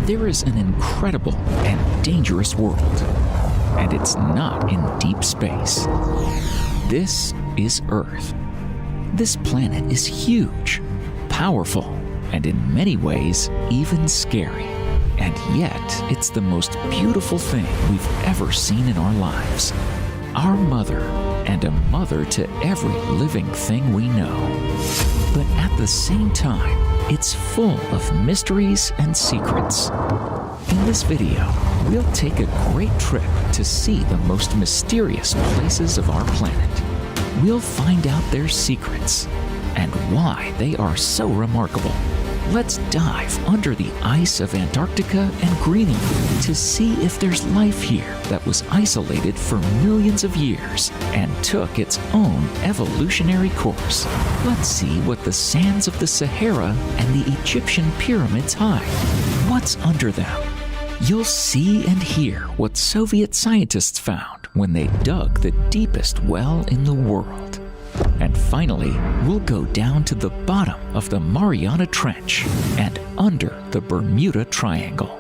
There is an incredible and dangerous world, and it's not in deep space. This is Earth. This planet is huge, powerful, and in many ways even scary. And yet, it's the most beautiful thing we've ever seen in our lives. Our mother, and a mother to every living thing we know. But at the same time, it's full of mysteries and secrets. In this video, we'll take a great trip to see the most mysterious places of our planet. We'll find out their secrets and why they are so remarkable. Let's dive under the ice of Antarctica and Greenland to see if there's life here that was isolated for millions of years and took its own evolutionary course. Let's see what the sands of the Sahara and the Egyptian pyramids hide. What's under them? You'll see and hear what Soviet scientists found when they dug the deepest well in the world. And finally, we'll go down to the bottom of the Mariana Trench and under the Bermuda Triangle.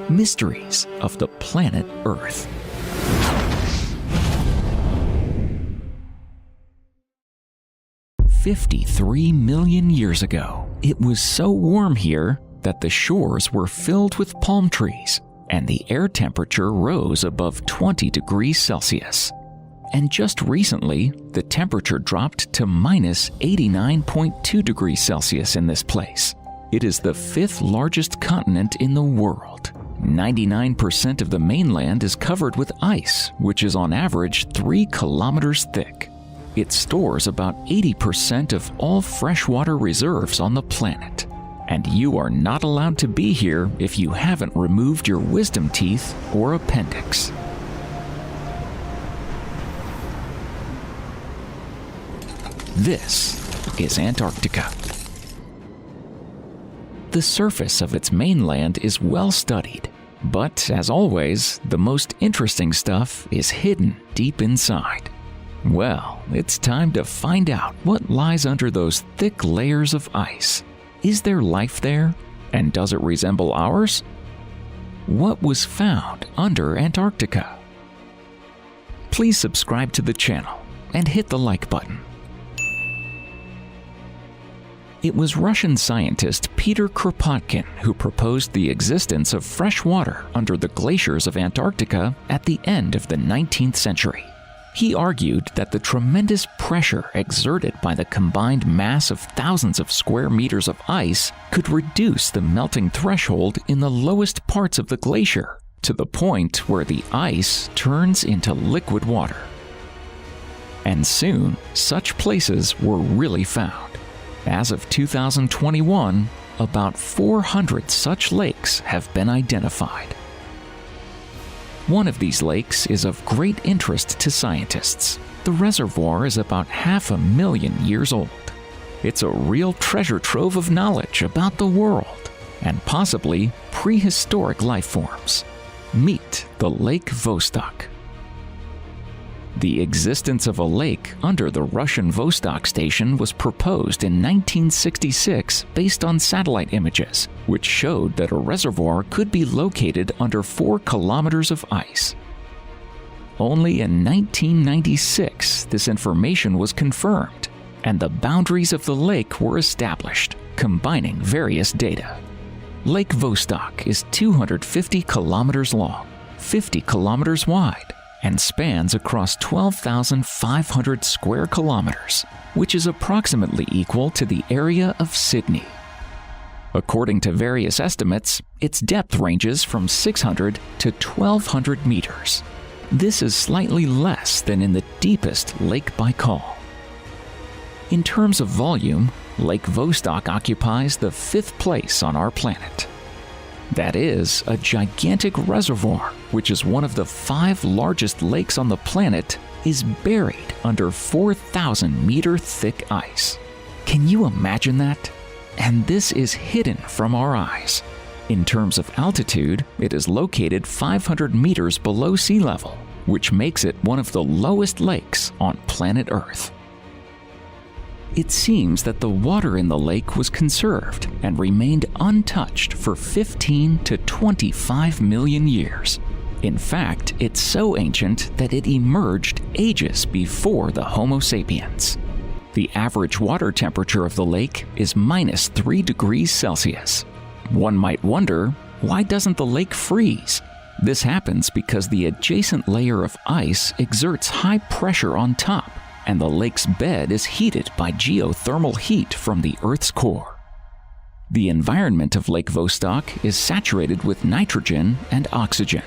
Mysteries of the planet Earth. "53 million years ago, it was so warm here that the shores were filled with palm trees, and the air temperature rose above 20 degrees Celsius. And just recently, the temperature dropped to minus 89.2 degrees Celsius in this place. It is the 5th largest continent in the world. 99% of the mainland is covered with ice, which is on average 3 kilometers thick. It stores about 80% of all freshwater reserves on the planet. And you are not allowed to be here if you haven't removed your wisdom teeth or appendix. This is Antarctica. The surface of its mainland is well studied, but as always, the most interesting stuff is hidden deep inside. Well, it's time to find out what lies under those thick layers of ice. Is there life there? And does it resemble ours? What was found under Antarctica? Please subscribe to the channel and hit the like button. It was Russian scientist Peter Kropotkin who proposed the existence of fresh water under the glaciers of Antarctica at the end of the 19th century. He argued that the tremendous pressure exerted by the combined mass of thousands of square meters of ice could reduce the melting threshold in the lowest parts of the glacier to the point where the ice turns into liquid water. And soon, such places were really found. As of 2021, about 400 such lakes have been identified. One of these lakes is of great interest to scientists. The reservoir is about 500,000 years old. It's a real treasure trove of knowledge about the world and possibly prehistoric life forms. Meet the Lake Vostok. The existence of a lake under the Russian Vostok station was proposed in 1966 based on satellite images, which showed that a reservoir could be located under 4 kilometers of ice. Only in 1996 this information was confirmed, and the boundaries of the lake were established, combining various data. Lake Vostok is 250 kilometers long, 50 kilometers wide, and spans across 12,500 square kilometers, which is approximately equal to the area of Sydney. According to various estimates, its depth ranges from 600 to 1,200 meters. This is slightly less than in the deepest Lake Baikal. In terms of volume, Lake Vostok occupies the 5th place on our planet. That is, a gigantic reservoir, which is one of the 5 largest lakes on the planet, is buried under 4,000-meter thick ice. Can you imagine that? And this is hidden from our eyes. In terms of altitude, it is located 500 meters below sea level, which makes it one of the lowest lakes on planet Earth. It seems that the water in the lake was conserved and remained untouched for 15 to 25 million years. In fact, it's so ancient that it emerged ages before the Homo sapiens. The average water temperature of the lake is minus 3 degrees Celsius. One might wonder, why doesn't the lake freeze? This happens because the adjacent layer of ice exerts high pressure on top, and the lake's bed is heated by geothermal heat from the Earth's core. The environment of Lake Vostok is saturated with nitrogen and oxygen.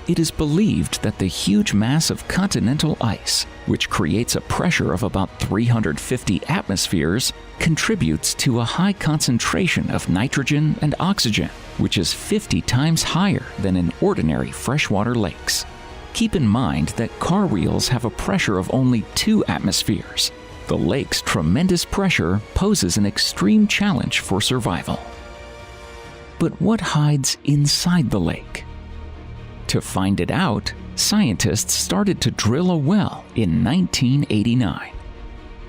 It is believed that the huge mass of continental ice, which creates a pressure of about 350 atmospheres, contributes to a high concentration of nitrogen and oxygen, which is 50 times higher than in ordinary freshwater lakes. Keep in mind that car wheels have a pressure of only 2 atmospheres. The lake's tremendous pressure poses an extreme challenge for survival. But what hides inside the lake? To find it out, scientists started to drill a well in 1989.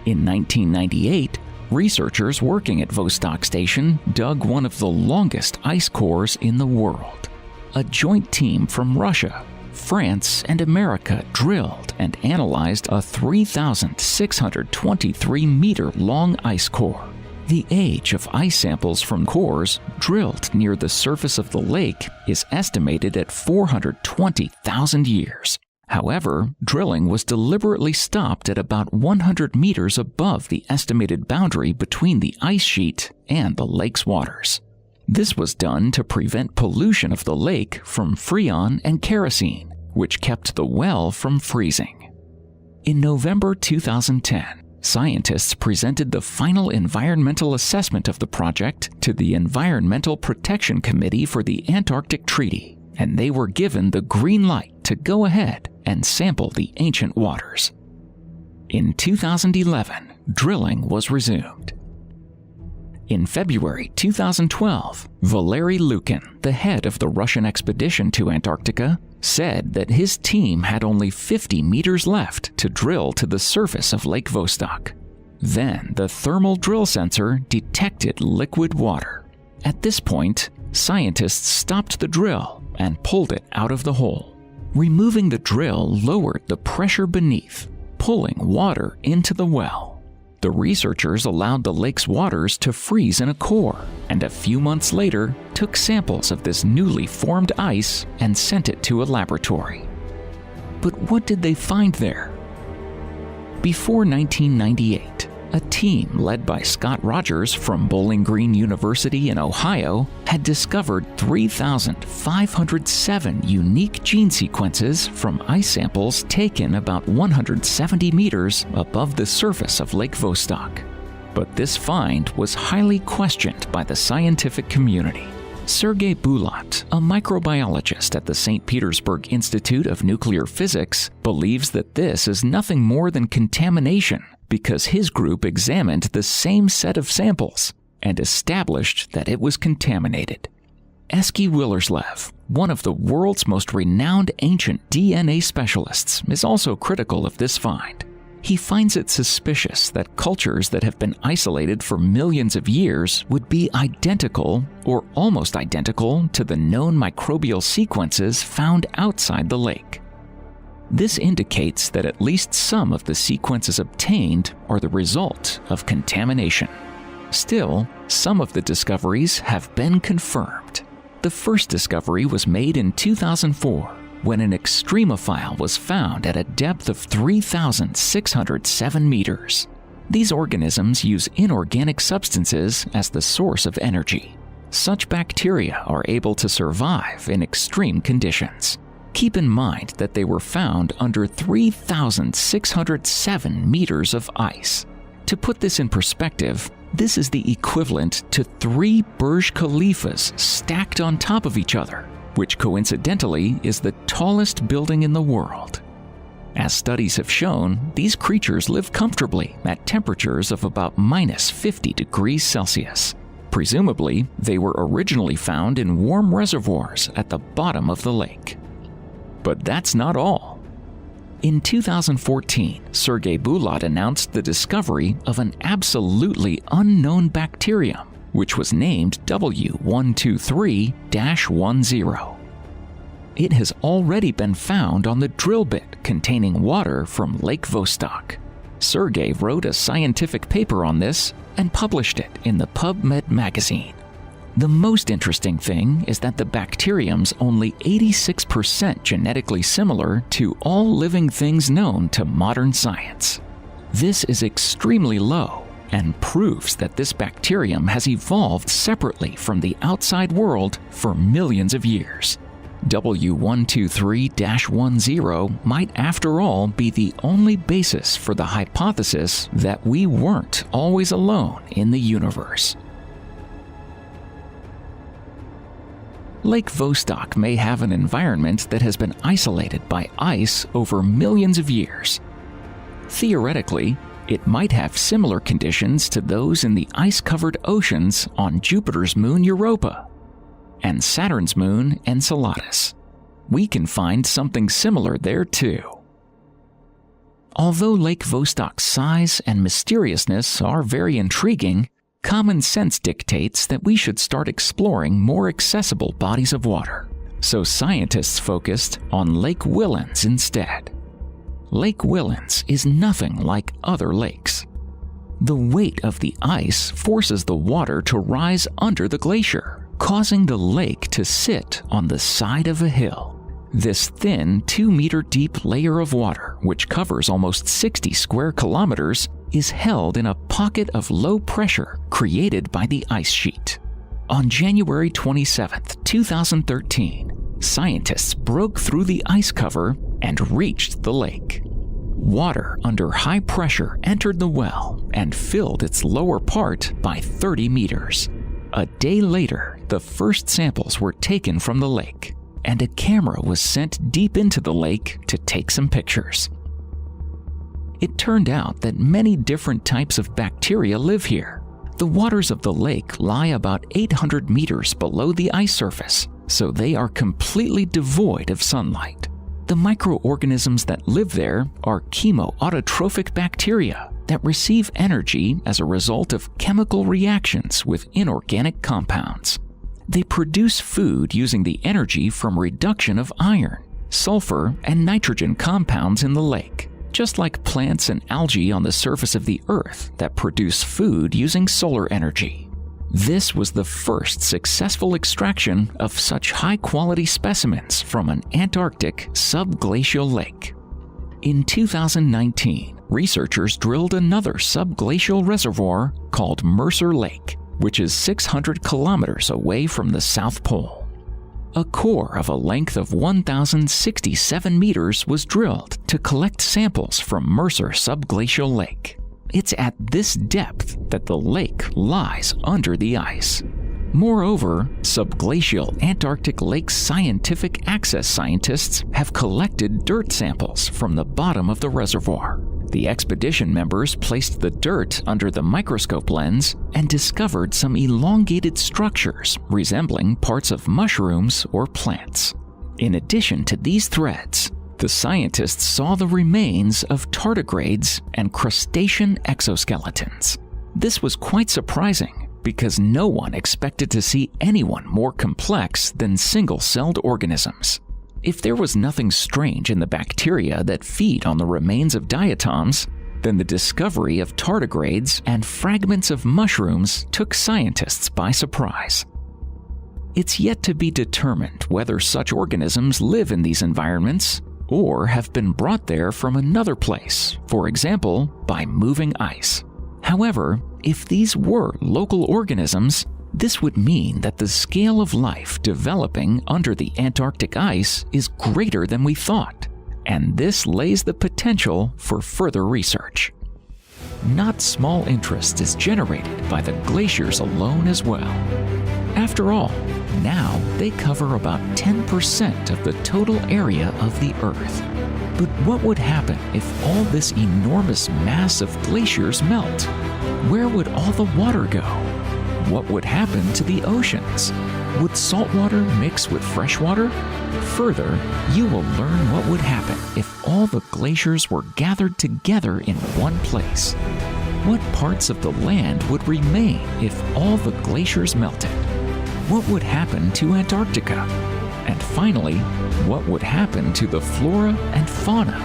In 1998, researchers working at Vostok Station dug one of the longest ice cores in the world. A joint team from Russia, France, and America drilled and analyzed a 3,623-meter-long ice core. The age of ice samples from cores drilled near the surface of the lake is estimated at 420,000 years. However, drilling was deliberately stopped at about 100 meters above the estimated boundary between the ice sheet and the lake's waters. This was done to prevent pollution of the lake from freon and kerosene, which kept the well from freezing. In November 2010, scientists presented the final environmental assessment of the project to the Environmental Protection Committee for the Antarctic Treaty, and they were given the green light to go ahead and sample the ancient waters. In 2011, drilling was resumed. In February 2012, Valery Lukin, the head of the Russian expedition to Antarctica, said that his team had only 50 meters left to drill to the surface of Lake Vostok. Then the thermal drill sensor detected liquid water. At this point, scientists stopped the drill and pulled it out of the hole. Removing the drill lowered the pressure beneath, pulling water into the well. The researchers allowed the lake's waters to freeze in a core, and a few months later took samples of this newly formed ice and sent it to a laboratory. But what did they find there? Before 1998, a team led by Scott Rogers from Bowling Green University in Ohio had discovered 3,507 unique gene sequences from ice samples taken about 170 meters above the surface of Lake Vostok. But this find was highly questioned by the scientific community. Sergei Bulat, a microbiologist at the St. Petersburg Institute of Nuclear Physics, believes that this is nothing more than contamination because his group examined the same set of samples and established that it was contaminated. Eski Willerslev, one of the world's most renowned ancient DNA specialists, is also critical of this find. He finds it suspicious that cultures that have been isolated for millions of years would be identical or almost identical to the known microbial sequences found outside the lake. This indicates that at least some of the sequences obtained are the result of contamination. Still, some of the discoveries have been confirmed. The first discovery was made in 2004 when an extremophile was found at a depth of 3,607 meters. These organisms use inorganic substances as the source of energy. Such bacteria are able to survive in extreme conditions. Keep in mind that they were found under 3,607 meters of ice. To put this in perspective, this is the equivalent to 3 Burj Khalifas stacked on top of each other, which coincidentally is the tallest building in the world. As studies have shown, these creatures live comfortably at temperatures of about minus 50 degrees Celsius. Presumably, they were originally found in warm reservoirs at the bottom of the lake. But that's not all. In 2014, Sergey Bulat announced the discovery of an absolutely unknown bacterium, which was named W123-10. It has already been found on the drill bit containing water from Lake Vostok. Sergey wrote a scientific paper on this and published it in the PubMed magazine. The most interesting thing is that the bacterium's only 86% genetically similar to all living things known to modern science. This is extremely low and proves that this bacterium has evolved separately from the outside world for millions of years. W123-10 might after all be the only basis for the hypothesis that we weren't always alone in the universe. Lake Vostok may have an environment that has been isolated by ice over millions of years. Theoretically, it might have similar conditions to those in the ice-covered oceans on Jupiter's moon Europa and Saturn's moon Enceladus. We can find something similar there too. Although Lake Vostok's size and mysteriousness are very intriguing, common sense dictates that we should start exploring more accessible bodies of water, so scientists focused on Lake Whillans instead. Lake Whillans is nothing like other lakes. The weight of the ice forces the water to rise under the glacier, causing the lake to sit on the side of a hill. This thin 2-meter-deep layer of water, which covers almost 60 square kilometers, is held in a pocket of low pressure created by the ice sheet. On January 27, 2013, scientists broke through the ice cover and reached the lake. Water under high pressure entered the well and filled its lower part by 30 meters. A day later, the first samples were taken from the lake, and a camera was sent deep into the lake to take some pictures. It turned out that many different types of bacteria live here. The waters of the lake lie about 800 meters below the ice surface, so they are completely devoid of sunlight. The microorganisms that live there are chemoautotrophic bacteria that receive energy as a result of chemical reactions with inorganic compounds. They produce food using the energy from reduction of iron, sulfur, and nitrogen compounds in the lake, just like plants and algae on the surface of the Earth that produce food using solar energy. This was the first successful extraction of such high-quality specimens from an Antarctic subglacial lake. In 2019, researchers drilled another subglacial reservoir called Mercer Lake, which is 600 kilometers away from the South Pole. A core of a length of 1,067 meters was drilled to collect samples from Mercer Subglacial Lake. It's at this depth that the lake lies under the ice. Moreover, subglacial Antarctic Lake Scientific Access scientists have collected dirt samples from the bottom of the reservoir. The expedition members placed the dirt under the microscope lens and discovered some elongated structures resembling parts of mushrooms or plants. In addition to these threads, the scientists saw the remains of tardigrades and crustacean exoskeletons. This was quite surprising because no one expected to see anyone more complex than single-celled organisms. If there was nothing strange in the bacteria that feed on the remains of diatoms, then the discovery of tardigrades and fragments of mushrooms took scientists by surprise. It's yet to be determined whether such organisms live in these environments or have been brought there from another place, for example, by moving ice. However, if these were local organisms, this would mean that the scale of life developing under the Antarctic ice is greater than we thought, and this lays the potential for further research. Not small interest is generated by the glaciers alone as well. After all, now they cover about 10% of the total area of the Earth. But what would happen if all this enormous mass of glaciers melt? Where would all the water go? What would happen to the oceans? Would saltwater mix with freshwater? Further, you will learn what would happen if all the glaciers were gathered together in one place. What parts of the land would remain if all the glaciers melted? What would happen to Antarctica? And finally, what would happen to the flora and fauna?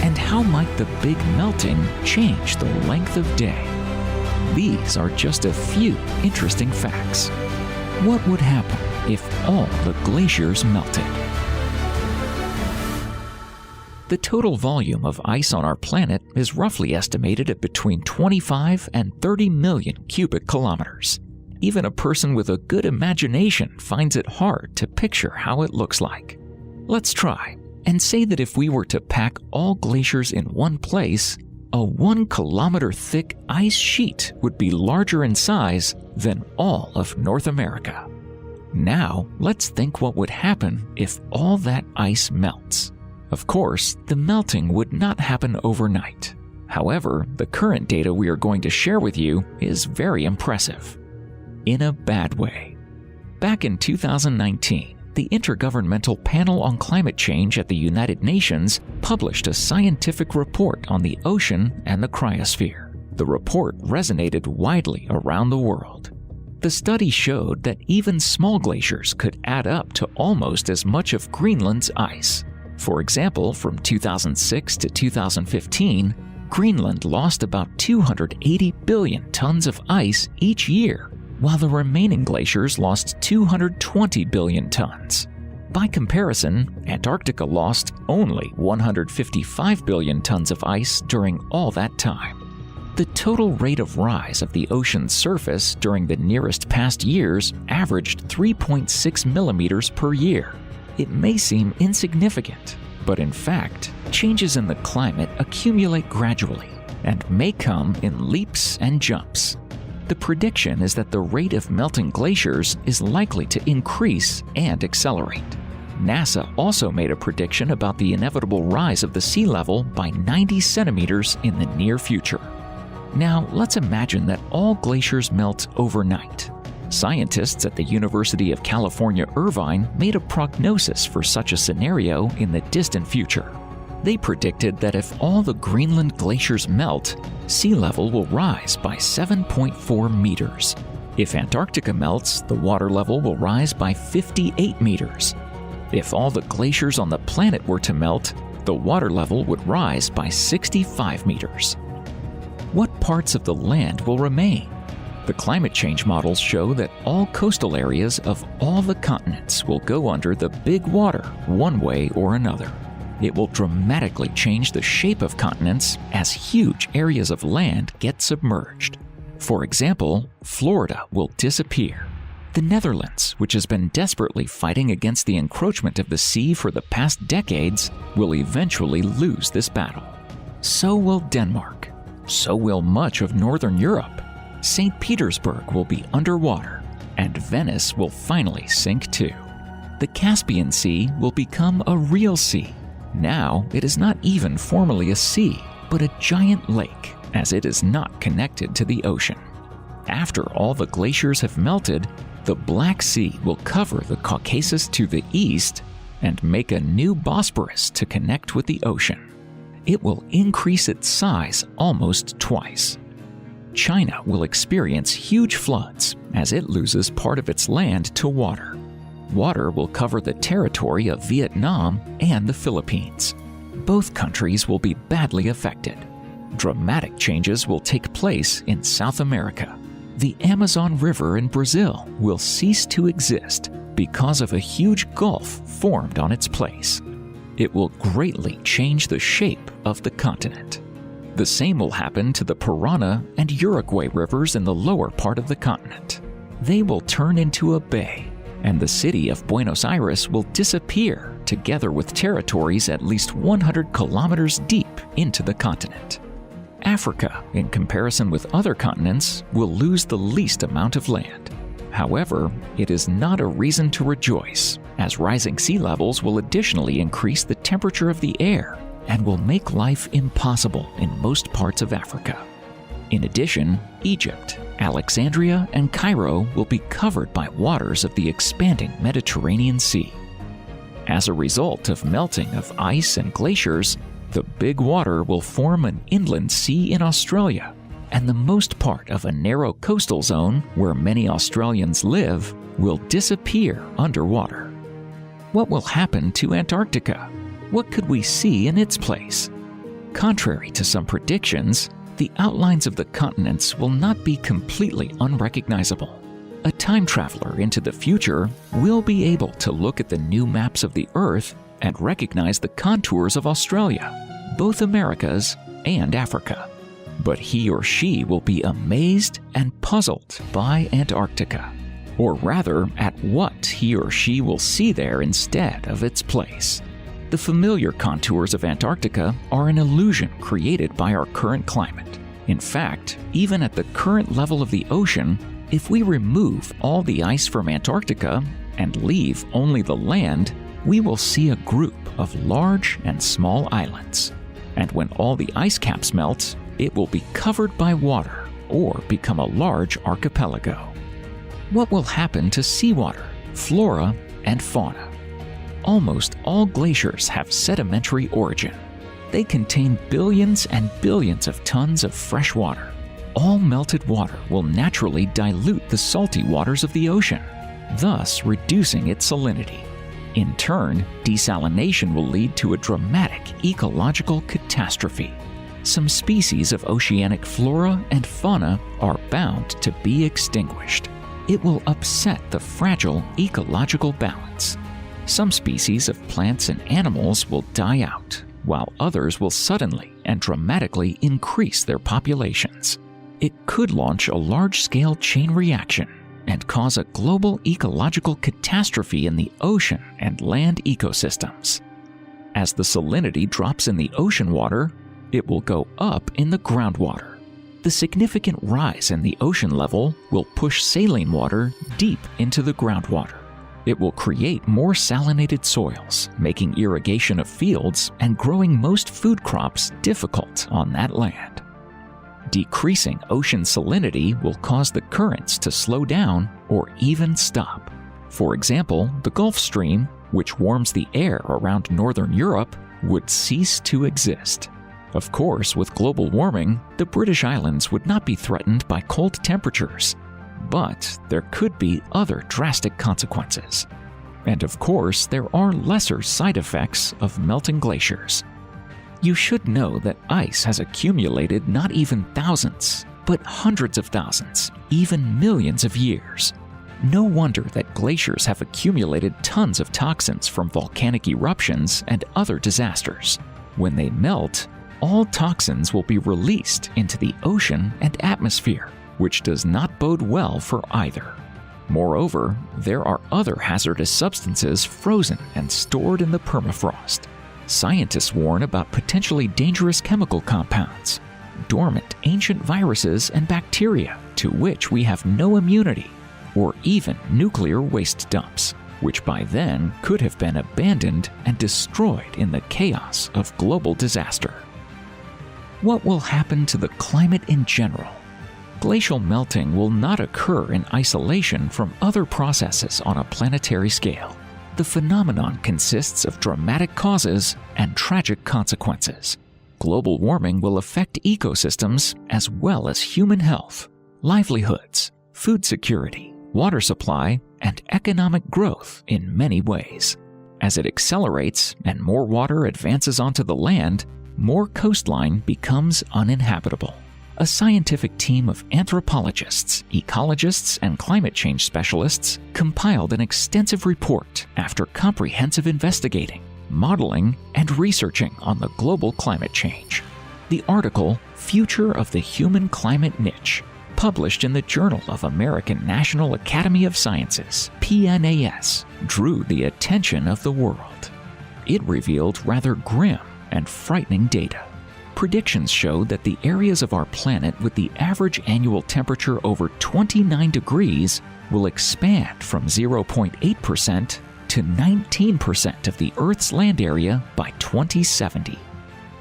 And how might the big melting change the length of day? These are just a few interesting facts. What would happen if all the glaciers melted? The total volume of ice on our planet is roughly estimated at between 25 and 30 million cubic kilometers. Even a person with a good imagination finds it hard to picture how it looks like. Let's try and say that if we were to pack all glaciers in one place, a 1 kilometer thick ice sheet would be larger in size than all of North America. Now, let's think what would happen if all that ice melts. Of course, the melting would not happen overnight. However, the current data we are going to share with you is very impressive. In a bad way. Back in 2019, the Intergovernmental Panel on Climate Change at the United Nations published a scientific report on the ocean and the cryosphere. The report resonated widely around the world. The study showed that even small glaciers could add up to almost as much of Greenland's ice. For example, from 2006 to 2015, Greenland lost about 280 billion tons of ice each year, while the remaining glaciers lost 220 billion tons. By comparison, Antarctica lost only 155 billion tons of ice during all that time. The total rate of rise of the ocean's surface during the nearest past years averaged 3.6 millimeters per year. It may seem insignificant, but in fact, changes in the climate accumulate gradually and may come in leaps and jumps. The prediction is that the rate of melting glaciers is likely to increase and accelerate. NASA also made a prediction about the inevitable rise of the sea level by 90 centimeters in the near future. Now, let's imagine that all glaciers melt overnight. Scientists at the University of California, Irvine made a prognosis for such a scenario in the distant future. They predicted that if all the Greenland glaciers melt, sea level will rise by 7.4 meters. If Antarctica melts, the water level will rise by 58 meters. If all the glaciers on the planet were to melt, the water level would rise by 65 meters. What parts of the land will remain? The climate change models show that all coastal areas of all the continents will go under the big water one way or another. It will dramatically change the shape of continents as huge areas of land get submerged. For example, Florida will disappear. The Netherlands, which has been desperately fighting against the encroachment of the sea for the past decades, will eventually lose this battle. So will Denmark. So will much of Northern Europe. St. Petersburg will be underwater, and Venice will finally sink too. The Caspian Sea will become a real sea. Now, it is not even formally a sea, but a giant lake, as it is not connected to the ocean. After all the glaciers have melted, the Black Sea will cover the Caucasus to the east and make a new Bosporus to connect with the ocean. It will increase its size almost twice. China will experience huge floods as it loses part of its land to water. Water will cover the territory of Vietnam and the Philippines. Both countries will be badly affected. Dramatic changes will take place in South America. The Amazon River in Brazil will cease to exist because of a huge gulf formed on its place. It will greatly change the shape of the continent. The same will happen to the Parana and Uruguay rivers in the lower part of the continent. They will turn into a bay, and the city of Buenos Aires will disappear together with territories at least 100 kilometers deep into the continent. Africa, in comparison with other continents, will lose the least amount of land. However, it is not a reason to rejoice, as rising sea levels will additionally increase the temperature of the air and will make life impossible in most parts of Africa. In addition, Egypt, Alexandria and Cairo will be covered by waters of the expanding Mediterranean Sea. As a result of melting of ice and glaciers, the Big Water will form an inland sea in Australia, and the most part of a narrow coastal zone where many Australians live will disappear underwater. What will happen to Antarctica? What could we see in its place? Contrary to some predictions, the outlines of the continents will not be completely unrecognizable. A time traveler into the future will be able to look at the new maps of the Earth and recognize the contours of Australia, both Americas and Africa. But he or she will be amazed and puzzled by Antarctica, or rather at what he or she will see there instead of its place. The familiar contours of Antarctica are an illusion created by our current climate. In fact, even at the current level of the ocean, if we remove all the ice from Antarctica and leave only the land, we will see a group of large and small islands. And when all the ice caps melt, it will be covered by water or become a large archipelago. What will happen to seawater, flora, and fauna? Almost all glaciers have sedimentary origin. They contain billions and billions of tons of fresh water. All melted water will naturally dilute the salty waters of the ocean, thus reducing its salinity. In turn, desalination will lead to a dramatic ecological catastrophe. Some species of oceanic flora and fauna are bound to be extinguished. It will upset the fragile ecological balance. Some species of plants and animals will die out, while others will suddenly and dramatically increase their populations. It could launch a large-scale chain reaction and cause a global ecological catastrophe in the ocean and land ecosystems. As the salinity drops in the ocean water, it will go up in the groundwater. The significant rise in the ocean level will push saline water deep into the groundwater. It will create more salinated soils, making irrigation of fields and growing most food crops difficult on that land. Decreasing ocean salinity will cause the currents to slow down or even stop. For example, the Gulf Stream, which warms the air around northern Europe, would cease to exist. Of course, with global warming, the British Islands would not be threatened by cold temperatures, but there could be other drastic consequences. And of course, there are lesser side effects of melting glaciers. You should know that ice has accumulated not even thousands, but hundreds of thousands, even millions of years. No wonder that glaciers have accumulated tons of toxins from volcanic eruptions and other disasters. When they melt, all toxins will be released into the ocean and atmosphere, which does not bode well for either. Moreover, there are other hazardous substances frozen and stored in the permafrost. Scientists warn about potentially dangerous chemical compounds, dormant ancient viruses and bacteria to which we have no immunity, or even nuclear waste dumps, which by then could have been abandoned and destroyed in the chaos of global disaster. What will happen to the climate in general? Glacial melting will not occur in isolation from other processes on a planetary scale. The phenomenon consists of dramatic causes and tragic consequences. Global warming will affect ecosystems as well as human health, livelihoods, food security, water supply, and economic growth in many ways. As it accelerates and more water advances onto the land, more coastline becomes uninhabitable. A scientific team of anthropologists, ecologists, and climate change specialists compiled an extensive report after comprehensive investigating, modeling, and researching on the global climate change. The article, Future of the Human Climate Niche, published in the Journal of American National Academy of Sciences, PNAS, drew the attention of the world. It revealed rather grim and frightening data. Predictions showed that the areas of our planet with the average annual temperature over 29 degrees will expand from 0.8% to 19% of the Earth's land area by 2070.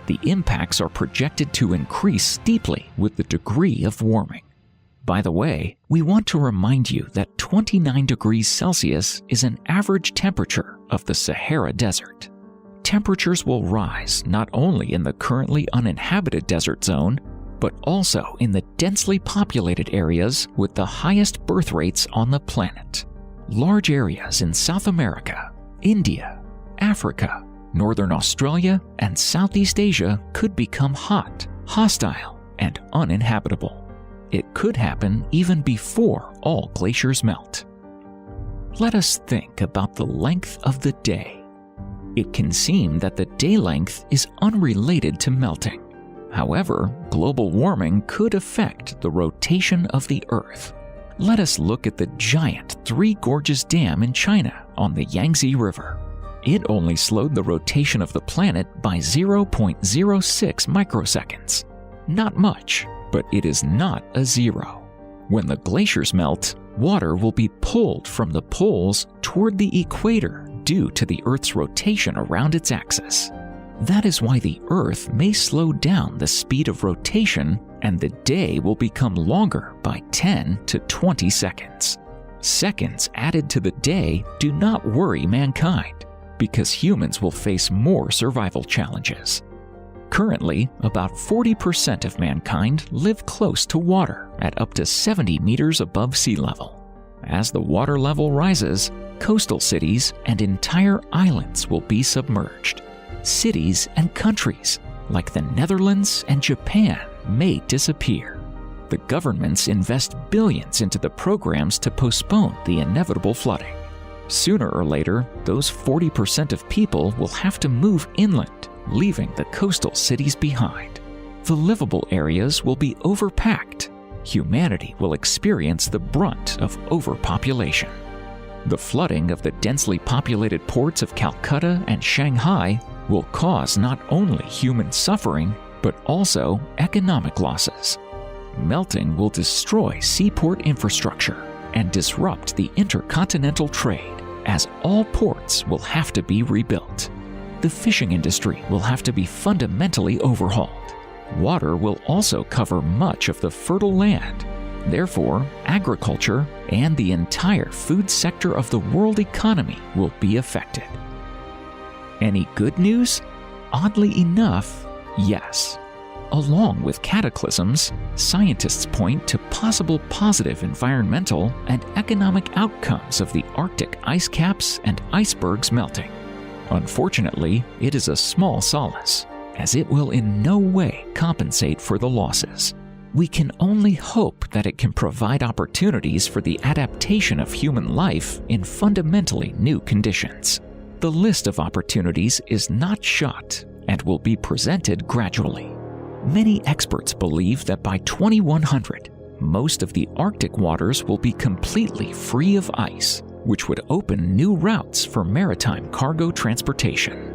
The impacts are projected to increase steeply with the degree of warming. By the way, we want to remind you that 29 degrees Celsius is an average temperature of the Sahara Desert. Temperatures will rise not only in the currently uninhabited desert zone, but also in the densely populated areas with the highest birth rates on the planet. Large areas in South America, India, Africa, Northern Australia, and Southeast Asia could become hot, hostile, and uninhabitable. It could happen even before all glaciers melt. Let us think about the length of the day. It can seem that the day length is unrelated to melting. However, global warming could affect the rotation of the Earth. Let us look at the giant Three Gorges Dam in China on the Yangtze River. It only slowed the rotation of the planet by 0.06 microseconds. Not much, but it is not a zero. When the glaciers melt, water will be pulled from the poles toward the equator due to the Earth's rotation around its axis. That is why the Earth may slow down the speed of rotation and the day will become longer by 10 to 20 seconds. Seconds added to the day do not worry mankind because humans will face more survival challenges. Currently, about 40% of mankind live close to water at up to 70 meters above sea level. As the water level rises, coastal cities and entire islands will be submerged. Cities and countries, like the Netherlands and Japan, may disappear. The governments invest billions into the programs to postpone the inevitable flooding. Sooner or later, those 40% of people will have to move inland, leaving the coastal cities behind. The livable areas will be overpacked. Humanity will experience the brunt of overpopulation. The flooding of the densely populated ports of Calcutta and Shanghai will cause not only human suffering, but also economic losses. Melting will destroy seaport infrastructure and disrupt the intercontinental trade, as all ports will have to be rebuilt. The fishing industry will have to be fundamentally overhauled. Water will also cover much of the fertile land. Therefore, agriculture and the entire food sector of the world economy will be affected. Any good news? Oddly enough, yes. Along with cataclysms, scientists point to possible positive environmental and economic outcomes of the Arctic ice caps and icebergs melting. Unfortunately, it is a small solace, as it will in no way compensate for the losses. We can only hope that it can provide opportunities for the adaptation of human life in fundamentally new conditions. The list of opportunities is not shot and will be presented gradually. Many experts believe that by 2100, most of the Arctic waters will be completely free of ice, which would open new routes for maritime cargo transportation.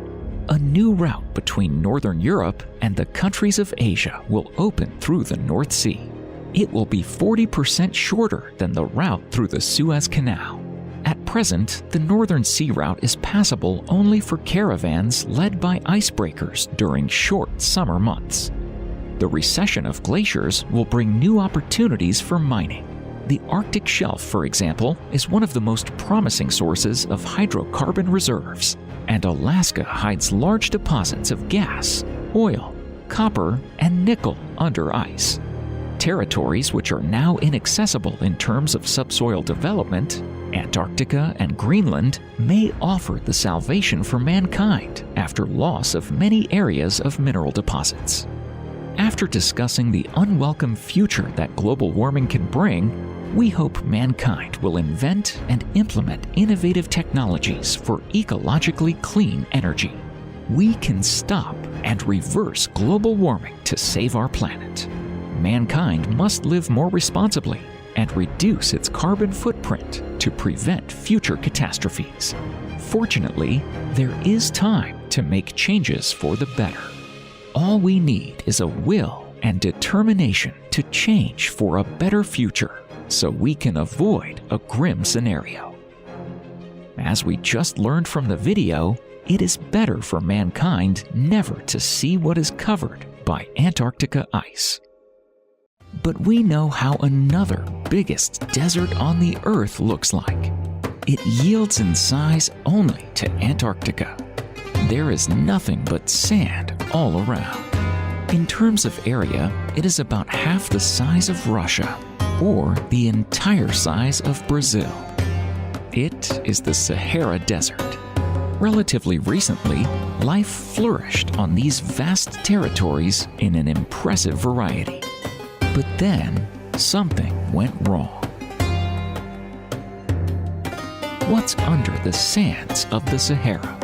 A new route between Northern Europe and the countries of Asia will open through the North Sea. It will be 40% shorter than the route through the Suez Canal. At present, the Northern Sea route is passable only for caravans led by icebreakers during short summer months. The recession of glaciers will bring new opportunities for mining. The Arctic shelf, for example, is one of the most promising sources of hydrocarbon reserves, and Alaska hides large deposits of gas, oil, copper, and nickel under ice. Territories which are now inaccessible in terms of subsoil development, Antarctica and Greenland, may offer the salvation for mankind after loss of many areas of mineral deposits. After discussing the unwelcome future that global warming can bring, we hope mankind will invent and implement innovative technologies for ecologically clean energy. We can stop and reverse global warming to save our planet. Mankind must live more responsibly and reduce its carbon footprint to prevent future catastrophes. Fortunately, there is time to make changes for the better. All we need is a will and determination to change for a better future so we can avoid a grim scenario. As we just learned from the video, it is better for mankind never to see what is covered by Antarctica ice. But we know how another biggest desert on the Earth looks like. It yields in size only to Antarctica. There is nothing but sand all around. In terms of area, it is about half the size of Russia, or the entire size of Brazil. It is the Sahara Desert. Relatively recently, life flourished on these vast territories in an impressive variety. But then, something went wrong. What's under the sands of the Sahara?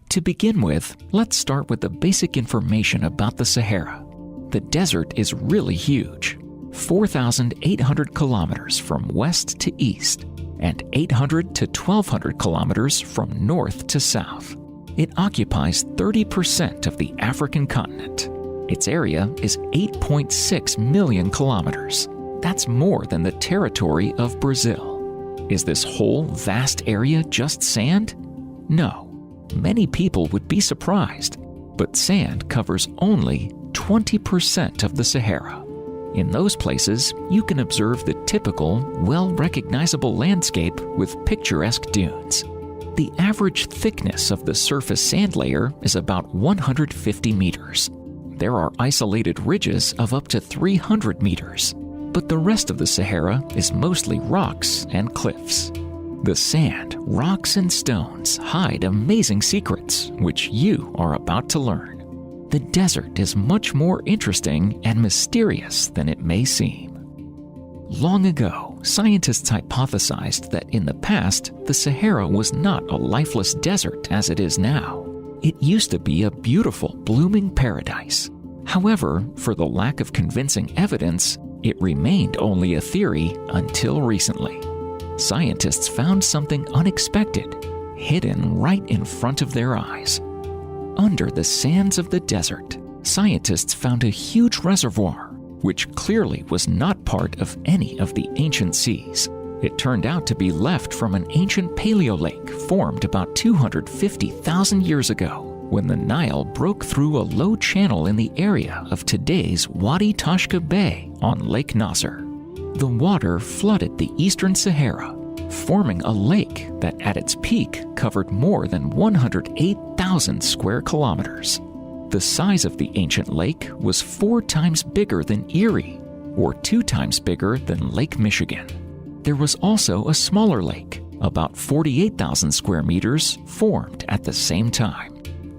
To begin with, let's start with the basic information about the Sahara. The desert is really huge, 4,800 kilometers from west to east, and 800 to 1,200 kilometers from north to south. It occupies 30% of the African continent. Its area is 8.6 million kilometers. That's more than the territory of Brazil. Is this whole vast area just sand? No. Many people would be surprised, but sand covers only 20% of the Sahara. In those places, you can observe the typical, well-recognizable landscape with picturesque dunes. The average thickness of the surface sand layer is about 150 meters. There are isolated ridges of up to 300 meters, but the rest of the Sahara is mostly rocks and cliffs. The sand, rocks, and stones hide amazing secrets, which you are about to learn. The desert is much more interesting and mysterious than it may seem. Long ago, scientists hypothesized that in the past, the Sahara was not a lifeless desert as it is now. It used to be a beautiful, blooming paradise. However, for the lack of convincing evidence, it remained only a theory until recently. Scientists found something unexpected, hidden right in front of their eyes. Under the sands of the desert, scientists found a huge reservoir, which clearly was not part of any of the ancient seas. It turned out to be left from an ancient paleolake formed about 250,000 years ago, when the Nile broke through a low channel in the area of today's Wadi Tashka Bay on Lake Nasser. The water flooded the eastern Sahara, forming a lake that at its peak covered more than 108,000 square kilometers. The size of the ancient lake was 4 times bigger than Erie, or 2 times bigger than Lake Michigan. There was also a smaller lake, about 48,000 square meters, formed at the same time.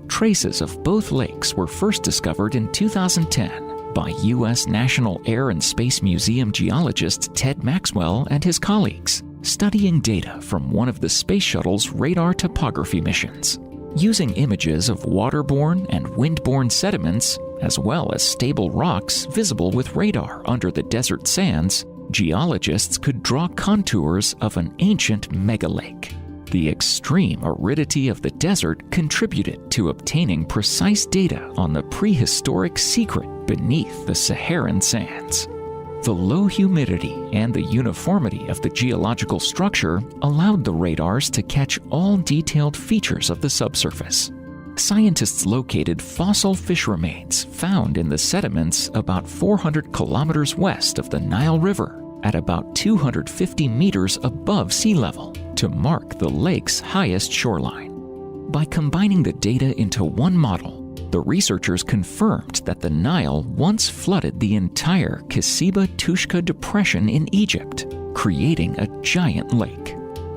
Traces of both lakes were first discovered in 2010 by U.S. National Air and Space Museum geologist Ted Maxwell and his colleagues, studying data from one of the Space Shuttle's radar topography missions. Using images of waterborne and windborne sediments, as well as stable rocks visible with radar under the desert sands, geologists could draw contours of an ancient megalake. The extreme aridity of the desert contributed to obtaining precise data on the prehistoric secret beneath the Saharan sands. The low humidity and the uniformity of the geological structure allowed the radars to catch all detailed features of the subsurface. Scientists located fossil fish remains found in the sediments about 400 kilometers west of the Nile River at about 250 meters above sea level to mark the lake's highest shoreline. By combining the data into one model, the researchers confirmed that the Nile once flooded the entire Kisiba-Tushka Depression in Egypt, creating a giant lake.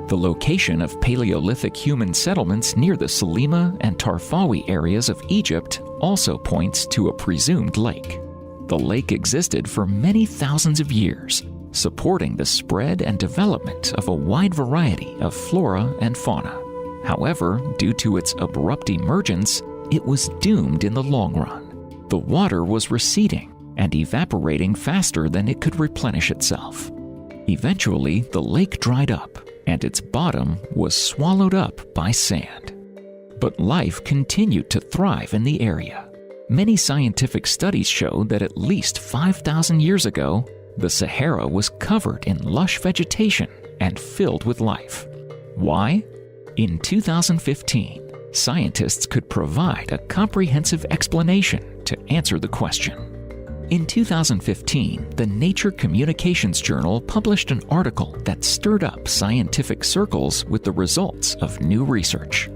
The location of Paleolithic human settlements near the Salima and Tarfawi areas of Egypt also points to a presumed lake. The lake existed for many thousands of years, supporting the spread and development of a wide variety of flora and fauna. However, due to its abrupt emergence, it was doomed in the long run. The water was receding and evaporating faster than it could replenish itself. Eventually, the lake dried up, and its bottom was swallowed up by sand. But life continued to thrive in the area. Many scientific studies show that at least 5,000 years ago, the Sahara was covered in lush vegetation and filled with life. Why? In 2015, scientists could provide a comprehensive explanation to answer the question. In 2015, the Nature Communications Journal published an article that stirred up scientific circles with the results of new research.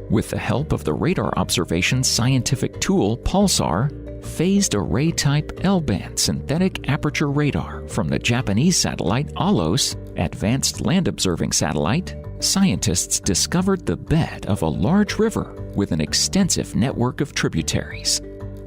With the help of the radar observation scientific tool Pulsar, phased array-type L-band synthetic aperture radar from the Japanese satellite ALOS, Advanced Land Observing Satellite, scientists discovered the bed of a large river with an extensive network of tributaries.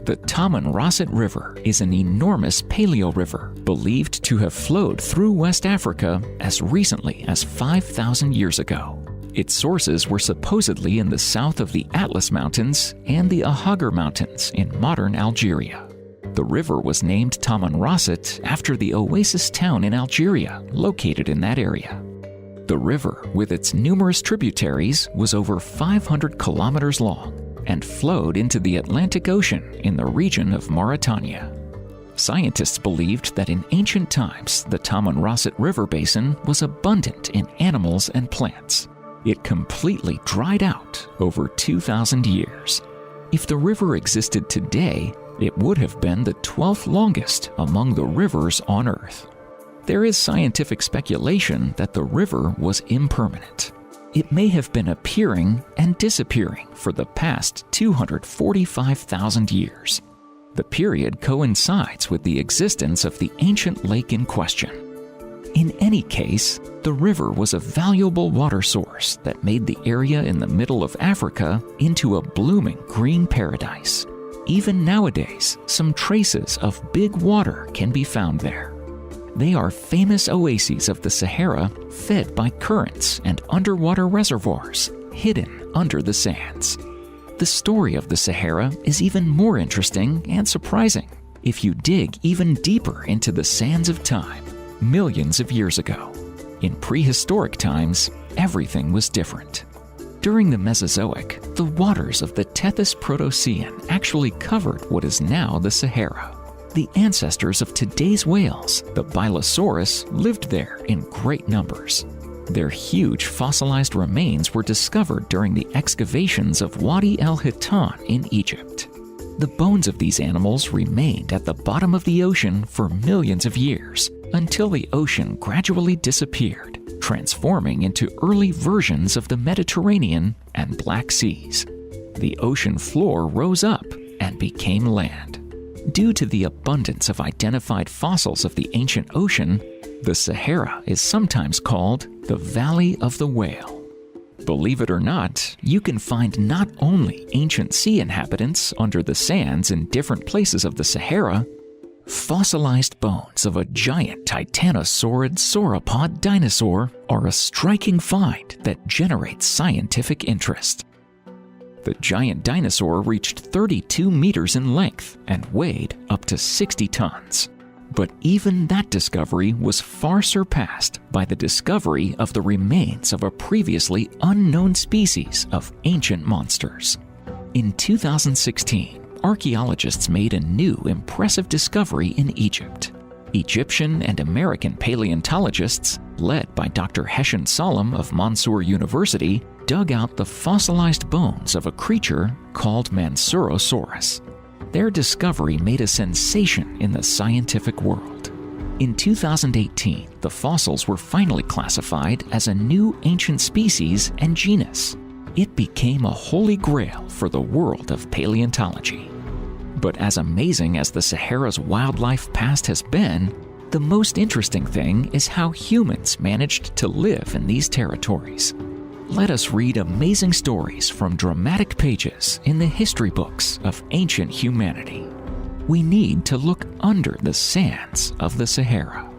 The Tamanrasset River is an enormous paleo river believed to have flowed through West Africa as recently as 5,000 years ago. Its sources were supposedly in the south of the Atlas Mountains and the Ahagar Mountains in modern Algeria. The river was named Tamanrasset after the oasis town in Algeria located in that area. The river, with its numerous tributaries, was over 500 kilometers long and flowed into the Atlantic Ocean in the region of Mauritania. Scientists believed that in ancient times, the Tamanrasset River basin was abundant in animals and plants. It completely dried out over 2,000 years. If the river existed today, it would have been the 12th longest among the rivers on Earth. There is scientific speculation that the river was impermanent. It may have been appearing and disappearing for the past 245,000 years. The period coincides with the existence of the ancient lake in question. In any case, the river was a valuable water source that made the area in the middle of Africa into a blooming green paradise. Even nowadays, some traces of big water can be found there. They are famous oases of the Sahara fed by currents and underwater reservoirs hidden under the sands. The story of the Sahara is even more interesting and surprising if you dig even deeper into the sands of time, millions of years ago. In prehistoric times, everything was different. During the Mesozoic, the waters of the Tethys Protocean actually covered what is now the Sahara. The ancestors of today's whales, the Bilosaurus, lived there in great numbers. Their huge fossilized remains were discovered during the excavations of Wadi el-Hitan in Egypt. The bones of these animals remained at the bottom of the ocean for millions of years, until the ocean gradually disappeared, transforming into early versions of the Mediterranean and Black Seas. The ocean floor rose up and became land. Due to the abundance of identified fossils of the ancient ocean, the Sahara is sometimes called the Valley of the Whale. Believe it or not, you can find not only ancient sea inhabitants under the sands in different places of the Sahara, fossilized bones of a giant titanosaurid sauropod dinosaur are a striking find that generates scientific interest. The giant dinosaur reached 32 meters in length and weighed up to 60 tons. But even that discovery was far surpassed by the discovery of the remains of a previously unknown species of ancient monsters. In 2016, archaeologists made a new impressive discovery in Egypt. Egyptian and American paleontologists, led by Dr. Heshan Salam of Mansour University, dug out the fossilized bones of a creature called Mansurosaurus. Their discovery made a sensation in the scientific world. In 2018, the fossils were finally classified as a new ancient species and genus. It became a holy grail for the world of paleontology. But as amazing as the Sahara's wildlife past has been, the most interesting thing is how humans managed to live in these territories. Let us read amazing stories from dramatic pages in the history books of ancient humanity. We need to look under the sands of the Sahara.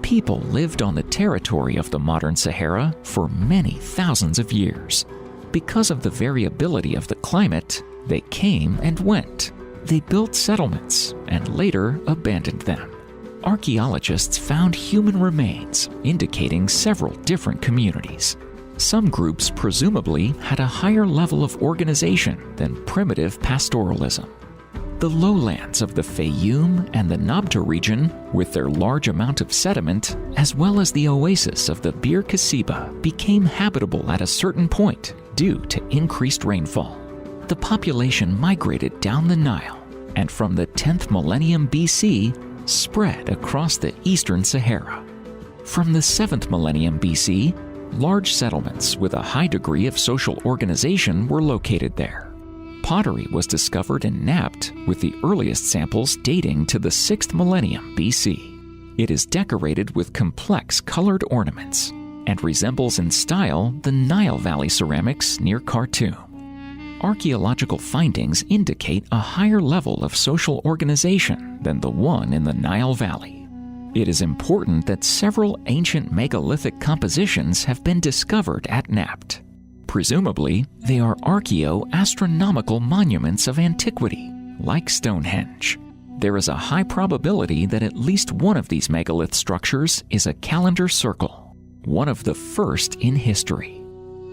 People lived on the territory of the modern Sahara for many thousands of years. Because of the variability of the climate, they came and went. They built settlements and later abandoned them. Archaeologists found human remains indicating several different communities. Some groups presumably had a higher level of organization than primitive pastoralism. The lowlands of the Fayoum and the Nabta region, with their large amount of sediment, as well as the oasis of the Bir Kasiba, became habitable at a certain point due to increased rainfall. The population migrated down the Nile, and from the 10th millennium BC spread across the eastern Sahara. From the 7th millennium BC, large settlements with a high degree of social organization were located there. Pottery was discovered in Napt, with the earliest samples dating to the 6th millennium BC. It is decorated with complex colored ornaments and resembles in style the Nile Valley ceramics near Khartoum. Archaeological findings indicate a higher level of social organization than the one in the Nile Valley. It is important that several ancient megalithic compositions have been discovered at Napt. Presumably, they are archaeo-astronomical monuments of antiquity, like Stonehenge. There is a high probability that at least one of these megalith structures is a calendar circle, one of the first in history.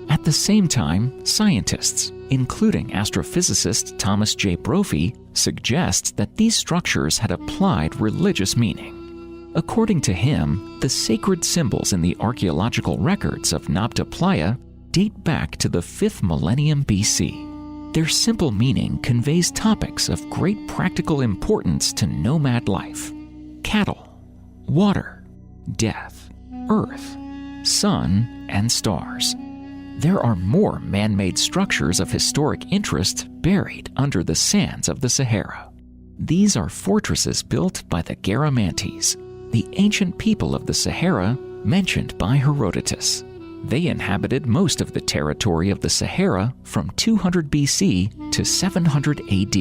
At the same time, scientists, including astrophysicist Thomas J. Brophy, suggest that these structures had applied religious meaning. According to him, the sacred symbols in the archaeological records of Nabta Playa date back to the 5th millennium BC. Their simple meaning conveys topics of great practical importance to nomad life: cattle, water, death, earth, sun, and stars. There are more man-made structures of historic interest buried under the sands of the Sahara. These are fortresses built by the Garamantes, the ancient people of the Sahara mentioned by Herodotus. They inhabited most of the territory of the Sahara from 200 BC to 700 AD.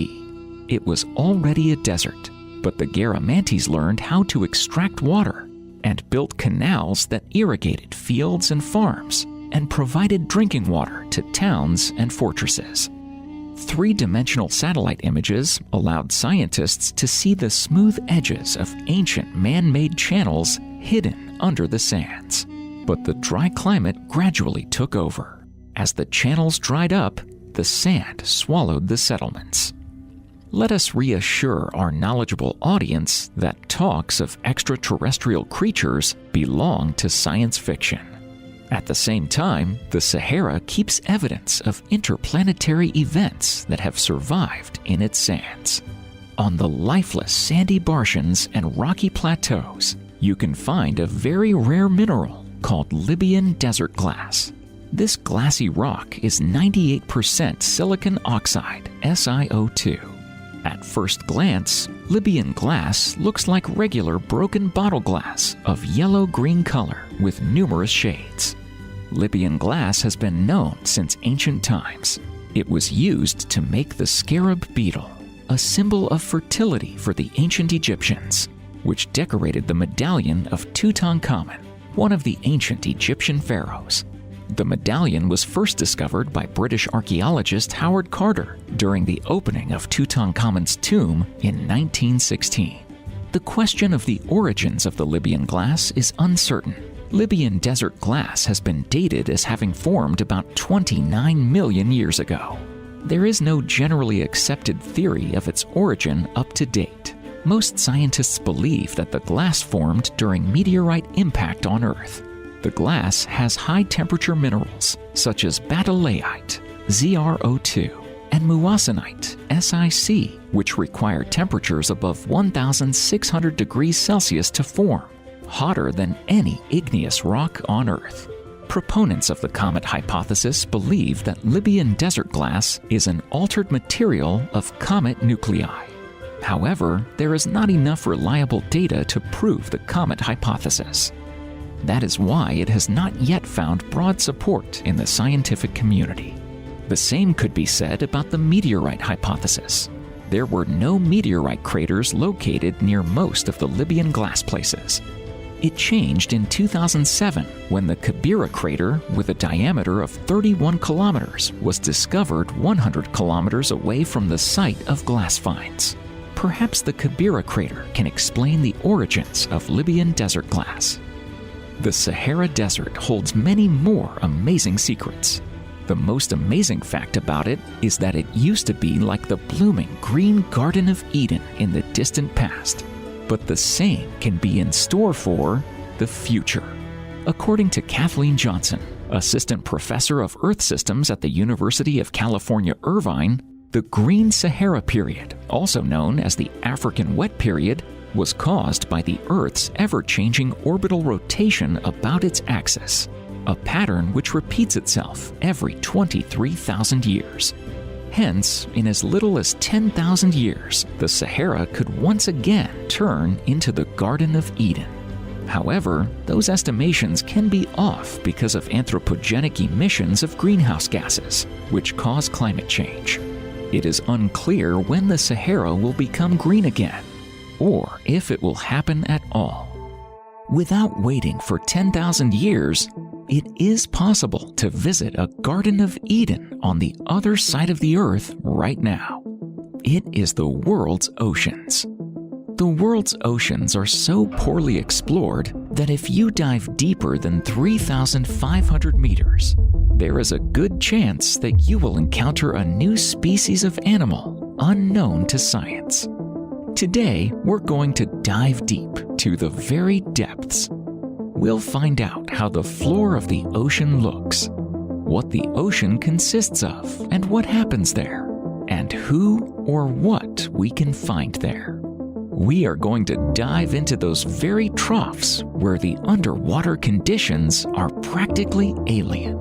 It was already a desert, but the Garamantes learned how to extract water and built canals that irrigated fields and farms and provided drinking water to towns and fortresses. Three-dimensional satellite images allowed scientists to see the smooth edges of ancient man-made channels hidden under the sands. But the dry climate gradually took over. As the channels dried up, the sand swallowed the settlements. Let us reassure our knowledgeable audience that talks of extraterrestrial creatures belong to science fiction. At the same time, the Sahara keeps evidence of interplanetary events that have survived in its sands. On the lifeless sandy Barshans and rocky plateaus, you can find a very rare mineral called Libyan desert glass. This glassy rock is 98% silicon oxide, SiO2. At first glance, Libyan glass looks like regular broken bottle glass of yellow-green color with numerous shades. Libyan glass has been known since ancient times. It was used to make the scarab beetle, a symbol of fertility for the ancient Egyptians, which decorated the medallion of Tutankhamun, one of the ancient Egyptian pharaohs. The medallion was first discovered by British archaeologist Howard Carter during the opening of Tutankhamun's tomb in 1916. The question of the origins of the Libyan glass is uncertain. Libyan desert glass has been dated as having formed about 29 million years ago. There is no generally accepted theory of its origin up to date. Most scientists believe that the glass formed during meteorite impact on Earth. The glass has high-temperature minerals such as batalayite, ZrO2, and muassonite, SiC, which require temperatures above 1,600 degrees Celsius to form, hotter than any igneous rock on Earth. Proponents of the comet hypothesis believe that Libyan desert glass is an altered material of comet nuclei. However, there is not enough reliable data to prove the comet hypothesis. That is why it has not yet found broad support in the scientific community. The same could be said about the meteorite hypothesis. There were no meteorite craters located near most of the Libyan glass places. It changed in 2007 when the Kibera crater, with a diameter of 31 kilometers, was discovered 100 kilometers away from the site of glass finds. Perhaps the Kibera crater can explain the origins of Libyan desert glass. The Sahara Desert holds many more amazing secrets. The most amazing fact about it is that it used to be like the blooming green Garden of Eden in the distant past. But the same can be in store for the future. According to Kathleen Johnson, assistant professor of Earth Systems at the University of California, Irvine, The Green Sahara period, also known as the African Wet Period, was caused by the Earth's ever-changing orbital rotation about its axis, a pattern which repeats itself every 23,000 years. Hence, in as little as 10,000 years, the Sahara could once again turn into the Garden of Eden. However, those estimations can be off because of anthropogenic emissions of greenhouse gases, which cause climate change. It is unclear when the Sahara will become green again, or if it will happen at all. Without waiting for 10,000 years, it is possible to visit a Garden of Eden on the other side of the Earth right now. It is the world's oceans. The world's oceans are so poorly explored that if you dive deeper than 3,500 meters, there is a good chance that you will encounter a new species of animal unknown to science. Today, we're going to dive deep to the very depths. We'll find out how the floor of the ocean looks, what the ocean consists of and what happens there, and who or what we can find there. We are going to dive into those very troughs where the underwater conditions are practically alien.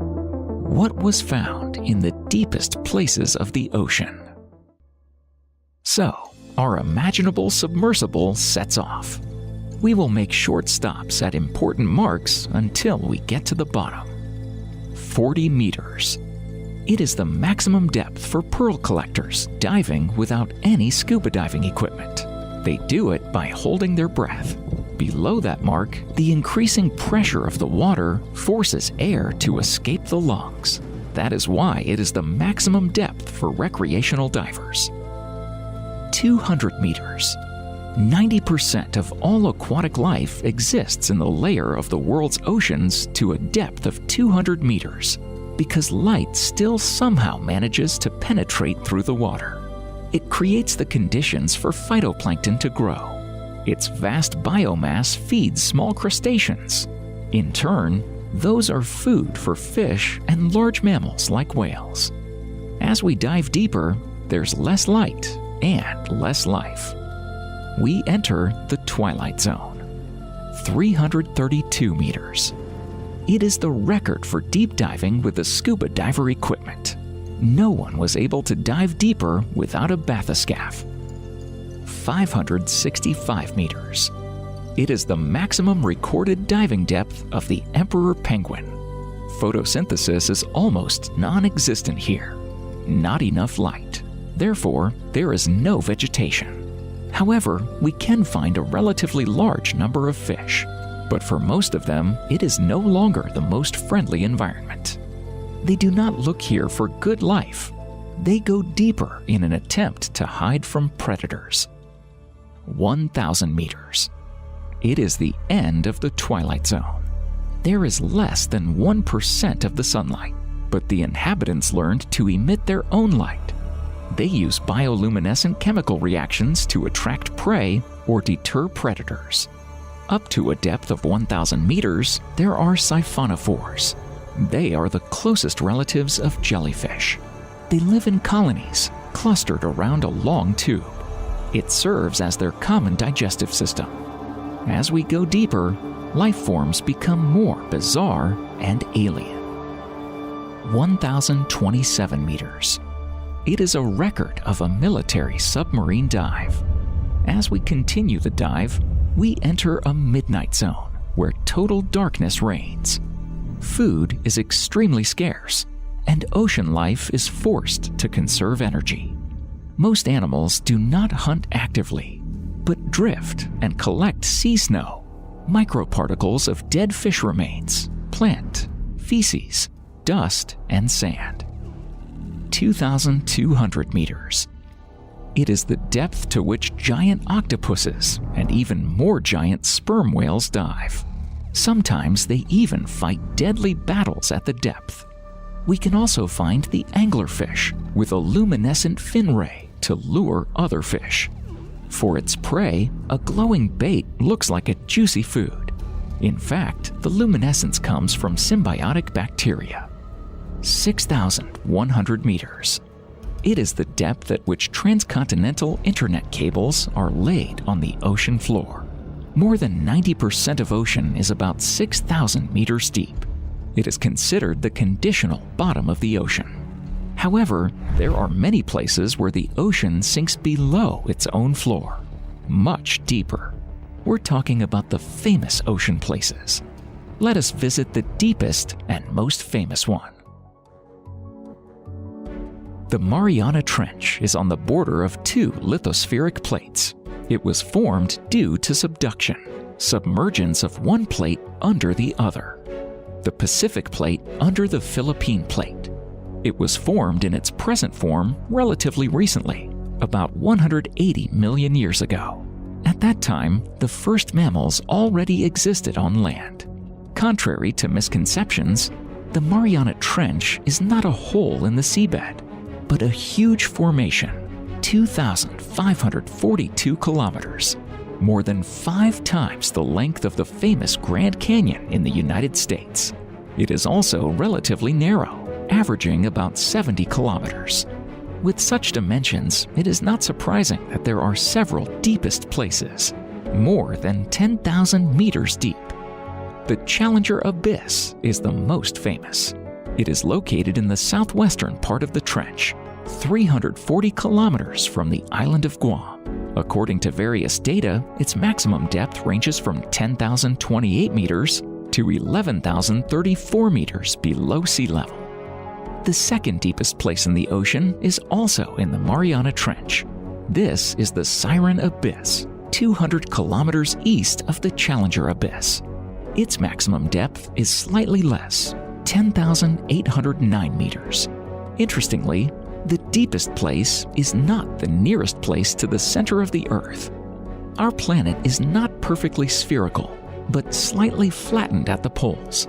What was found in the deepest places of the ocean? So, our imaginable submersible sets off. We will make short stops at important marks until we get to the bottom. 40 meters. It is the maximum depth for pearl collectors diving without any scuba diving equipment. They do it by holding their breath. Below that mark, the increasing pressure of the water forces air to escape the lungs. That is why it is the maximum depth for recreational divers. 200 meters. 90% of all aquatic life exists in the layer of the world's oceans to a depth of 200 meters, because light still somehow manages to penetrate through the water. It creates the conditions for phytoplankton to grow. Its vast biomass feeds small crustaceans. In turn, those are food for fish and large mammals like whales. As we dive deeper, there's less light and less life. We enter the twilight zone. 332 meters. It is the record for deep diving with the scuba diver equipment. No one was able to dive deeper without a bathyscaphe. 565 meters. It is the maximum recorded diving depth of the emperor penguin. Photosynthesis is almost non-existent here. Not enough light. Therefore, there is no vegetation. However, we can find a relatively large number of fish, but for most of them, it is no longer the most friendly environment. They do not look here for good life. They go deeper in an attempt to hide from predators. 1,000 meters. It is the end of the twilight zone. There is less than 1% of the sunlight, but the inhabitants learned to emit their own light. They use bioluminescent chemical reactions to attract prey or deter predators. Up to a depth of 1,000 meters, there are siphonophores. They are the closest relatives of jellyfish. They live in colonies, clustered around a long tube. It serves as their common digestive system. As we go deeper, life forms become more bizarre and alien. 1,027 meters. It is a record of a military submarine dive. As we continue the dive, we enter a midnight zone where total darkness reigns. Food is extremely scarce, and ocean life is forced to conserve energy. Most animals do not hunt actively, but drift and collect sea snow, microparticles of dead fish remains, plant, feces, dust, and sand. 2,200 meters. It is the depth to which giant octopuses and even more giant sperm whales dive. Sometimes they even fight deadly battles at the depth. We can also find the anglerfish with a luminescent fin ray to lure other fish. For its prey, a glowing bait looks like a juicy food. In fact, the luminescence comes from symbiotic bacteria. 6,100 meters. It is the depth at which transcontinental internet cables are laid on the ocean floor. More than 90% of ocean is about 6,000 meters deep. It is considered the conditional bottom of the ocean. However, there are many places where the ocean sinks below its own floor, much deeper. We're talking about the famous ocean places. Let us visit the deepest and most famous one. The Mariana Trench is on the border of two lithospheric plates. It was formed due to subduction, submergence of one plate under the other. The Pacific Plate under the Philippine Plate. It was formed in its present form relatively recently, about 180 million years ago. At that time, the first mammals already existed on land. Contrary to misconceptions, the Mariana Trench is not a hole in the seabed, but a huge formation, 2,542 kilometers, more than 5 times the length of the famous Grand Canyon in the United States. It is also relatively narrow, averaging about 70 kilometers. With such dimensions, it is not surprising that there are several deepest places, more than 10,000 meters deep. The Challenger Abyss is the most famous. It is located in the southwestern part of the trench, 340 kilometers from the island of Guam. According to various data, its maximum depth ranges from 10,028 meters to 11,034 meters below sea level. The second deepest place in the ocean is also in the Mariana Trench. This is the Siren Abyss, 200 kilometers east of the Challenger Abyss. Its maximum depth is slightly less, 10,809 meters. Interestingly, the deepest place is not the nearest place to the center of the Earth. Our planet is not perfectly spherical, but slightly flattened at the poles.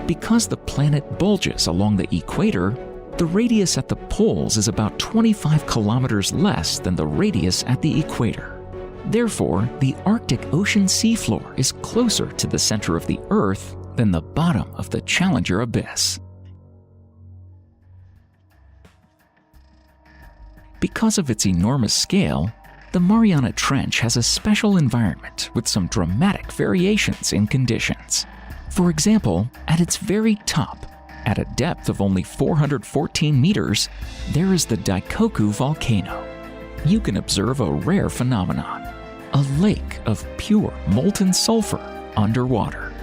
Because the planet bulges along the equator, the radius at the poles is about 25 kilometers less than the radius at the equator. Therefore, the Arctic Ocean seafloor is closer to the center of the Earth than the bottom of the Challenger Abyss. Because of its enormous scale, the Mariana Trench has a special environment with some dramatic variations in conditions. For example, at its very top, at a depth of only 414 meters, there is the Daikoku volcano. You can observe a rare phenomenon, a lake of pure molten sulfur underwater.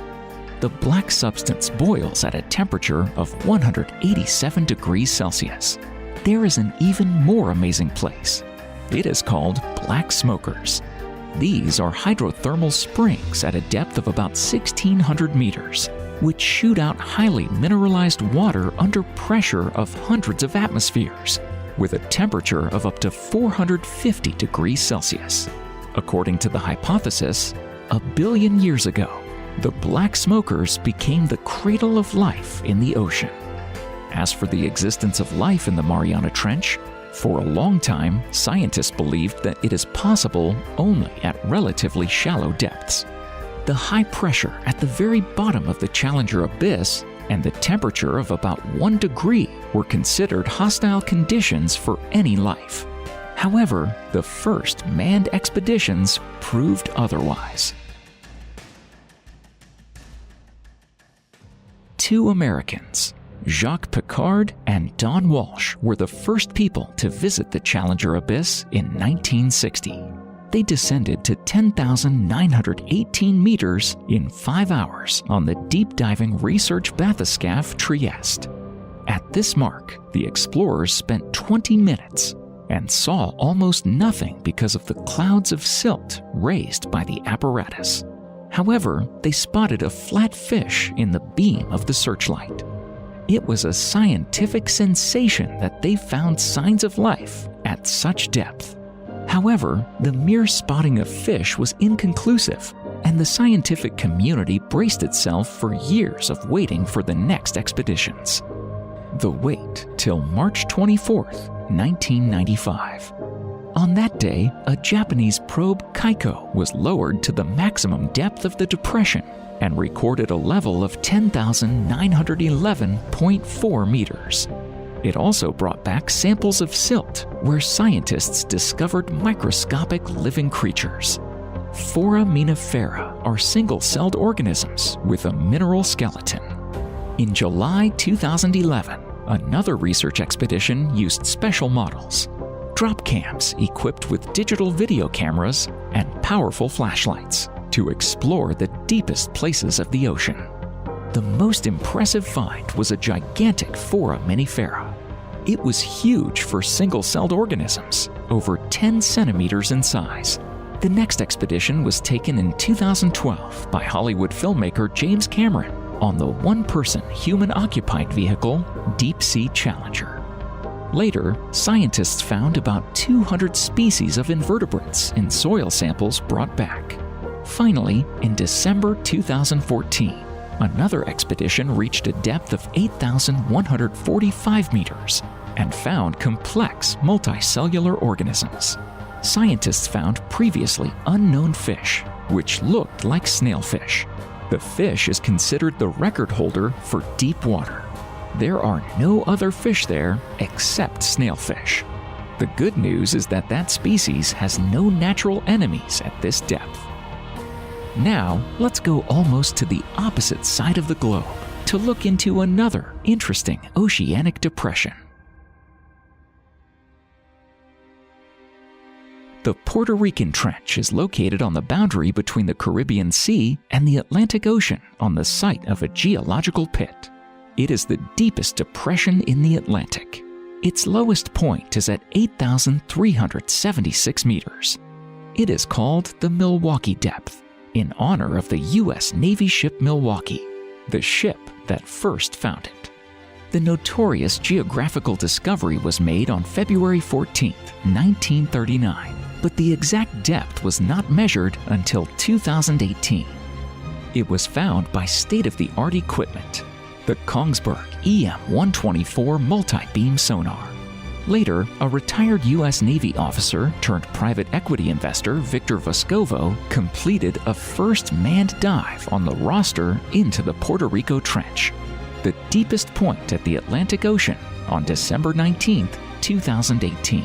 The black substance boils at a temperature of 187 degrees Celsius. There is an even more amazing place. It is called Black Smokers. These are hydrothermal springs at a depth of about 1,600 meters, which shoot out highly mineralized water under pressure of hundreds of atmospheres, with a temperature of up to 450 degrees Celsius. According to the hypothesis, 1 billion years ago, the Black Smokers became the cradle of life in the ocean. As for the existence of life in the Mariana Trench, for a long time, scientists believed that it is possible only at relatively shallow depths. The high pressure at the very bottom of the Challenger Abyss and the temperature of about 1 degree were considered hostile conditions for any life. However, the first manned expeditions proved otherwise. 2 Americans, Jacques Piccard and Don Walsh, were the first people to visit the Challenger Abyss in 1960. They descended to 10,918 meters in 5 hours on the deep-diving research bathyscaphe Trieste. At this mark, the explorers spent 20 minutes and saw almost nothing because of the clouds of silt raised by the apparatus. However, they spotted a flat fish in the beam of the searchlight. It was a scientific sensation that they found signs of life at such depth. However, the mere spotting of fish was inconclusive, and the scientific community braced itself for years of waiting for the next expeditions. The wait till March 24th, 1995. On that day, a Japanese probe Kaiko was lowered to the maximum depth of the depression and recorded a level of 10,911.4 meters. It also brought back samples of silt, where scientists discovered microscopic living creatures. Foraminifera are single-celled organisms with a mineral skeleton. In July 2011, another research expedition used special models, drop cams equipped with digital video cameras and powerful flashlights, to explore the deepest places of the ocean. The most impressive find was a gigantic foraminifera. It was huge for single-celled organisms, over 10 centimeters in size. The next expedition was taken in 2012 by Hollywood filmmaker James Cameron on the one-person human-occupied vehicle Deep Sea Challenger. Later, scientists found about 200 species of invertebrates in soil samples brought back. Finally, in December 2014, another expedition reached a depth of 8,145 meters and found complex multicellular organisms. Scientists found previously unknown fish, which looked like snailfish. The fish is considered the record holder for deep water. There are no other fish there except snailfish. The good news is that that species has no natural enemies at this depth. Now, let's go almost to the opposite side of the globe to look into another interesting oceanic depression. The Puerto Rican Trench is located on the boundary between the Caribbean Sea and the Atlantic Ocean on the site of a geological pit. It is the deepest depression in the Atlantic. Its lowest point is at 8,376 meters. It is called the Milwaukee Depth, in honor of the U.S. Navy ship Milwaukee, the ship that first found it. The notorious geographical discovery was made on February 14, 1939, but the exact depth was not measured until 2018. It was found by state-of-the-art equipment, the Kongsberg EM-124 multi-beam sonar. Later, a retired U.S. Navy officer turned private equity investor Victor Vescovo completed a first manned dive on the roster into the Puerto Rico Trench, the deepest point at the Atlantic Ocean, on December 19, 2018.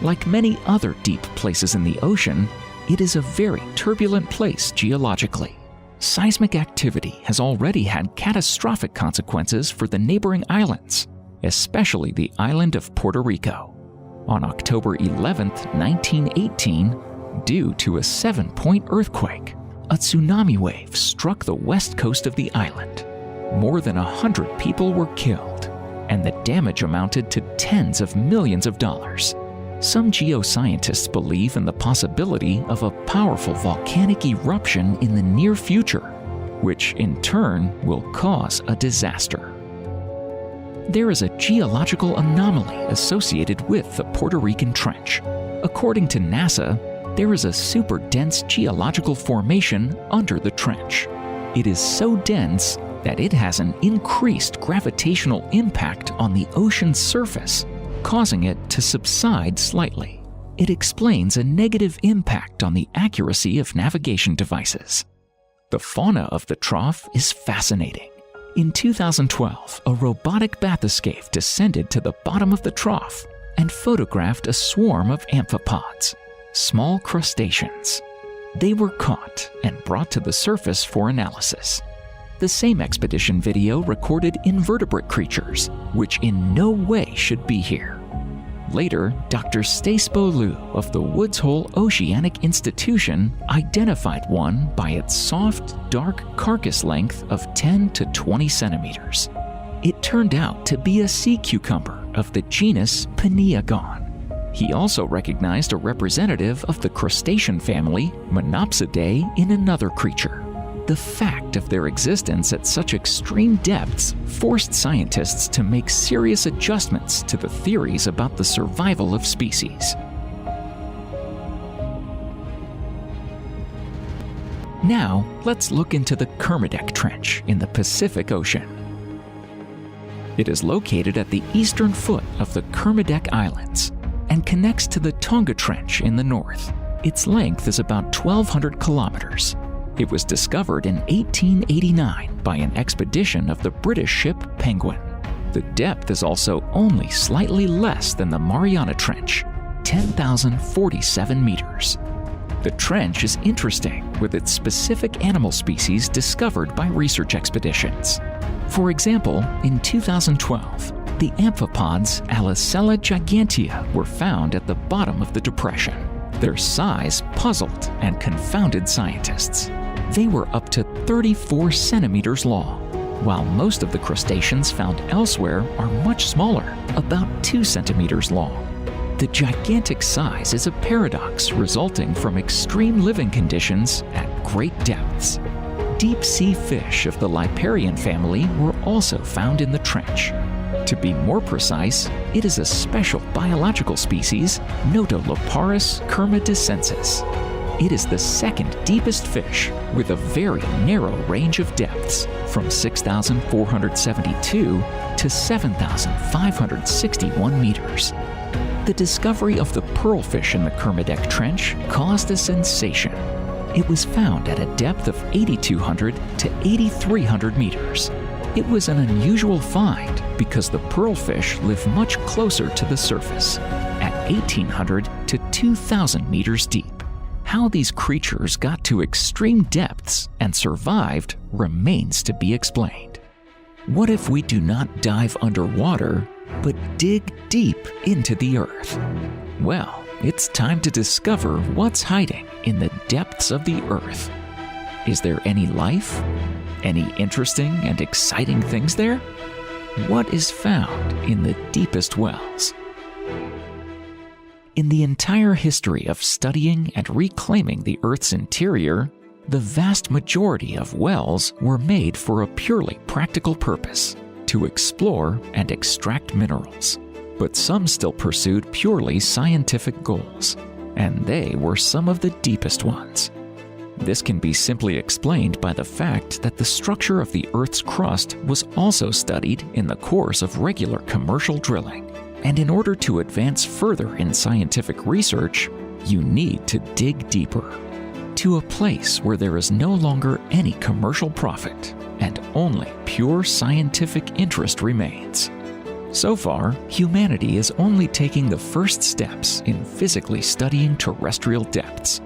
Like many other deep places in the ocean, it is a very turbulent place geologically. Seismic activity has already had catastrophic consequences for the neighboring islands, especially the island of Puerto Rico. On October 11, 1918, due to a 7-point earthquake, a tsunami wave struck the west coast of the island. More than 100 people were killed, and the damage amounted to tens of millions of dollars. Some geoscientists believe in the possibility of a powerful volcanic eruption in the near future, which in turn will cause a disaster. There is a geological anomaly associated with the Puerto Rican Trench. According to NASA, there is a super dense geological formation under the trench. It is so dense that it has an increased gravitational impact on the ocean's surface, causing it to subside slightly. It explains a negative impact on the accuracy of navigation devices. The fauna of the trough is fascinating. In 2012, a robotic bathyscaphe descended to the bottom of the trough and photographed a swarm of amphipods, small crustaceans. They were caught and brought to the surface for analysis. The same expedition video recorded invertebrate creatures, which in no way should be here. Later, Dr. Stace Beaulieu of the Woods Hole Oceanic Institution identified one by its soft, dark carcass length of 10 to 20 centimeters. It turned out to be a sea cucumber of the genus Peniagon. He also recognized a representative of the crustacean family, Monopsidae, in another creature. The fact of their existence at such extreme depths forced scientists to make serious adjustments to the theories about the survival of species. Now, let's look into the Kermadec Trench in the Pacific Ocean. It is located at the eastern foot of the Kermadec Islands and connects to the Tonga Trench in the north. Its length is about 1,200 kilometers. It was discovered in 1889 by an expedition of the British ship Penguin. The depth is also only slightly less than the Mariana Trench, 10,047 meters. The trench is interesting with its specific animal species discovered by research expeditions. For example, in 2012, the amphipods Alicella gigantea were found at the bottom of the depression. Their size puzzled and confounded scientists. They were up to 34 centimeters long, while most of the crustaceans found elsewhere are much smaller, about 2 centimeters long. The gigantic size is a paradox resulting from extreme living conditions at great depths. Deep-sea fish of the Liparian family were also found in the trench. To be more precise, it is a special biological species, Notoloparus kermidescensis. It is the second deepest fish with a very narrow range of depths, from 6,472 to 7,561 meters. The discovery of the pearlfish in the Kermadec Trench caused a sensation. It was found at a depth of 8,200 to 8,300 meters. It was an unusual find because the pearlfish live much closer to the surface, at 1,800 to 2,000 meters deep. How these creatures got to extreme depths and survived remains to be explained. What if we do not dive underwater, but dig deep into the earth? Well, it's time to discover what's hiding in the depths of the earth. Is there any life? Any interesting and exciting things there? What is found in the deepest wells? In the entire history of studying and reclaiming the Earth's interior, the vast majority of wells were made for a purely practical purpose, to explore and extract minerals. But some still pursued purely scientific goals, and they were some of the deepest ones. This can be simply explained by the fact that the structure of the Earth's crust was also studied in the course of regular commercial drilling. And in order to advance further in scientific research, you need to dig deeper, to a place where there is no longer any commercial profit and only pure scientific interest remains. So far, humanity is only taking the first steps in physically studying terrestrial depths.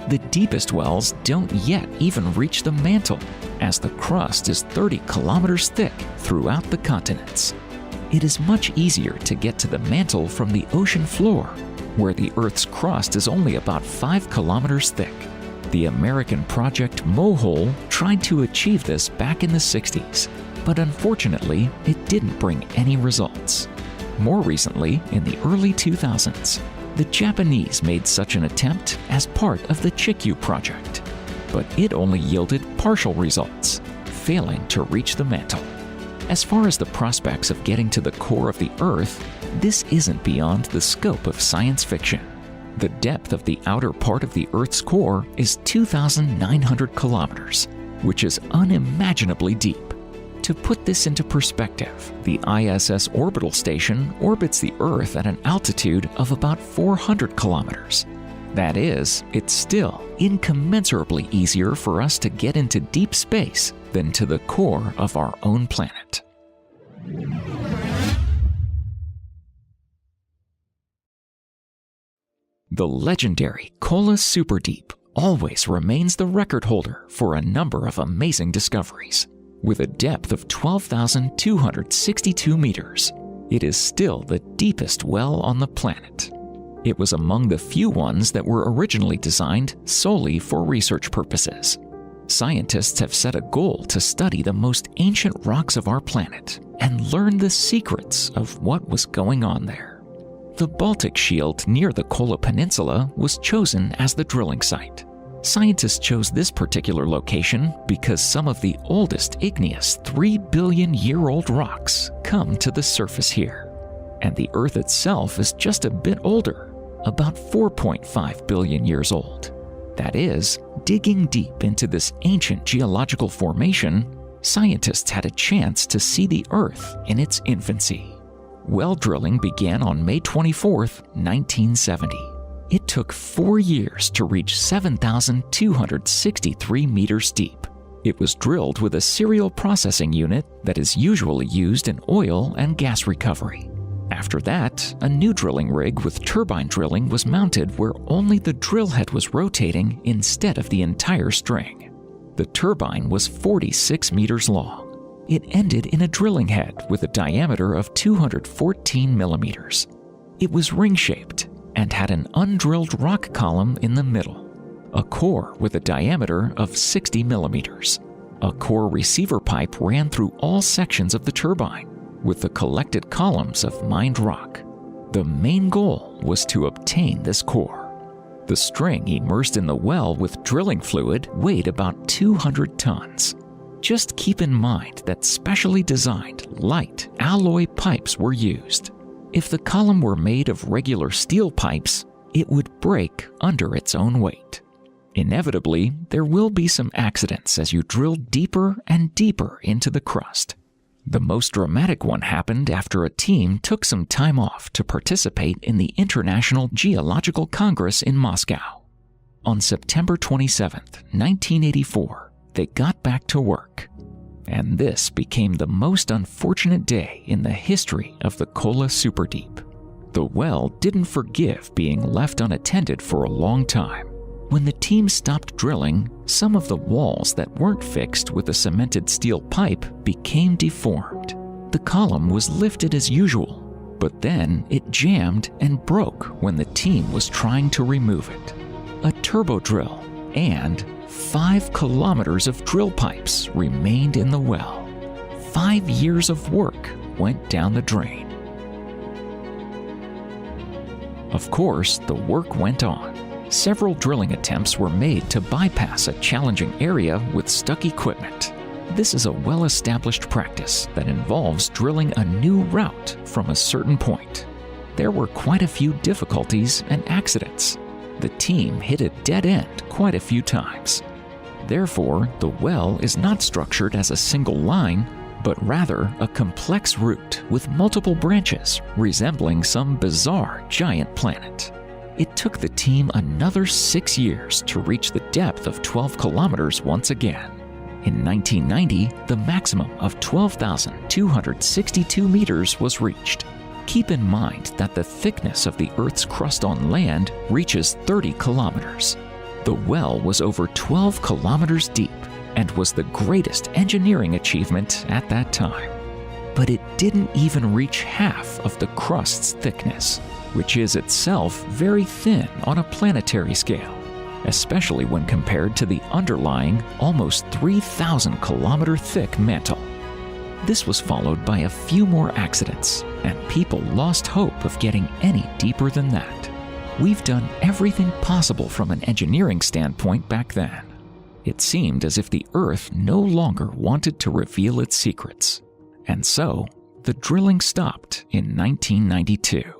The deepest wells don't yet even reach the mantle, as the crust is 30 kilometers thick throughout the continents. It is much easier to get to the mantle from the ocean floor, where the Earth's crust is only about 5 kilometers thick. The American project Mohole tried to achieve this back in the 60s, but unfortunately, it didn't bring any results. More recently, in the early 2000s, the Japanese made such an attempt as part of the Chikyu project, but it only yielded partial results, failing to reach the mantle. As far as the prospects of getting to the core of the Earth, this isn't beyond the scope of science fiction. The depth of the outer part of the Earth's core is 2,900 kilometers, which is unimaginably deep. To put this into perspective, the ISS orbital station orbits the Earth at an altitude of about 400 kilometers. That is, it's still incommensurably easier for us to get into deep space than to the core of our own planet. The legendary Kola Superdeep always remains the record holder for a number of amazing discoveries. With a depth of 12,262 meters, it is still the deepest well on the planet. It was among the few ones that were originally designed solely for research purposes. Scientists have set a goal to study the most ancient rocks of our planet and learn the secrets of what was going on there. The Baltic Shield near the Kola Peninsula was chosen as the drilling site. Scientists chose this particular location because some of the oldest igneous 3 billion-year-old rocks come to the surface here. And the Earth itself is just a bit older, about 4.5 billion years old. That is, digging deep into this ancient geological formation, scientists had a chance to see the Earth in its infancy. Well drilling began on May 24, 1970. It took 4 years to reach 7,263 meters deep. It was drilled with a serial processing unit that is usually used in oil and gas recovery. After that, a new drilling rig with turbine drilling was mounted where only the drill head was rotating instead of the entire string. The turbine was 46 meters long. It ended in a drilling head with a diameter of 214 millimeters. It was ring-shaped and had an undrilled rock column in the middle, a core with a diameter of 60 millimeters. A core receiver pipe ran through all sections of the turbine, with the collected columns of mined rock. The main goal was to obtain this core. The string immersed in the well with drilling fluid weighed about 200 tons. Just keep in mind that specially designed light alloy pipes were used. If the column were made of regular steel pipes, it would break under its own weight. Inevitably, there will be some accidents as you drill deeper and deeper into the crust. The most dramatic one happened after a team took some time off to participate in the International Geological Congress in Moscow. On September 27, 1984, they got back to work. And this became the most unfortunate day in the history of the Kola Superdeep. The well didn't forgive being left unattended for a long time. When the team stopped drilling, some of the walls that weren't fixed with a cemented steel pipe became deformed. The column was lifted as usual, but then it jammed and broke when the team was trying to remove it. A turbo drill and 5 kilometers of drill pipes remained in the well. 5 years of work went down the drain. Of course, the work went on. Several drilling attempts were made to bypass a challenging area with stuck equipment. This is a well-established practice that involves drilling a new route from a certain point. There were quite a few difficulties and accidents. The team hit a dead end quite a few times. Therefore, the well is not structured as a single line, but rather a complex route with multiple branches resembling some bizarre giant planet. It took the team another 6 years to reach the depth of 12 kilometers once again. In 1990, the maximum of 12,262 meters was reached. Keep in mind that the thickness of the Earth's crust on land reaches 30 kilometers. The well was over 12 kilometers deep and was the greatest engineering achievement at that time. But it didn't even reach half of the crust's thickness, which is itself very thin on a planetary scale, especially when compared to the underlying almost 3,000-kilometer thick mantle. This was followed by a few more accidents, and people lost hope of getting any deeper than that. We've done everything possible from an engineering standpoint back then. It seemed as if the Earth no longer wanted to reveal its secrets. And so, the drilling stopped in 1992.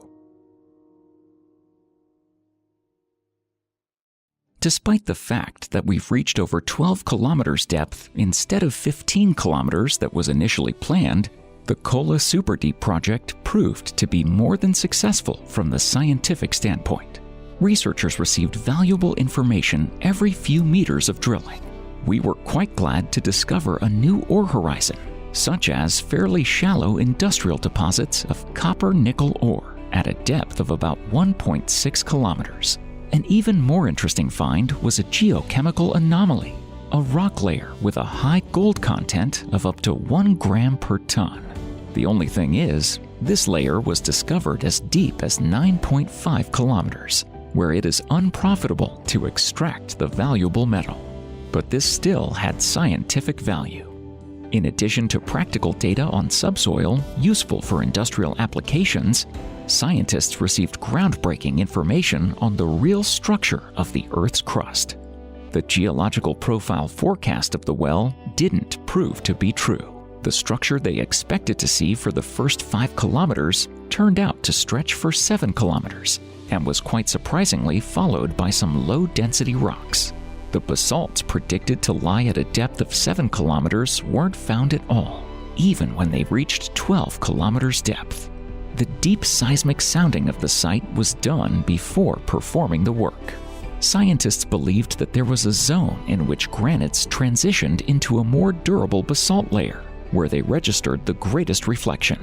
Despite the fact that we've reached over 12 kilometers depth instead of 15 kilometers that was initially planned, the Kola Superdeep project proved to be more than successful from the scientific standpoint. Researchers received valuable information every few meters of drilling. We were quite glad to discover a new ore horizon, such as fairly shallow industrial deposits of copper-nickel ore at a depth of about 1.6 kilometers. An even more interesting find was a geochemical anomaly, a rock layer with a high gold content of up to 1 gram per ton. The only thing is, this layer was discovered as deep as 9.5 kilometers, where it is unprofitable to extract the valuable metal. But this still had scientific value. In addition to practical data on subsoil useful for industrial applications, scientists received groundbreaking information on the real structure of the Earth's crust. The geological profile forecast of the well didn't prove to be true. The structure they expected to see for the first 5 kilometers turned out to stretch for 7 kilometers and was quite surprisingly followed by some low-density rocks. The basalts predicted to lie at a depth of 7 kilometers weren't found at all, even when they reached 12 kilometers depth. The deep seismic sounding of the site was done before performing the work. Scientists believed that there was a zone in which granites transitioned into a more durable basalt layer, where they registered the greatest reflection.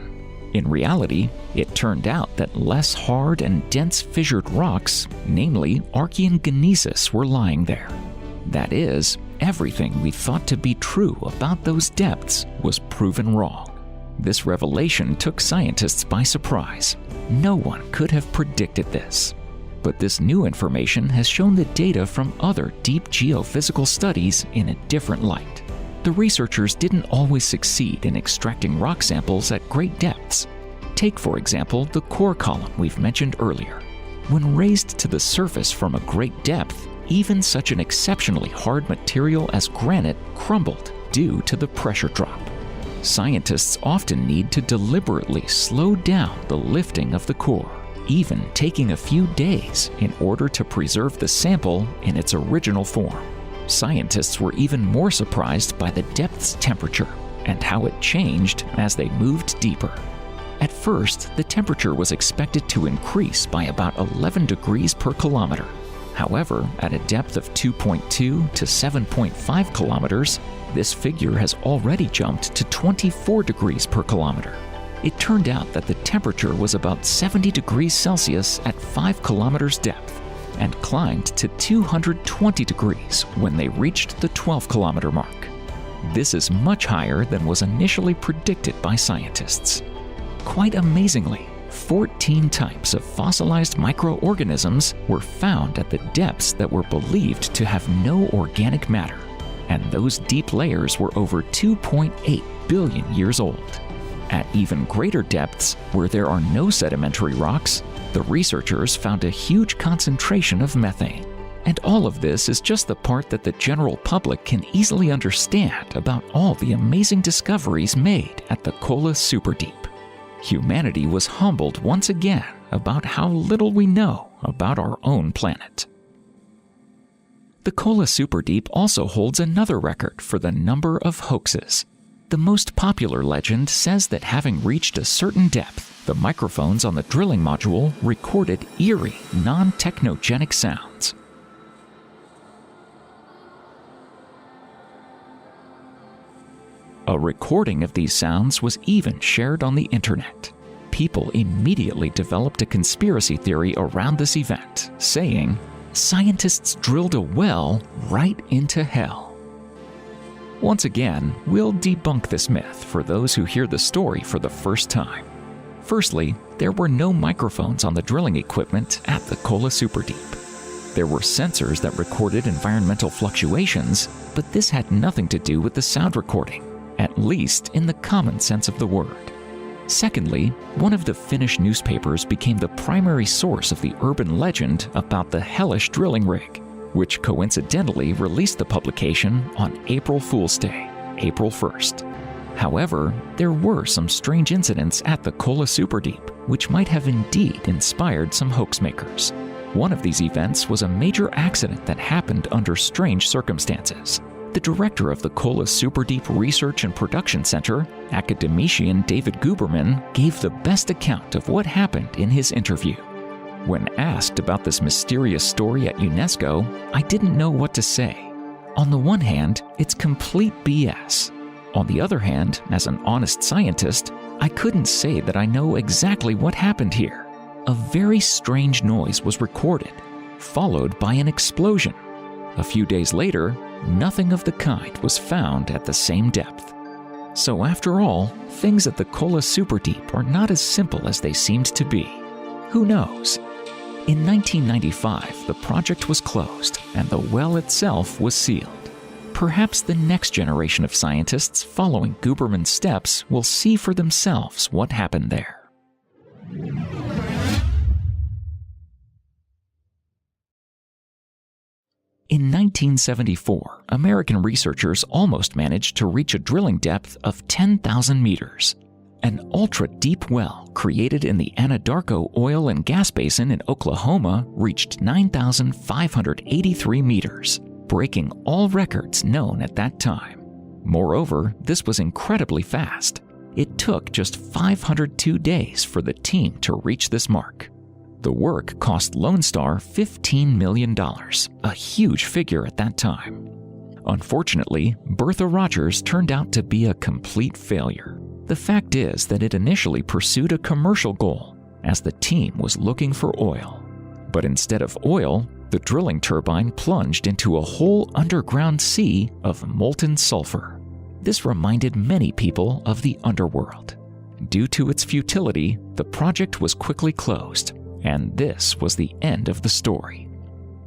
In reality, it turned out that less hard and dense fissured rocks, namely Archean gneisses, were lying there. That is, everything we thought to be true about those depths was proven wrong. This revelation took scientists by surprise. No one could have predicted this. But this new information has shown the data from other deep geophysical studies in a different light. The researchers didn't always succeed in extracting rock samples at great depths. Take, for example, the core column we've mentioned earlier. When raised to the surface from a great depth, even such an exceptionally hard material as granite crumbled due to the pressure drop. Scientists often need to deliberately slow down the lifting of the core, even taking a few days in order to preserve the sample in its original form. Scientists were even more surprised by the depth's temperature and how it changed as they moved deeper. At first, the temperature was expected to increase by about 11 degrees per kilometer. However, at a depth of 2.2 to 7.5 kilometers, this figure has already jumped to 24 degrees per kilometer. It turned out that the temperature was about 70 degrees Celsius at 5 kilometers depth, and climbed to 220 degrees when they reached the 12-kilometer mark. This is much higher than was initially predicted by scientists. Quite amazingly, 14 types of fossilized microorganisms were found at the depths that were believed to have no organic matter, and those deep layers were over 2.8 billion years old. At even greater depths, where there are no sedimentary rocks, the researchers found a huge concentration of methane. And all of this is just the part that the general public can easily understand about all the amazing discoveries made at the Kola Superdeep. Humanity was humbled once again about how little we know about our own planet. The Kola Superdeep also holds another record for the number of hoaxes. The most popular legend says that having reached a certain depth, the microphones on the drilling module recorded eerie, non-technogenic sounds. A recording of these sounds was even shared on the internet. People immediately developed a conspiracy theory around this event, saying, "Scientists drilled a well right into hell." Once again, we'll debunk this myth for those who hear the story for the first time. Firstly, there were no microphones on the drilling equipment at the Kola Superdeep. There were sensors that recorded environmental fluctuations, but this had nothing to do with the sound recording, at least in the common sense of the word. Secondly, one of the Finnish newspapers became the primary source of the urban legend about the hellish drilling rig, which coincidentally released the publication on April Fool's Day, April 1st. However, there were some strange incidents at the Kola Superdeep, which might have indeed inspired some hoax makers. One of these events was a major accident that happened under strange circumstances. The director of the Kola Superdeep Research and Production Center, academician David Guberman, gave the best account of what happened in his interview. When asked about this mysterious story at UNESCO, I didn't know what to say. On the one hand, it's complete BS. On the other hand, as an honest scientist, I couldn't say that I know exactly what happened here. A very strange noise was recorded, followed by an explosion. A few days later, nothing of the kind was found at the same depth. So after all, things at the Kola Superdeep are not as simple as they seemed to be. Who knows? In 1995, the project was closed and the well itself was sealed. Perhaps the next generation of scientists following Guberman's steps will see for themselves what happened there. In 1974, American researchers almost managed to reach a drilling depth of 10,000 meters. An ultra-deep well created in the Anadarko oil and gas basin in Oklahoma reached 9,583 meters, breaking all records known at that time. Moreover, this was incredibly fast. It took just 502 days for the team to reach this mark. The work cost Lone Star $15 million, a huge figure at that time. Unfortunately, Bertha Rogers turned out to be a complete failure. The fact is that it initially pursued a commercial goal, as the team was looking for oil. But instead of oil, the drilling turbine plunged into a whole underground sea of molten sulfur. This reminded many people of the underworld. Due to its futility, the project was quickly closed, and this was the end of the story.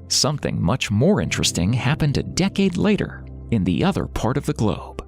Something much more interesting happened a decade later in the other part of the globe.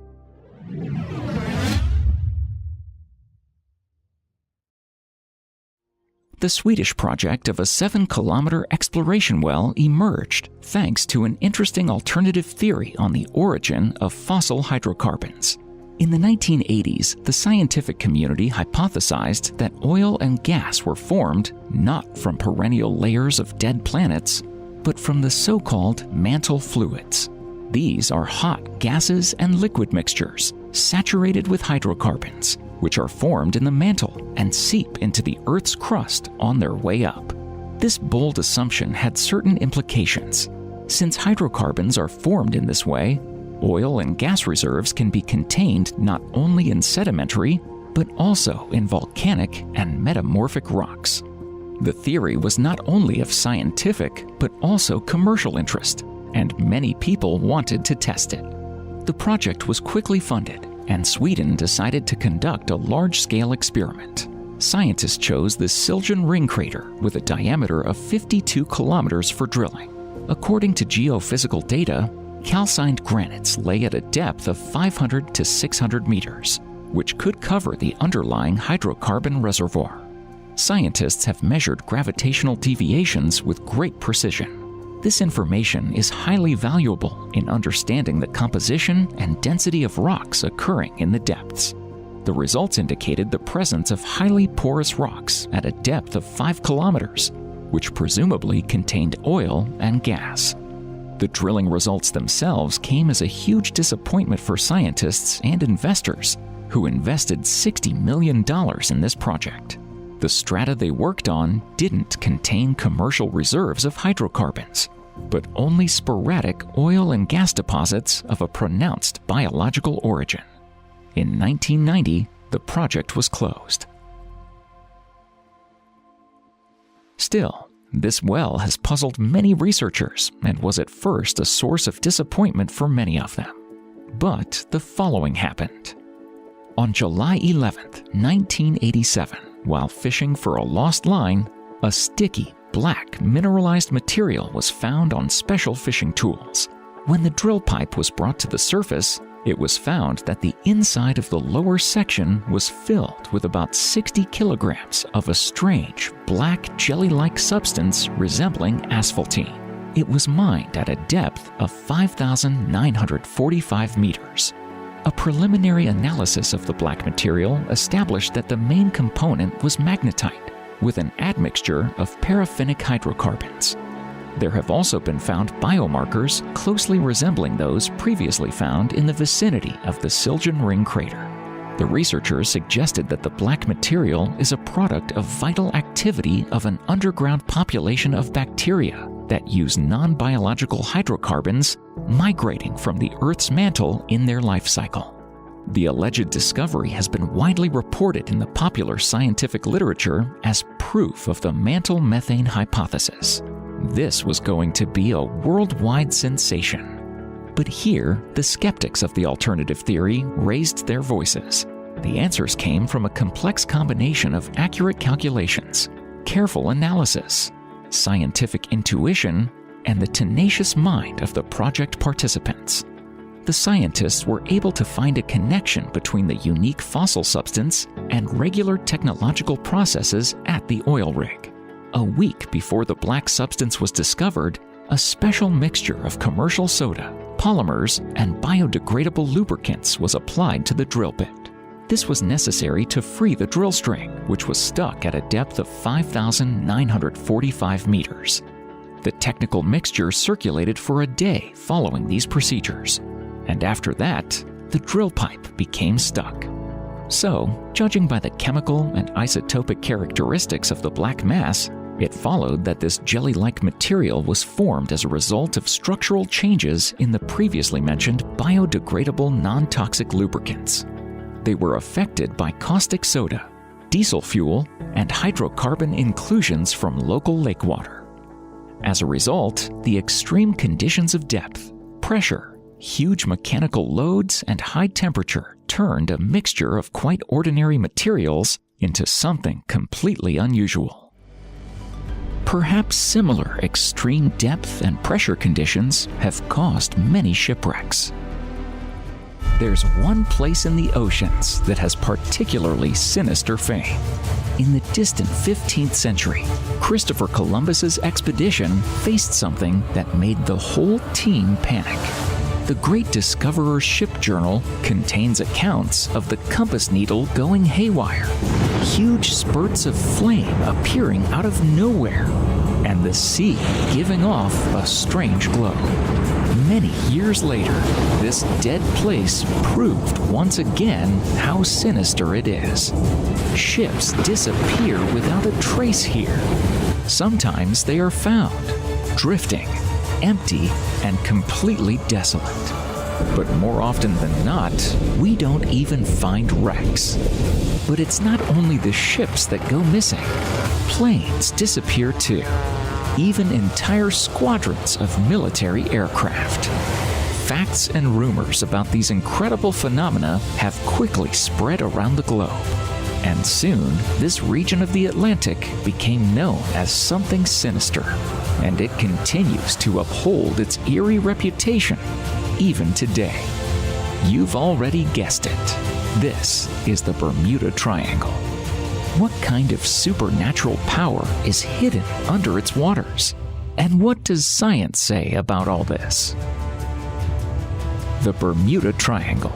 The Swedish project of a 7-kilometer exploration well emerged thanks to an interesting alternative theory on the origin of fossil hydrocarbons. In the 1980s, the scientific community hypothesized that oil and gas were formed not from perennial layers of dead planets, but from the so-called mantle fluids. These are hot gases and liquid mixtures saturated with hydrocarbons, which are formed in the mantle and seep into the Earth's crust on their way up. This bold assumption had certain implications. Since hydrocarbons are formed in this way, oil and gas reserves can be contained not only in sedimentary, but also in volcanic and metamorphic rocks. The theory was not only of scientific, but also commercial interest, and many people wanted to test it. The project was quickly funded, and Sweden decided to conduct a large-scale experiment. Scientists chose the Siljan ring crater with a diameter of 52 kilometers for drilling. According to geophysical data, calcined granites lay at a depth of 500 to 600 meters, which could cover the underlying hydrocarbon reservoir. Scientists have measured gravitational deviations with great precision. This information is highly valuable in understanding the composition and density of rocks occurring in the depths. The results indicated the presence of highly porous rocks at a depth of 5 kilometers, which presumably contained oil and gas. The drilling results themselves came as a huge disappointment for scientists and investors who invested $60 million in this project. The strata they worked on didn't contain commercial reserves of hydrocarbons, but only sporadic oil and gas deposits of a pronounced biological origin. In 1990, the project was closed. Still, this well has puzzled many researchers and was at first a source of disappointment for many of them. But the following happened. On July 11, 1987, while fishing for a lost line, a sticky, black, mineralized material was found on special fishing tools. When the drill pipe was brought to the surface, it was found that the inside of the lower section was filled with about 60 kilograms of a strange, black, jelly-like substance resembling asphaltene. It was mined at a depth of 5,945 meters. A preliminary analysis of the black material established that the main component was magnetite, with an admixture of paraffinic hydrocarbons. There have also been found biomarkers closely resembling those previously found in the vicinity of the Siljan ring crater. The researchers suggested that the black material is a product of vital activity of an underground population of bacteria that use non-biological hydrocarbons migrating from the Earth's mantle in their life cycle. The alleged discovery has been widely reported in the popular scientific literature as proof of the mantle methane hypothesis. This was going to be a worldwide sensation. But here, the skeptics of the alternative theory raised their voices. The answers came from a complex combination of accurate calculations, careful analysis, scientific intuition, and the tenacious mind of the project participants. The scientists were able to find a connection between the unique fossil substance and regular technological processes at the oil rig. A week before the black substance was discovered, a special mixture of commercial soda, polymers, and biodegradable lubricants was applied to the drill bit. This was necessary to free the drill string, which was stuck at a depth of 5,945 meters. The technical mixture circulated for a day following these procedures, and after that, the drill pipe became stuck. So, judging by the chemical and isotopic characteristics of the black mass, It followed that this jelly-like material was formed as a result of structural changes in the previously mentioned biodegradable non-toxic lubricants. They were affected by caustic soda, diesel fuel, and hydrocarbon inclusions from local lake water. As a result, the extreme conditions of depth, pressure, huge mechanical loads, and high temperature turned a mixture of quite ordinary materials into something completely unusual. Perhaps similar extreme depth and pressure conditions have caused many shipwrecks. There's one place in the oceans that has particularly sinister fame. In the distant 15th century, Christopher Columbus's expedition faced something that made the whole team panic. The Great Discoverer's Ship Journal contains accounts of the compass needle going haywire, huge spurts of flame appearing out of nowhere, and the sea giving off a strange glow. Many years later, this dead place proved once again how sinister it is. Ships disappear without a trace here. Sometimes they are found, drifting, empty, and completely desolate. But more often than not, we don't even find wrecks. But it's not only the ships that go missing. Planes disappear too. Even entire squadrons of military aircraft. Facts and rumors about these incredible phenomena have quickly spread around the globe. And soon, this region of the Atlantic became known as something sinister, and it continues to uphold its eerie reputation even today. You've already guessed it. This is the Bermuda Triangle. What kind of supernatural power is hidden under its waters? And what does science say about all this? The Bermuda Triangle.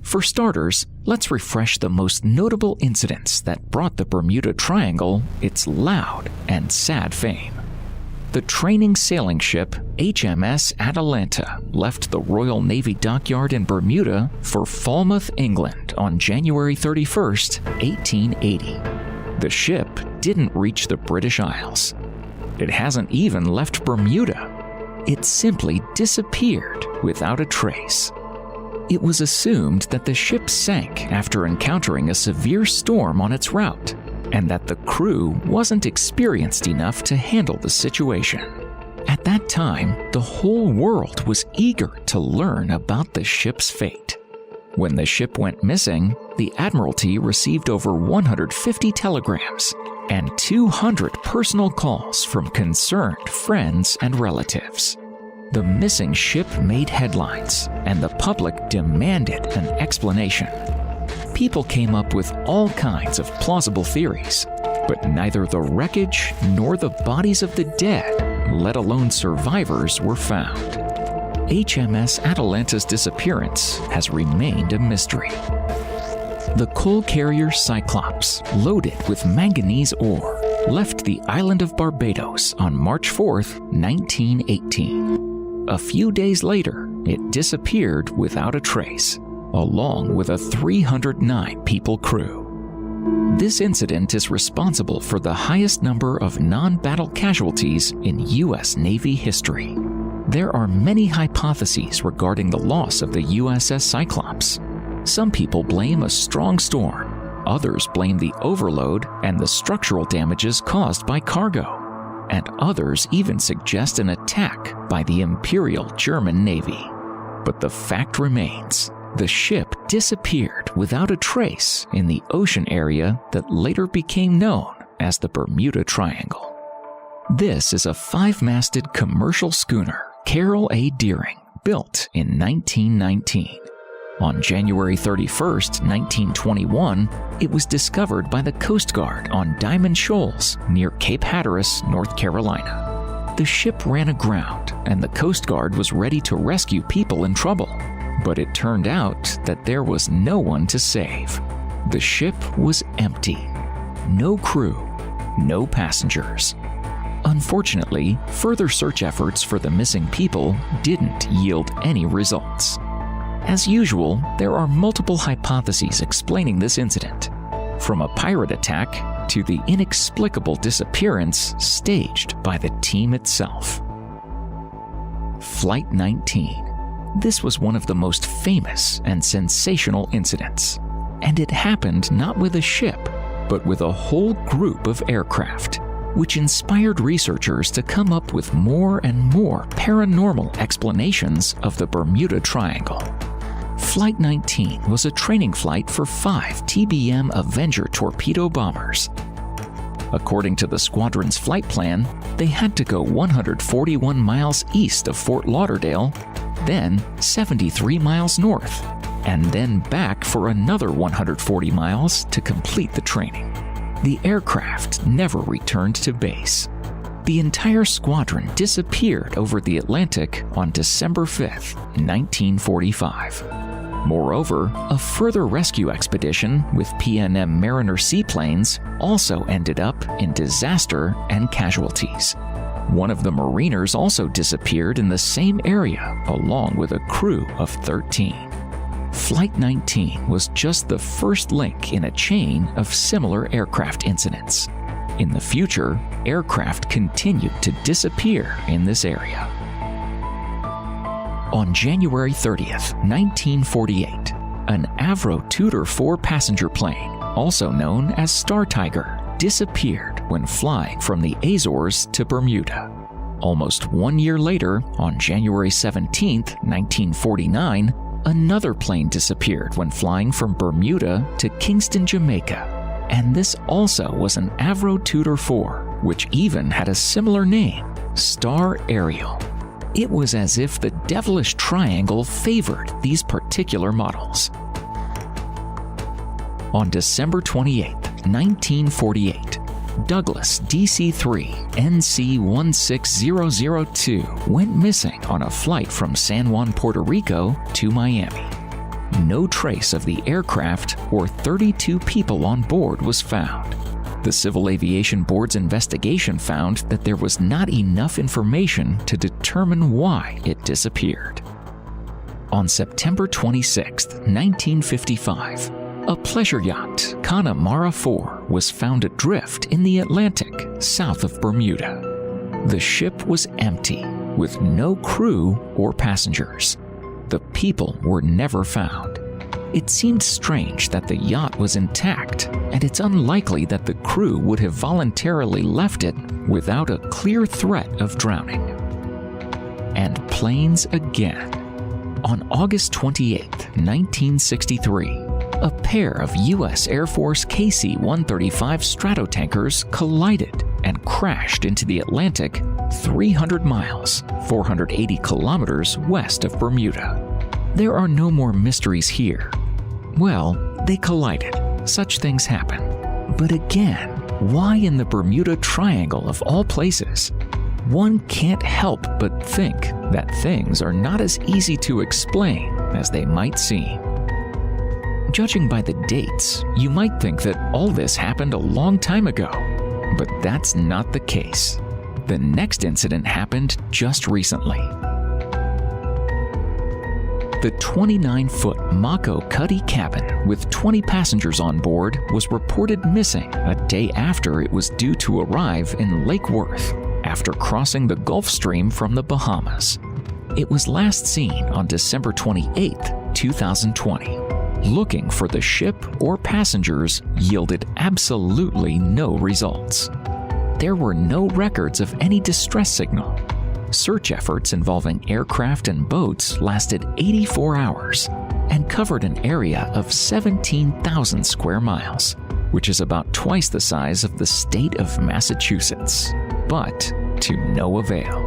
For starters, let's refresh the most notable incidents that brought the Bermuda Triangle its loud and sad fame. The training sailing ship HMS Atalanta left the Royal Navy dockyard in Bermuda for Falmouth, England on January 31st, 1880. The ship didn't reach the British Isles. It hasn't even left Bermuda. It simply disappeared without a trace. It was assumed that the ship sank after encountering a severe storm on its route, and that the crew wasn't experienced enough to handle the situation. At that time, the whole world was eager to learn about the ship's fate. When the ship went missing, the Admiralty received over 150 telegrams and 200 personal calls from concerned friends and relatives. The missing ship made headlines, and the public demanded an explanation. People came up with all kinds of plausible theories, but neither the wreckage nor the bodies of the dead, let alone survivors, were found. HMS Atalanta's disappearance has remained a mystery. The coal carrier Cyclops, loaded with manganese ore, left the island of Barbados on March 4, 1918. A few days later, it disappeared without a trace, along with a 309-people crew. This incident is responsible for the highest number of non-battle casualties in U.S. Navy history. There are many hypotheses regarding the loss of the USS Cyclops. Some people blame a strong storm, others blame the overload and the structural damages caused by cargo, and others even suggest an attack by the Imperial German Navy. But the fact remains, the ship disappeared without a trace in the ocean area that later became known as the Bermuda Triangle. This is a 5-masted commercial schooner, Carroll A. Deering, built in 1919. On January 31, 1921, it was discovered by the Coast Guard on Diamond Shoals near Cape Hatteras, North Carolina. The ship ran aground, and the Coast Guard was ready to rescue people in trouble. But it turned out that there was no one to save. The ship was empty. No crew, no passengers. Unfortunately, further search efforts for the missing people didn't yield any results. As usual, there are multiple hypotheses explaining this incident. From a pirate attack to the inexplicable disappearance staged by the team itself. Flight 19. This was one of the most famous and sensational incidents, and it happened not with a ship, but with a whole group of aircraft, which inspired researchers to come up with more and more paranormal explanations of the Bermuda Triangle. Flight 19 was a training flight for 5 TBM Avenger torpedo bombers. According to the squadron's flight plan, they had to go 141 miles east of Fort Lauderdale, then 73 miles north, and then back for another 140 miles to complete the training. The aircraft never returned to base. The entire squadron disappeared over the Atlantic on December 5, 1945. Moreover, a further rescue expedition with PNM Mariner seaplanes also ended up in disaster and casualties. One of the mariners also disappeared in the same area along with a crew of 13. Flight 19 was just the first link in a chain of similar aircraft incidents. In the future, aircraft continued to disappear in this area. On January 30th, 1948, an Avro Tudor 4 passenger plane, also known as Star Tiger, disappeared when flying from the Azores to Bermuda. Almost 1 year later, on January 17th, 1949, another plane disappeared when flying from Bermuda to Kingston, Jamaica, and this also was an Avro Tudor 4, which even had a similar name, Star Ariel. It was as if the devilish triangle favored these particular models. On December 28, 1948, Douglas DC-3 NC-16002 went missing on a flight from San Juan, Puerto Rico to Miami. No trace of the aircraft or 32 people on board was found. The Civil Aviation Board's investigation found that there was not enough information to determine why it disappeared. On September 26, 1955, a pleasure yacht, Connemara 4, was found adrift in the Atlantic south of Bermuda. The ship was empty, with no crew or passengers. The people were never found. It seemed strange that the yacht was intact, and it's unlikely that the crew would have voluntarily left it without a clear threat of drowning. And planes again. On August 28, 1963, a pair of U.S. Air Force KC-135 Stratotankers collided and crashed into the Atlantic 300 miles, 480 kilometers west of Bermuda. There are no more mysteries here. Well, they collided. Such things happen. But again, why in the Bermuda Triangle of all places? One can't help but think that things are not as easy to explain as they might seem. Judging by the dates, you might think that all this happened a long time ago, but that's not the case. The next incident happened just recently. The 29-foot Mako Cuddy cabin with 20 passengers on board was reported missing a day after it was due to arrive in Lake Worth after crossing the Gulf Stream from the Bahamas. It was last seen on December 28, 2020. Looking for the ship or passengers yielded absolutely no results. There were no records of any distress signal. Search efforts involving aircraft and boats lasted 84 hours and covered an area of 17,000 square miles, which is about twice the size of the state of Massachusetts, but to no avail.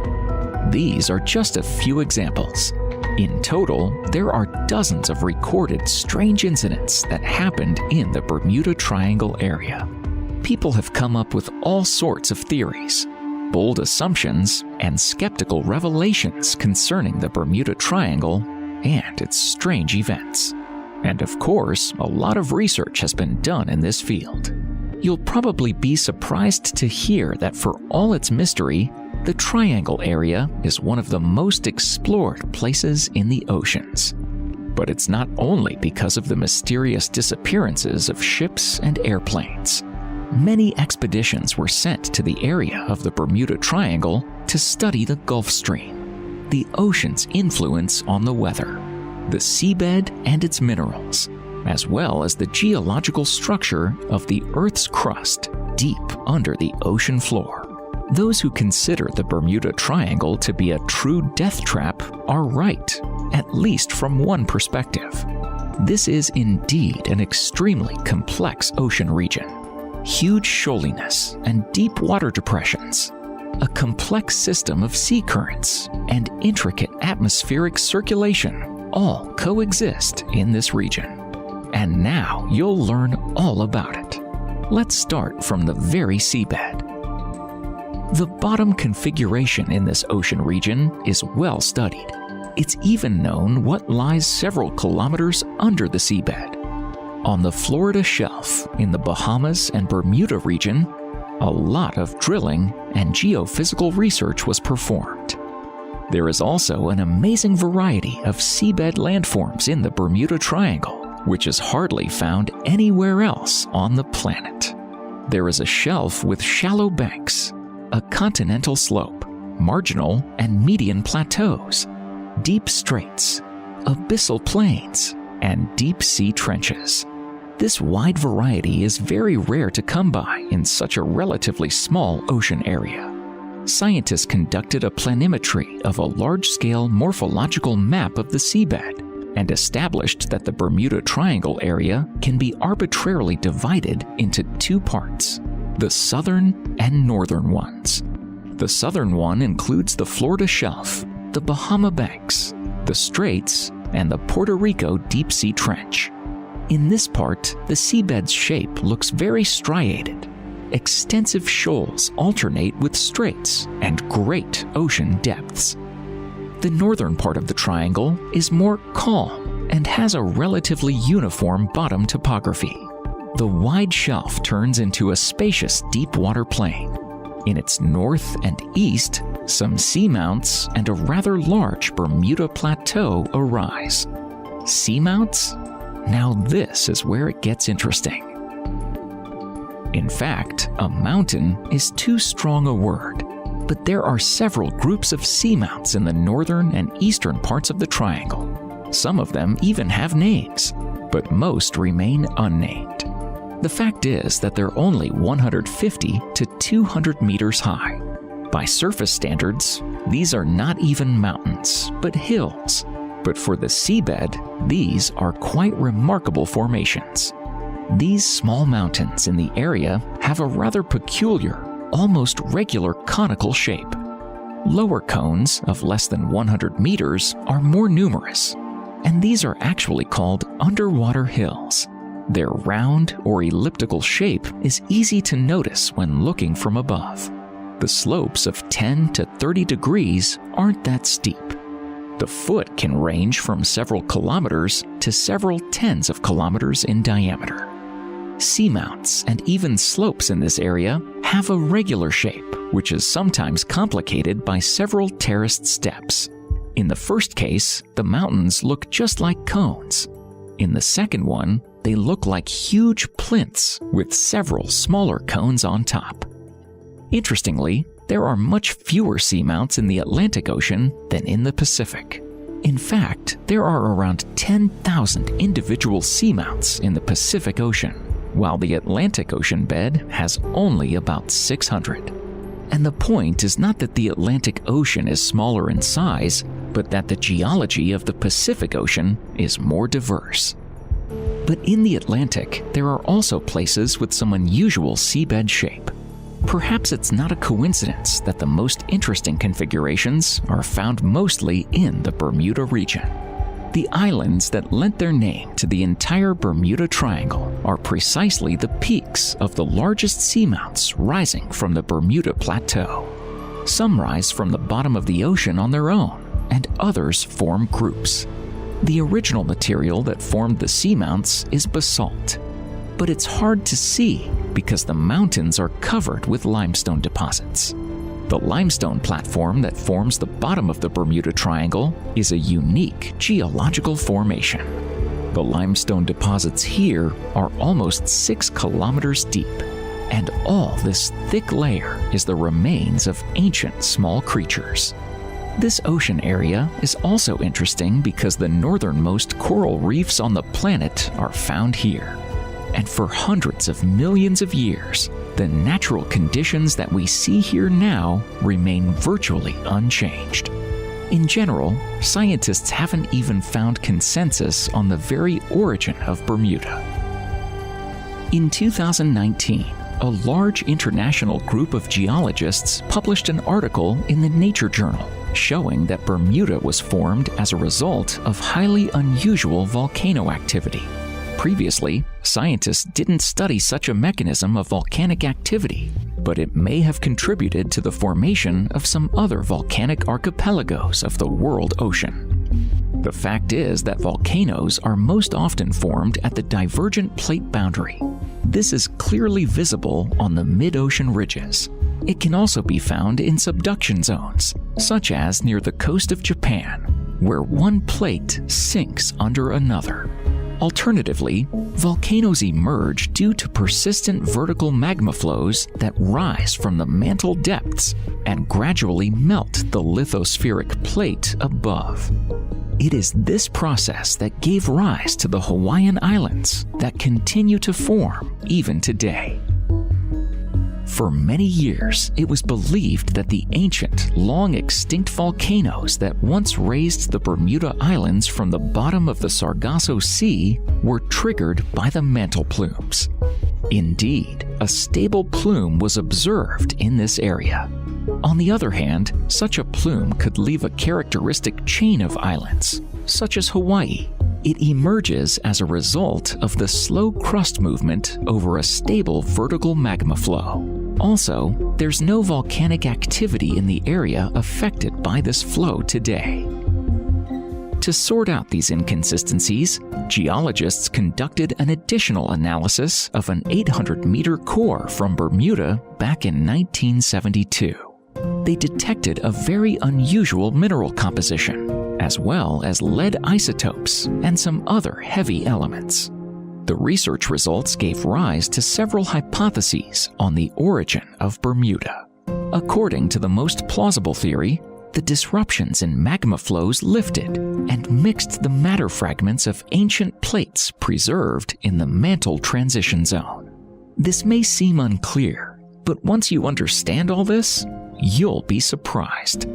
These are just a few examples. In total, there are dozens of recorded strange incidents that happened in the Bermuda Triangle area. People have come up with all sorts of theories, bold assumptions, and skeptical revelations concerning the Bermuda Triangle and its strange events. And of course, a lot of research has been done in this field. You'll probably be surprised to hear that for all its mystery, the Triangle area is one of the most explored places in the oceans. But it's not only because of the mysterious disappearances of ships and airplanes. many expeditions were sent to the area of the Bermuda Triangle to study the Gulf Stream, the ocean's influence on the weather, the seabed and its minerals, as well as the geological structure of the Earth's crust deep under the ocean floor. Those who consider the Bermuda Triangle to be a true death trap are right, at least from one perspective. This is indeed an extremely complex ocean region. Huge shoaliness and deep water depressions, a complex system of sea currents, and intricate atmospheric circulation all coexist in this region. And now you'll learn all about it. Let's start from the very seabed. The bottom configuration in this ocean region is well studied. It's even known what lies several kilometers under the seabed. On the Florida Shelf in the Bahamas and Bermuda region, a lot of drilling and geophysical research was performed. There is also an amazing variety of seabed landforms in the Bermuda Triangle, which is hardly found anywhere else on the planet. There is a shelf with shallow banks, a continental slope, marginal and median plateaus, deep straits, abyssal plains, and deep sea trenches. This wide variety is very rare to come by in such a relatively small ocean area. Scientists conducted a planimetry of a large-scale morphological map of the seabed and established that the Bermuda Triangle area can be arbitrarily divided into two parts, the southern and northern ones. The southern one includes the Florida Shelf, the Bahama Banks, the Straits, and the Puerto Rico Deep Sea Trench. In this part, the seabed's shape looks very striated. Extensive shoals alternate with straits and great ocean depths. The northern part of the triangle is more calm and has a relatively uniform bottom topography. The wide shelf turns into a spacious deep water plain. In its north and east, some seamounts and a rather large Bermuda Plateau arise. Seamounts? Now this is where it gets interesting. In fact, a mountain is too strong a word, but there are several groups of seamounts in the northern and eastern parts of the triangle. Some of them even have names, but most remain unnamed. The fact is that they're only 150 to 200 meters high. By surface standards, these are not even mountains, but hills. But for the seabed, these are quite remarkable formations. These small mountains in the area have a rather peculiar, almost regular conical shape. Lower cones of less than 100 meters are more numerous, and these are actually called underwater hills. Their round or elliptical shape is easy to notice when looking from above. The slopes of 10 to 30 degrees aren't that steep. The foot can range from several kilometers to several tens of kilometers in diameter. Seamounts and even slopes in this area have a regular shape, which is sometimes complicated by several terraced steps. In the first case, the mountains look just like cones. In the second one, they look like huge plinths with several smaller cones on top. Interestingly, there are much fewer seamounts in the Atlantic Ocean than in the Pacific. In fact, there are around 10,000 individual seamounts in the Pacific Ocean, while the Atlantic Ocean bed has only about 600. And the point is not that the Atlantic Ocean is smaller in size, but that the geology of the Pacific Ocean is more diverse. But in the Atlantic, there are also places with some unusual seabed shape. Perhaps it's not a coincidence that the most interesting configurations are found mostly in the Bermuda region. The islands that lent their name to the entire Bermuda Triangle are precisely the peaks of the largest seamounts rising from the Bermuda Plateau. Some rise from the bottom of the ocean on their own, and others form groups. The original material that formed the seamounts is basalt, but it's hard to see because the mountains are covered with limestone deposits. The limestone platform that forms the bottom of the Bermuda Triangle is a unique geological formation. The limestone deposits here are almost 6 kilometers deep, And all this thick layer is the remains of ancient small creatures. This ocean area is also interesting because the northernmost coral reefs on the planet are found here. And for hundreds of millions of years, the natural conditions that we see here now remain virtually unchanged. In general, scientists haven't even found consensus on the very origin of Bermuda. In 2019, a large international group of geologists published an article in the Nature Journal showing that Bermuda was formed as a result of highly unusual volcano activity. Previously, scientists didn't study such a mechanism of volcanic activity, but it may have contributed to the formation of some other volcanic archipelagos of the world ocean. The fact is that volcanoes are most often formed at the divergent plate boundary. This is clearly visible on the mid-ocean ridges. It can also be found in subduction zones, such as near the coast of Japan, where one plate sinks under another. Alternatively, volcanoes emerge due to persistent vertical magma flows that rise from the mantle depths and gradually melt the lithospheric plate above. It is this process that gave rise to the Hawaiian Islands that continue to form even today. For many years, it was believed that the ancient, long-extinct volcanoes that once raised the Bermuda Islands from the bottom of the Sargasso Sea were triggered by the mantle plumes. Indeed, a stable plume was observed in this area. On the other hand, such a plume could leave a characteristic chain of islands, such as Hawaii. It emerges as a result of the slow crust movement over a stable vertical magma flow. Also, there's no volcanic activity in the area affected by this flow today. To sort out these inconsistencies, geologists conducted an additional analysis of an 800-meter core from Bermuda back in 1972. They detected a very unusual mineral composition, as well as lead isotopes and some other heavy elements. The research results gave rise to several hypotheses on the origin of Bermuda. According to the most plausible theory, the disruptions in magma flows lifted and mixed the matter fragments of ancient plates preserved in the mantle transition zone. This may seem unclear, but once you understand all this, you'll be surprised.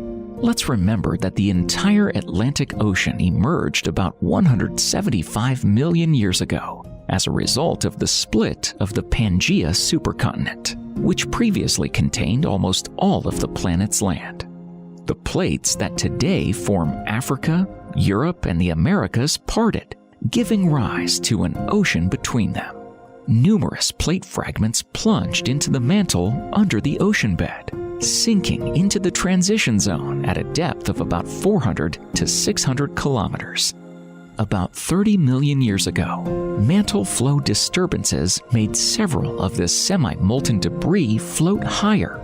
Let's remember that the entire Atlantic Ocean emerged about 175 million years ago as a result of the split of the Pangaea supercontinent, which previously contained almost all of the planet's land. The plates that today form Africa, Europe, and the Americas parted, giving rise to an ocean between them. Numerous plate fragments plunged into the mantle under the ocean bed, sinking into the transition zone at a depth of about 400 to 600 kilometers. About 30 million years ago, mantle flow disturbances made several of this semi-molten debris float higher,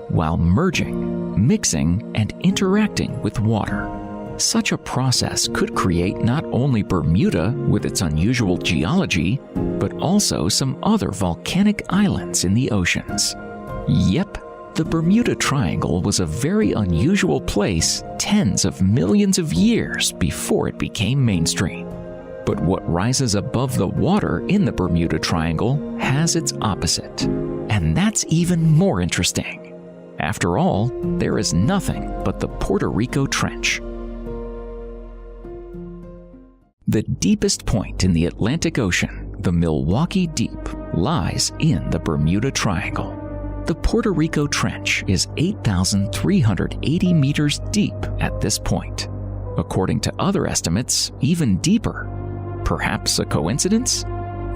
while merging, mixing, and interacting with water. Such a process could create not only Bermuda with its unusual geology, but also some other volcanic islands in the oceans. Yep, the Bermuda Triangle was a very unusual place tens of millions of years before it became mainstream. But what rises above the water in the Bermuda Triangle has its opposite, and that's even more interesting. After all, there is nothing but the Puerto Rico Trench. The deepest point in the Atlantic Ocean, the Milwaukee Deep, lies in the Bermuda Triangle. The Puerto Rico Trench is 8,380 meters deep at this point. According to other estimates, even deeper. Perhaps a coincidence?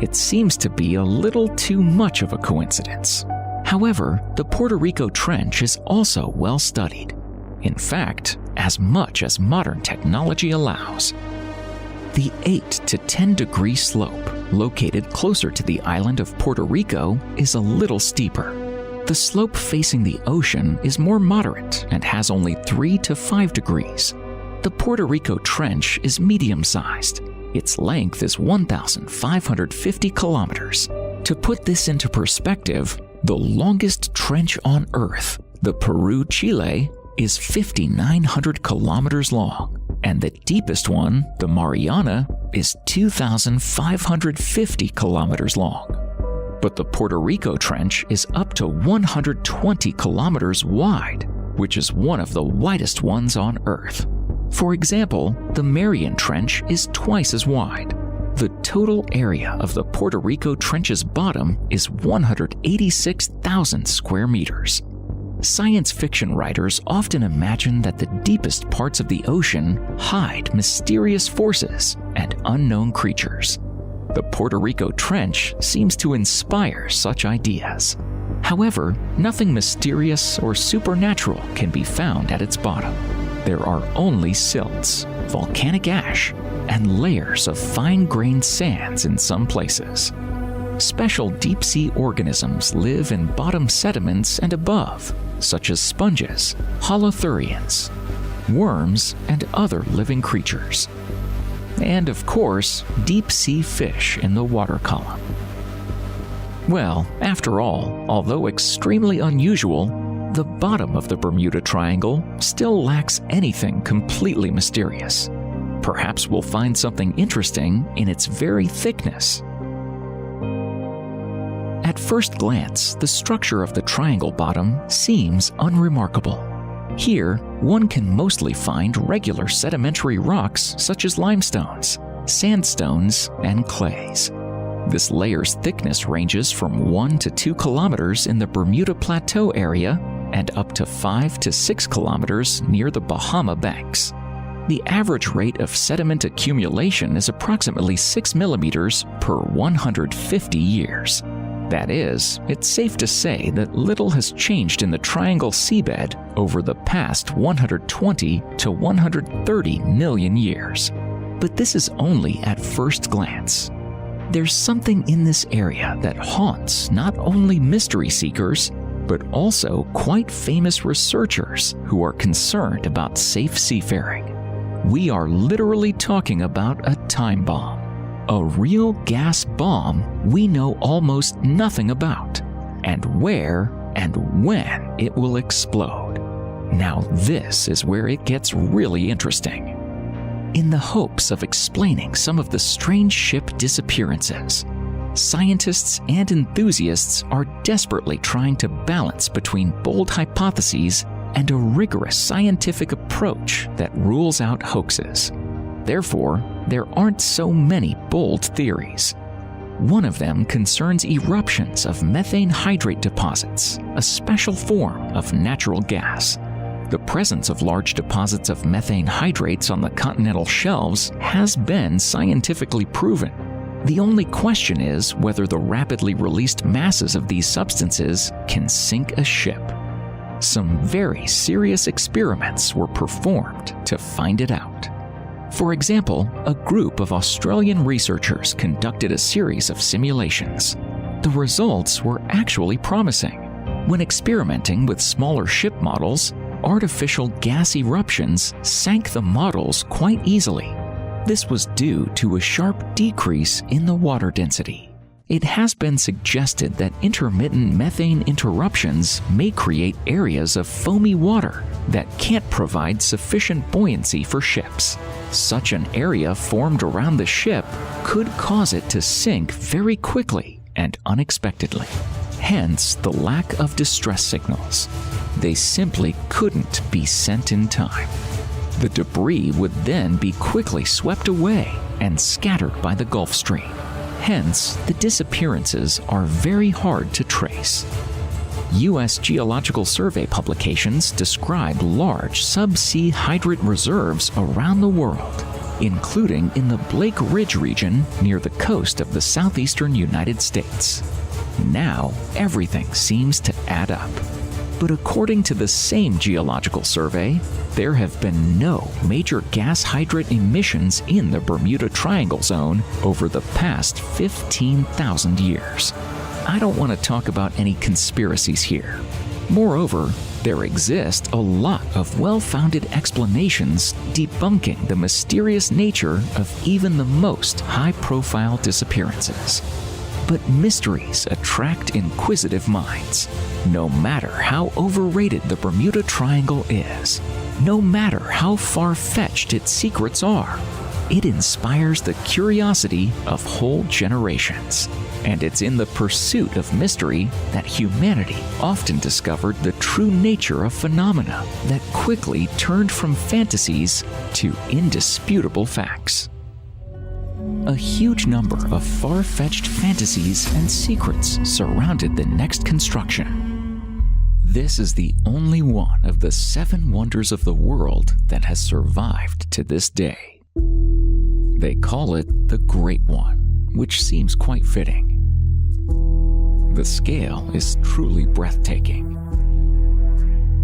It seems to be a little too much of a coincidence. However, the Puerto Rico Trench is also well studied. In fact, as much as modern technology allows. The 8 to 10 degree slope, located closer to the island of Puerto Rico, is a little steeper. The slope facing the ocean is more moderate and has only 3 to 5 degrees. The Puerto Rico Trench is medium-sized. Its length is 1,550 kilometers. To put this into perspective, The longest trench on Earth, the Peru-Chile, is 5,900 kilometers long, and the deepest one, the Mariana, is 2,550 kilometers long. But the Puerto Rico Trench is up to 120 kilometers wide, which is one of the widest ones on Earth. For example, the Mariana Trench is twice as wide. The total area of the Puerto Rico Trench's bottom is 186,000 square meters. Science fiction writers often imagine that the deepest parts of the ocean hide mysterious forces and unknown creatures. The Puerto Rico Trench seems to inspire such ideas. However, nothing mysterious or supernatural can be found at its bottom. There are only silts, volcanic ash, and layers of fine-grained sands in some places. Special deep-sea organisms live in bottom sediments and above, such as sponges, holothurians, worms, and other living creatures. And of course, deep-sea fish in the water column. Well, after all, although extremely unusual, the bottom of the Bermuda Triangle still lacks anything completely mysterious. Perhaps we'll find something interesting in its very thickness. At first glance, the structure of the triangle bottom seems unremarkable. Here, one can mostly find regular sedimentary rocks such as limestones, sandstones, and clays. This layer's thickness ranges from 1 to 2 kilometers in the Bermuda Plateau area and up to 5 to 6 kilometers near the Bahama Banks. The average rate of sediment accumulation is approximately 6 millimeters per 150 years. That is, it's safe to say that little has changed in the triangle seabed over the past 120 to 130 million years. But this is only at first glance. There's something in this area that haunts not only mystery seekers, but also quite famous researchers who are concerned about safe seafaring. We are literally talking about a time bomb. A real gas bomb we know almost nothing about, and where and when it will explode. Now this is where it gets really interesting. In the hopes of explaining some of the strange ship disappearances, scientists and enthusiasts are desperately trying to balance between bold hypotheses and a rigorous scientific approach that rules out hoaxes. Therefore, there aren't so many bold theories. One of them concerns eruptions of methane hydrate deposits, a special form of natural gas. The presence of large deposits of methane hydrates on the continental shelves has been scientifically proven. The only question is whether the rapidly released masses of these substances can sink a ship. Some very serious experiments were performed to find it out. For example, a group of Australian researchers conducted a series of simulations. The results were actually promising. When experimenting with smaller ship models, artificial gas eruptions sank the models quite easily. This was due to a sharp decrease in the water density. It has been suggested that intermittent methane interruptions may create areas of foamy water that can't provide sufficient buoyancy for ships. Such an area formed around the ship could cause it to sink very quickly and unexpectedly. Hence the lack of distress signals. They simply couldn't be sent in time. The debris would then be quickly swept away and scattered by the Gulf Stream. Hence, the disappearances are very hard to trace. U.S. Geological Survey publications describe large subsea hydrate reserves around the world, including in the Blake Ridge region near the coast of the southeastern United States. Now, everything seems to add up. But according to the same geological survey, there have been no major gas hydrate emissions in the Bermuda Triangle Zone over the past 15,000 years. I don't want to talk about any conspiracies here. Moreover, there exist a lot of well-founded explanations debunking the mysterious nature of even the most high-profile disappearances. But mysteries attract inquisitive minds. No matter how overrated the Bermuda Triangle is, no matter how far-fetched its secrets are, it inspires the curiosity of whole generations. And it's in the pursuit of mystery that humanity often discovered the true nature of phenomena that quickly turned from fantasies to indisputable facts. A huge number of far-fetched fantasies and secrets surrounded the next construction. This is the only one of the 7 wonders of the world that has survived to this day. They call it the Great One, which seems quite fitting. The scale is truly breathtaking.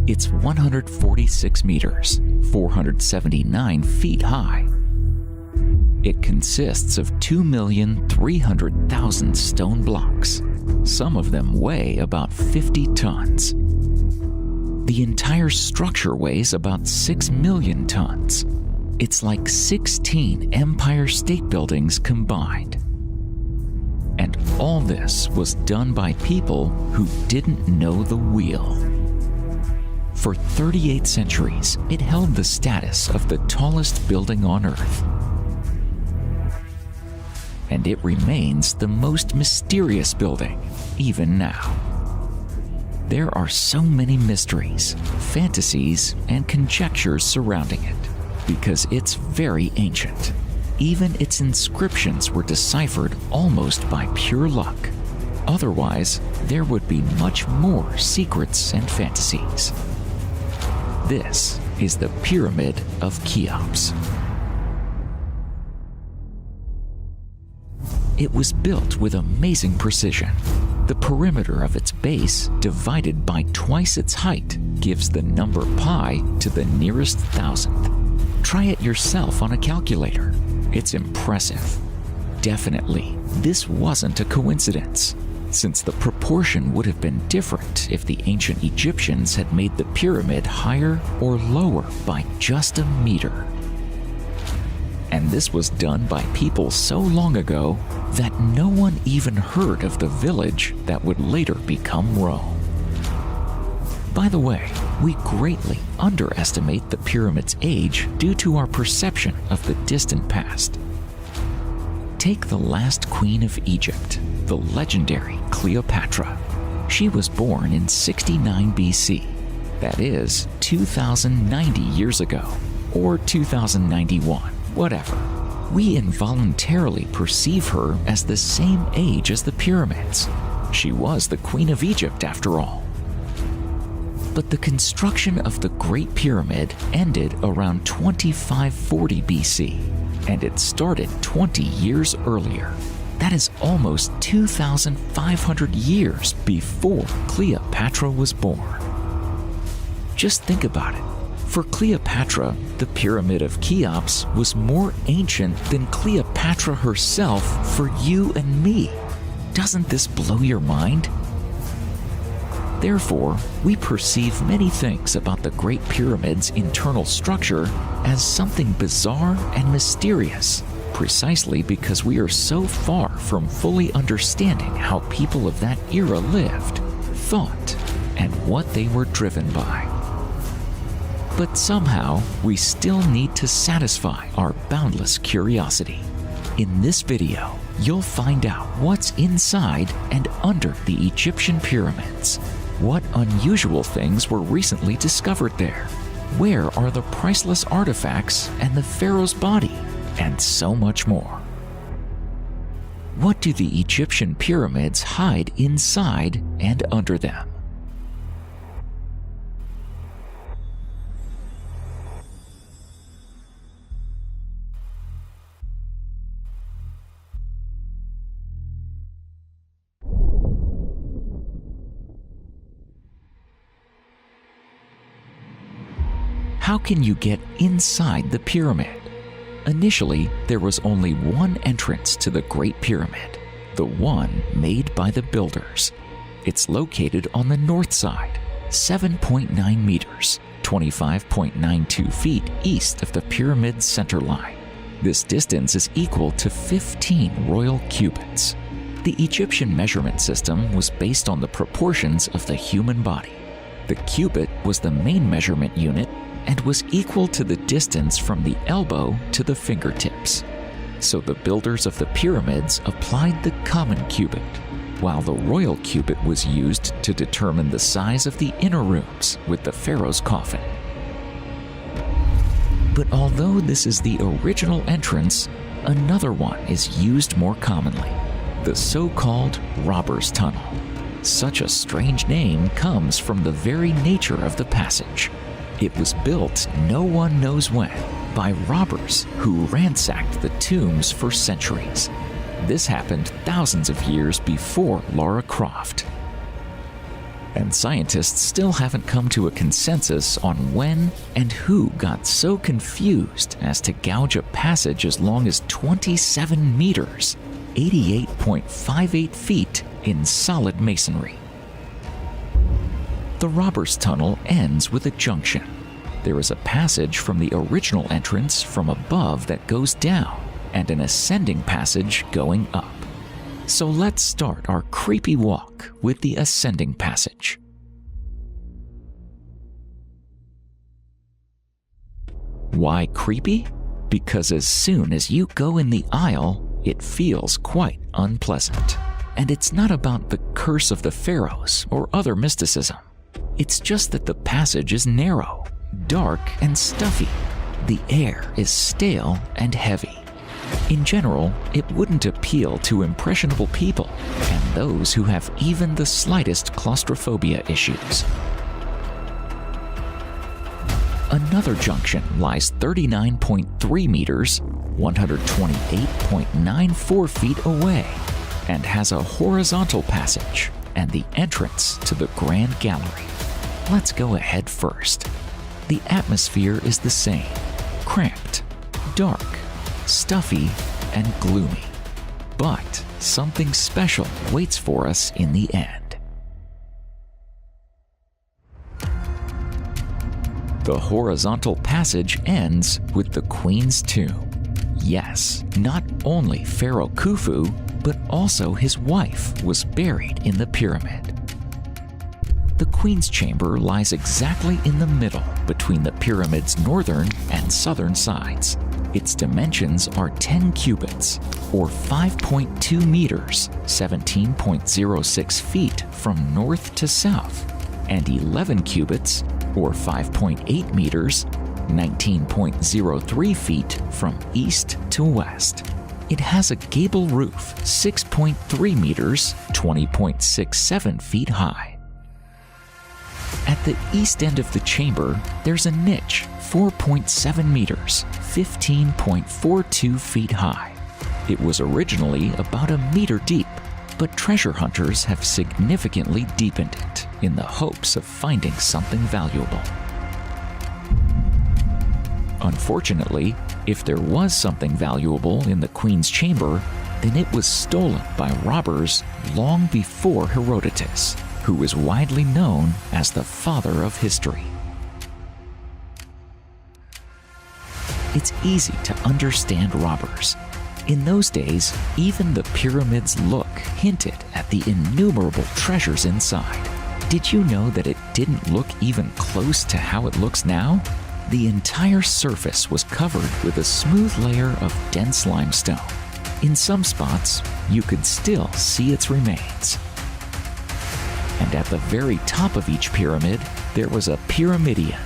It's 146 meters, 479 feet high. It consists of 2,300,000 stone blocks. Some of them weigh about 50 tons. The entire structure weighs about 6 million tons. It's like 16 Empire State Buildings combined. And all this was done by people who didn't know the wheel. For 38 centuries, it held the status of the tallest building on Earth. And it remains the most mysterious building, even now. There are so many mysteries, fantasies, and conjectures surrounding it, because it's very ancient. Even its inscriptions were deciphered almost by pure luck. Otherwise, there would be much more secrets and fantasies. This is the Pyramid of Cheops. It was built with amazing precision. The perimeter of its base, divided by twice its height, gives the number pi to the nearest thousandth. Try it yourself on a calculator. It's impressive. Definitely, this wasn't a coincidence, since the proportion would have been different if the ancient Egyptians had made the pyramid higher or lower by just a meter. And this was done by people so long ago that no one even heard of the village that would later become Rome. By the way, we greatly underestimate the pyramid's age due to our perception of the distant past. Take the last queen of Egypt, the legendary Cleopatra. She was born in 69 BC, that is 2090 years ago, or 2091, whatever. We involuntarily perceive her as the same age as the pyramids. She was the Queen of Egypt after all. But the construction of the Great Pyramid ended around 2540 BC, and it started 20 years earlier. That is almost 2,500 years before Cleopatra was born. Just think about it. For Cleopatra, the Pyramid of Cheops was more ancient than Cleopatra herself for you and me. Doesn't this blow your mind? Therefore, we perceive many things about the Great Pyramid's internal structure as something bizarre and mysterious, precisely because we are so far from fully understanding how people of that era lived, thought, and what they were driven by. But somehow, we still need to satisfy our boundless curiosity. In this video, you'll find out what's inside and under the Egyptian pyramids. What unusual things were recently discovered there? Where are the priceless artifacts and the pharaoh's body? And so much more. What do the Egyptian pyramids hide inside and under them? How can you get inside the pyramid? Initially, there was only one entrance to the Great Pyramid, the one made by the builders. It's located on the north side, 7.9 meters, 25.92 feet east of the pyramid's center line. This distance is equal to 15 royal cubits. The Egyptian measurement system was based on the proportions of the human body. The cubit was the main measurement unit and was equal to the distance from the elbow to the fingertips. So the builders of the pyramids applied the common cubit, while the royal cubit was used to determine the size of the inner rooms with the pharaoh's coffin. But although this is the original entrance, another one is used more commonly, the so-called Robber's Tunnel. Such a strange name comes from the very nature of the passage. It was built no one knows when by robbers who ransacked the tombs for centuries. This happened thousands of years before Lara Croft. And scientists still haven't come to a consensus on when and who got so confused as to gouge a passage as long as 27 meters, 88.58 feet in solid masonry. The Robber's Tunnel ends with a junction. There is a passage from the original entrance from above that goes down, and an ascending passage going up. So let's start our creepy walk with the ascending passage. Why creepy? Because as soon as you go in the aisle, it feels quite unpleasant. And it's not about the curse of the pharaohs or other mysticism. It's just that the passage is narrow, dark, and stuffy. The air is stale and heavy. In general, it wouldn't appeal to impressionable people and those who have even the slightest claustrophobia issues. Another junction lies 39.3 meters, 128.94 feet away, and has a horizontal passage and the entrance to the Grand Gallery. Let's go ahead first. The atmosphere is the same, cramped, dark, stuffy, and gloomy. But something special waits for us in the end. The horizontal passage ends with the Queen's tomb. Yes, not only Pharaoh Khufu, but also his wife was buried in the pyramid. The Queen's chamber lies exactly in the middle between the pyramid's northern and southern sides. Its dimensions are 10 cubits, or 5.2 meters, 17.06 feet from north to south, and 11 cubits, or 5.8 meters, 19.03 feet from east to west. It has a gable roof 6.3 meters, 20.67 feet high. At the east end of the chamber, there's a niche 4.7 meters, 15.42 feet high. It was originally about a meter deep, but treasure hunters have significantly deepened it in the hopes of finding something valuable. Unfortunately, if there was something valuable in the Queen's chamber, then it was stolen by robbers long before Herodotus, who was widely known as the father of history. It's easy to understand robbers. In those days, even the pyramid's look hinted at the innumerable treasures inside. Did you know that it didn't look even close to how it looks now? The entire surface was covered with a smooth layer of dense limestone. In some spots, you could still see its remains. And at the very top of each pyramid, there was a pyramidion,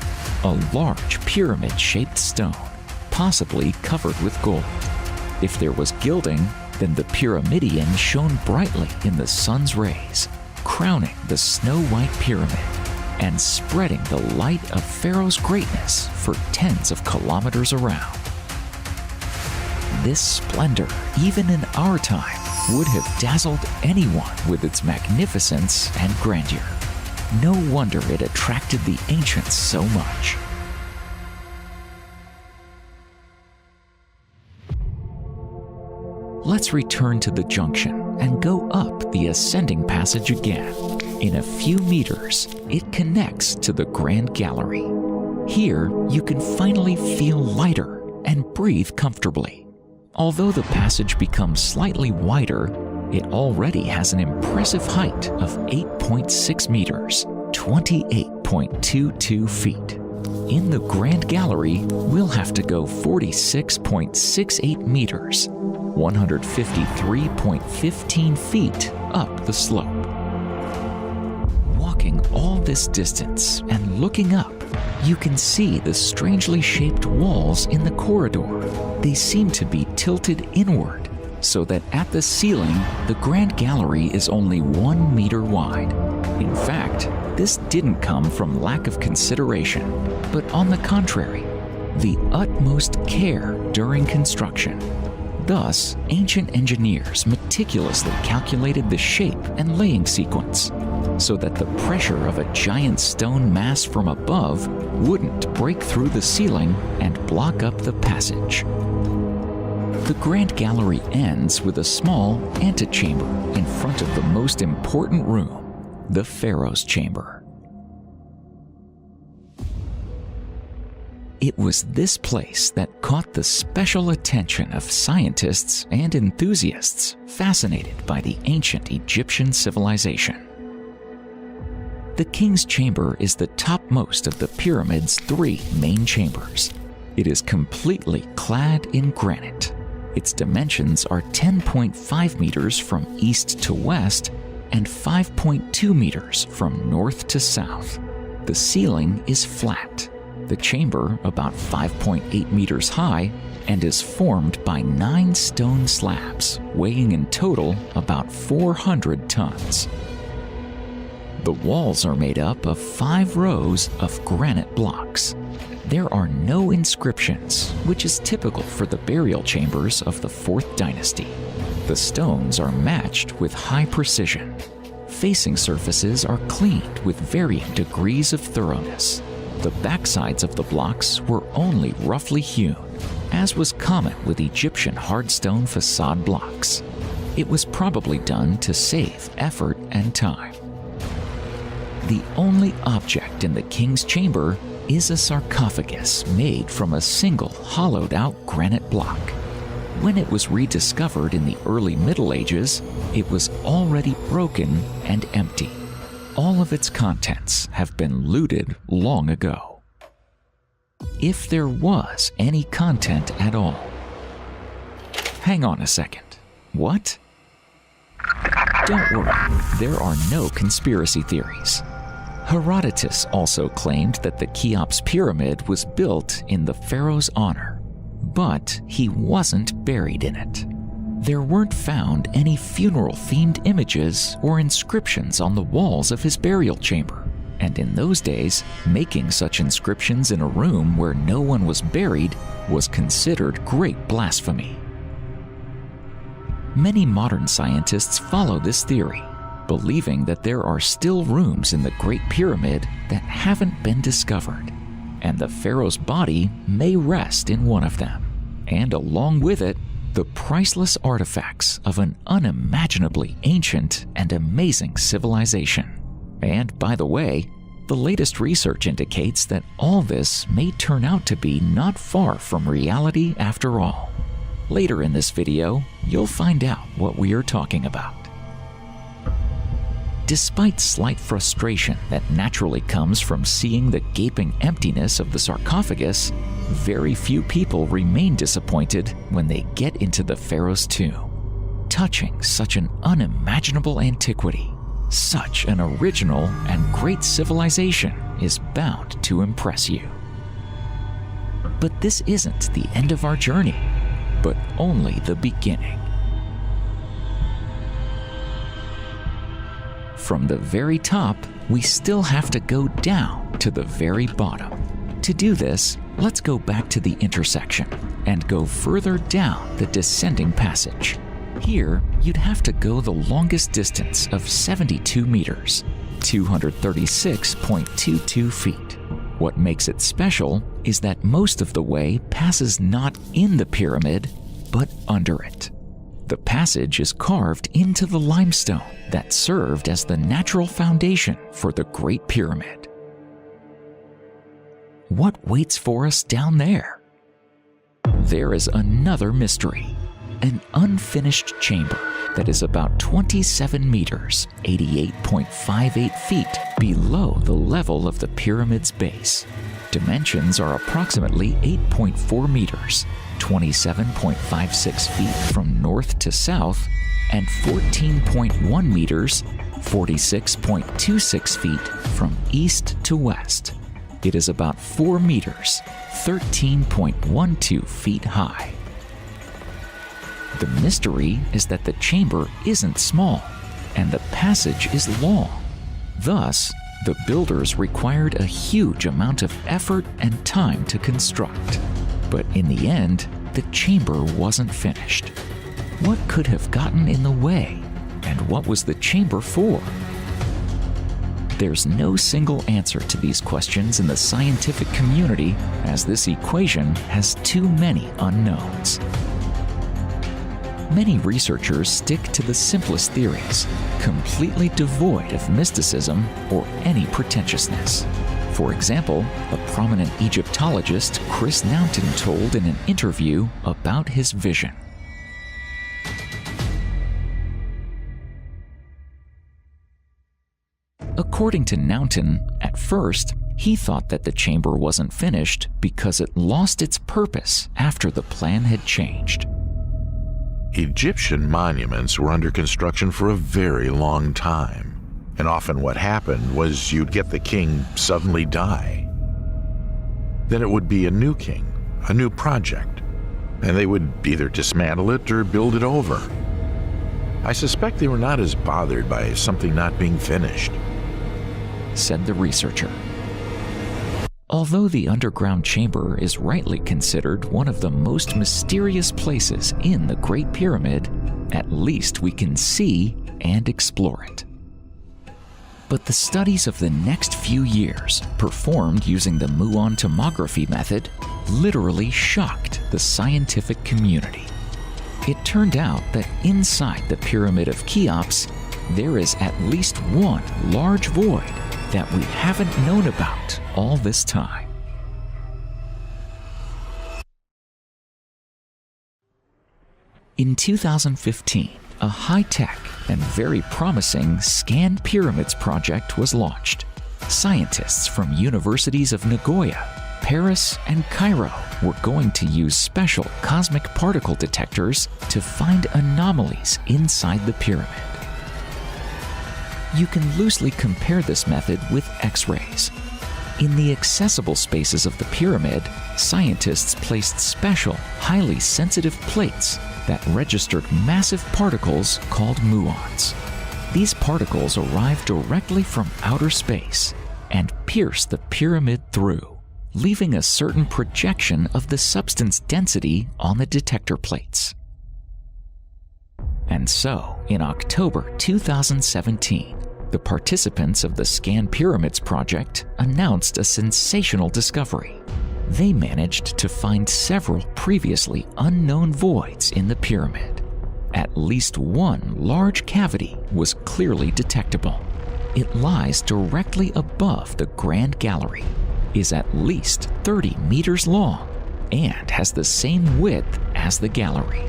a large pyramid-shaped stone, possibly covered with gold. If there was gilding, then the pyramidion shone brightly in the sun's rays, crowning the snow-white pyramid and spreading the light of Pharaoh's greatness for tens of kilometers around. This splendor, even in our time, would have dazzled anyone with its magnificence and grandeur. No wonder it attracted the ancients so much. Let's return to the junction and go up the ascending passage again. In a few meters, it connects to the Grand Gallery. Here, you can finally feel lighter and breathe comfortably. Although the passage becomes slightly wider, It already has an impressive height of 8.6 meters, 28.22 feet. In the Grand Gallery, we'll have to go 46.68 meters, 153.15 feet up the slope. Walking all this distance and looking up, you can see the strangely shaped walls in the corridor. They seem to be tilted inward, so that at the ceiling, the Grand Gallery is only 1 meter wide. In fact, this didn't come from lack of consideration, but on the contrary, the utmost care during construction. Thus, ancient engineers meticulously calculated the shape and laying sequence, so that the pressure of a giant stone mass from above wouldn't break through the ceiling and block up the passage. The Grand Gallery ends with a small antechamber in front of the most important room, the Pharaoh's Chamber. It was this place that caught the special attention of scientists and enthusiasts fascinated by the ancient Egyptian civilization. The King's Chamber is the topmost of the pyramid's 3 main chambers. It is completely clad in granite. Its dimensions are 10.5 meters from east to west and 5.2 meters from north to south. The ceiling is flat. The chamber about 5.8 meters high and is formed by 9 stone slabs, weighing in total about 400 tons. The walls are made up of 5 rows of granite blocks. There are no inscriptions, which is typical for the burial chambers of the 4th dynasty. The stones are matched with high precision. Facing surfaces are cleaned with varying degrees of thoroughness. The backsides of the blocks were only roughly hewn, as was common with Egyptian hardstone facade blocks. It was probably done to save effort and time. The only object in the King's Chamber is a sarcophagus made from a single hollowed-out granite block. When it was rediscovered in the early Middle Ages, it was already broken and empty. All of its contents have been looted long ago. If there was any content at all. Hang on a second. What? Don't worry, there are no conspiracy theories. Herodotus also claimed that the Cheops pyramid was built in the pharaoh's honor, but he wasn't buried in it. There weren't found any funeral-themed images or inscriptions on the walls of his burial chamber, and in those days, making such inscriptions in a room where no one was buried was considered great blasphemy. Many modern scientists follow this theory, believing that there are still rooms in the Great Pyramid that haven't been discovered, and the pharaoh's body may rest in one of them, and along with it, the priceless artifacts of an unimaginably ancient and amazing civilization. And by the way, the latest research indicates that all this may turn out to be not far from reality after all. Later in this video, you'll find out what we are talking about. Despite slight frustration that naturally comes from seeing the gaping emptiness of the sarcophagus, very few people remain disappointed when they get into the pharaoh's tomb. Touching such an unimaginable antiquity, such an original and great civilization is bound to impress you. But this isn't the end of our journey, but only the beginning. From the very top, we still have to go down to the very bottom. To do this, let's go back to the intersection and go further down the descending passage. Here, you'd have to go the longest distance of 72 meters, 236.22 feet. What makes it special is that most of the way passes not in the pyramid, but under it. The passage is carved into the limestone that served as the natural foundation for the Great Pyramid. What waits for us down there? There is another mystery, an unfinished chamber that is about 27 meters, 88.58 feet below the level of the pyramid's base. Dimensions are approximately 8.4 meters, 27.56 feet from north to south, and 14.1 meters, 46.26 feet from east to west. It is about 4 meters, 13.12 feet high. The mystery is that the chamber isn't small, and the passage is long. Thus, the builders required a huge amount of effort and time to construct. But in the end, the chamber wasn't finished. What could have gotten in the way, and what was the chamber for? There's no single answer to these questions in the scientific community, as this equation has too many unknowns. Many researchers stick to the simplest theories, completely devoid of mysticism or any pretentiousness. For example, a prominent Egyptologist, Chris Naunton, told in an interview about his vision. According to Naunton, at first, he thought that the chamber wasn't finished because it lost its purpose after the plan had changed. Egyptian monuments were under construction for a very long time, and often what happened was you'd get the king suddenly die. Then it would be a new king, a new project, and they would either dismantle it or build it over. I suspect they were not as bothered by something not being finished, said the researcher. Although the underground chamber is rightly considered one of the most mysterious places in the Great Pyramid, at least we can see and explore it. But the studies of the next few years, performed using the muon tomography method, literally shocked the scientific community. It turned out that inside the Pyramid of Cheops, there is at least one large void that we haven't known about all this time. In 2015, a high-tech and very promising scanned pyramids project was launched. Scientists from universities of Nagoya, Paris, and Cairo were going to use special cosmic particle detectors to find anomalies inside the pyramid. You can loosely compare this method with X-rays. In the accessible spaces of the pyramid, scientists placed special, highly sensitive plates that registered massive particles called muons. These particles arrive directly from outer space and pierce the pyramid through, leaving a certain projection of the substance density on the detector plates. And so, in October 2017, the participants of the Scan Pyramids project announced a sensational discovery. They managed to find several previously unknown voids in the pyramid. At least one large cavity was clearly detectable. It lies directly above the Grand Gallery, is at least 30 meters long, and has the same width as the gallery.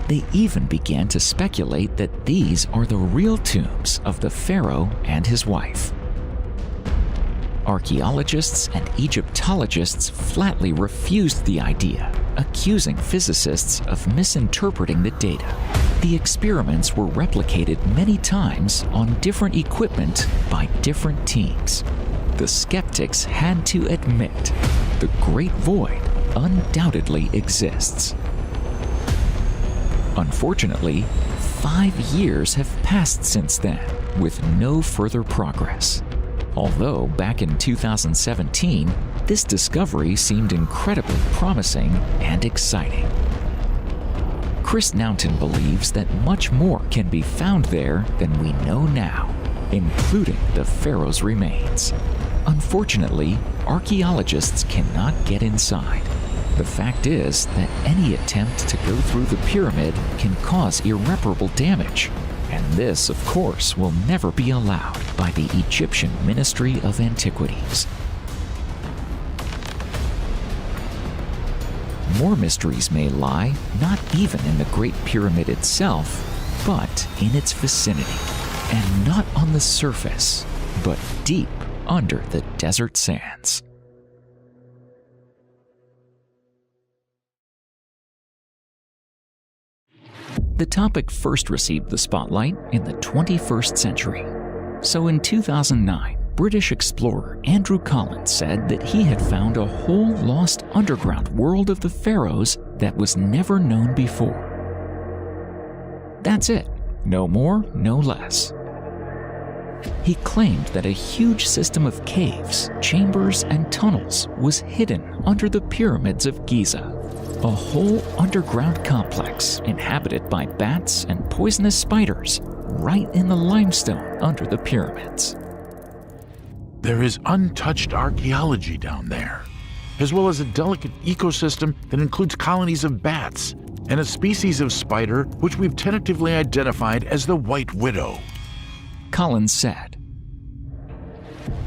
They even began to speculate that these are the real tombs of the pharaoh and his wife. Archaeologists and Egyptologists flatly refused the idea, accusing physicists of misinterpreting the data. The experiments were replicated many times on different equipment by different teams. The skeptics had to admit the Great Void undoubtedly exists. Unfortunately, 5 years have passed since then, with no further progress. Although back in 2017, this discovery seemed incredibly promising and exciting. Chris Naunton believes that much more can be found there than we know now, including the pharaoh's remains. Unfortunately, archaeologists cannot get inside. The fact is that any attempt to go through the pyramid can cause irreparable damage, and this, of course, will never be allowed by the Egyptian Ministry of Antiquities. More mysteries may lie not even in the Great Pyramid itself, but in its vicinity, and not on the surface, but deep under the desert sands. The topic first received the spotlight in the 21st century. So in 2009, British explorer Andrew Collins said that he had found a whole lost underground world of the Pharaohs that was never known before. That's it. No more, no less. He claimed that a huge system of caves, chambers, and tunnels was hidden under the pyramids of Giza. A whole underground complex inhabited by bats and poisonous spiders right in the limestone under the pyramids. There is untouched archaeology down there, as well as a delicate ecosystem that includes colonies of bats and a species of spider which we've tentatively identified as the white widow. Collins said.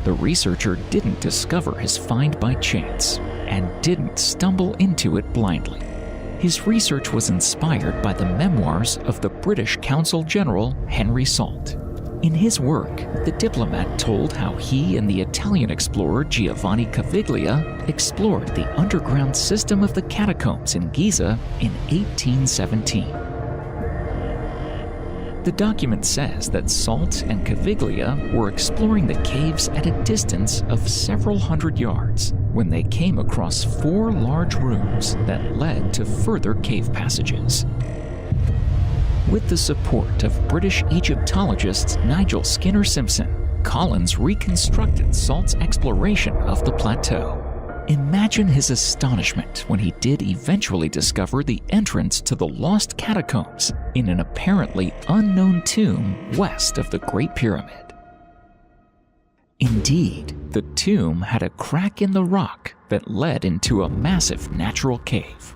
The researcher didn't discover his find by chance and didn't stumble into it blindly. His research was inspired by the memoirs of the British Consul General Henry Salt. In his work, the diplomat told how he and the Italian explorer Giovanni Caviglia explored the underground system of the catacombs in Giza in 1817. The document says that Salt and Caviglia were exploring the caves at a distance of several hundred yards when they came across 4 large rooms that led to further cave passages. With the support of British Egyptologist Nigel Skinner Simpson, Collins reconstructed Salt's exploration of the plateau. Imagine his astonishment when he did eventually discover the entrance to the lost catacombs in an apparently unknown tomb west of the Great Pyramid. Indeed, the tomb had a crack in the rock that led into a massive natural cave.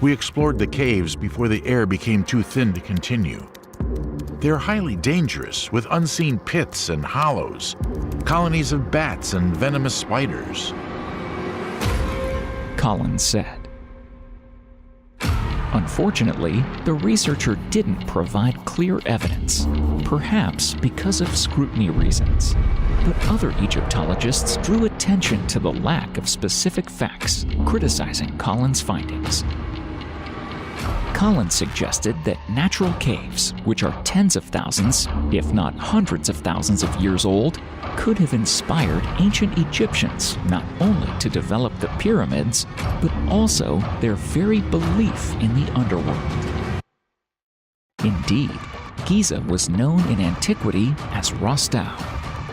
We explored the caves before the air became too thin to continue. They're highly dangerous, with unseen pits and hollows, colonies of bats and venomous spiders. Collins said. Unfortunately, the researcher didn't provide clear evidence, perhaps because of scrutiny reasons. But other Egyptologists drew attention to the lack of specific facts, criticizing Collins' findings. Collins suggested that natural caves, which are tens of thousands, if not hundreds of thousands of years old, could have inspired ancient Egyptians not only to develop the pyramids, but also their very belief in the underworld. Indeed, Giza was known in antiquity as Rostau,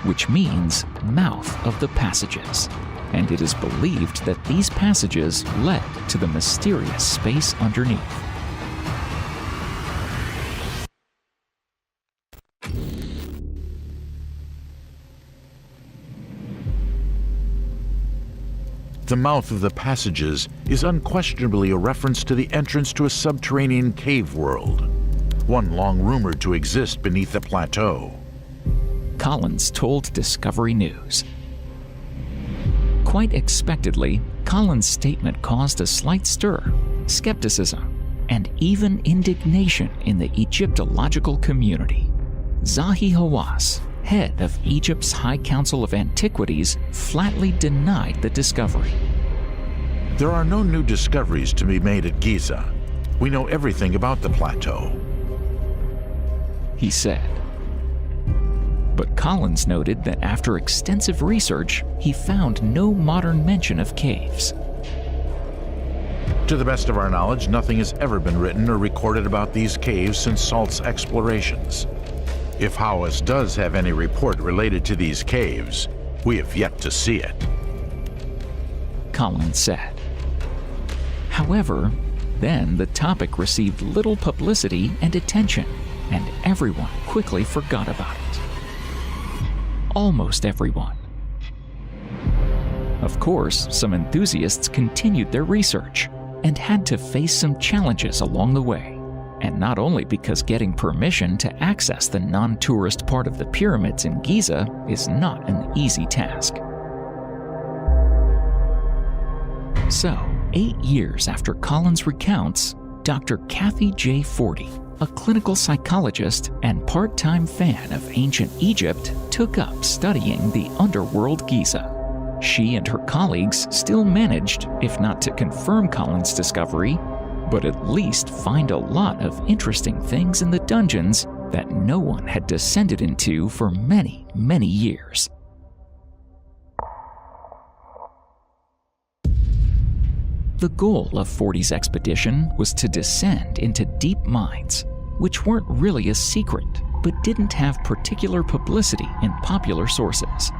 which means mouth of the passages, and it is believed that these passages led to the mysterious space underneath. The mouth of the passages is unquestionably a reference to the entrance to a subterranean cave world, one long rumored to exist beneath the plateau. Collins told Discovery News. Quite expectedly, Collins' statement caused a slight stir, skepticism, and even indignation in the Egyptological community. Zahi Hawass, head of Egypt's High Council of Antiquities, flatly denied the discovery. There are no new discoveries to be made at Giza. We know everything about the plateau, he said. But Collins noted that after extensive research, he found no modern mention of caves. To the best of our knowledge, nothing has ever been written or recorded about these caves since Salt's explorations. If Hawass does have any report related to these caves, we have yet to see it, Collins said. However, then the topic received little publicity and attention, and everyone quickly forgot about it. Almost everyone. Of course, some enthusiasts continued their research and had to face some challenges along the way. And not only because getting permission to access the non-tourist part of the pyramids in Giza is not an easy task. So, 8 years after Collins recounts, Dr. Kathy J. Forty, a clinical psychologist and part-time fan of ancient Egypt, took up studying the underworld Giza. She and her colleagues still managed, if not to confirm Colin's discovery, but at least find a lot of interesting things in the dungeons that no one had descended into for many, many years. The goal of Forty's expedition was to descend into deep mines, which weren't really a secret, but didn't have particular publicity in popular sources.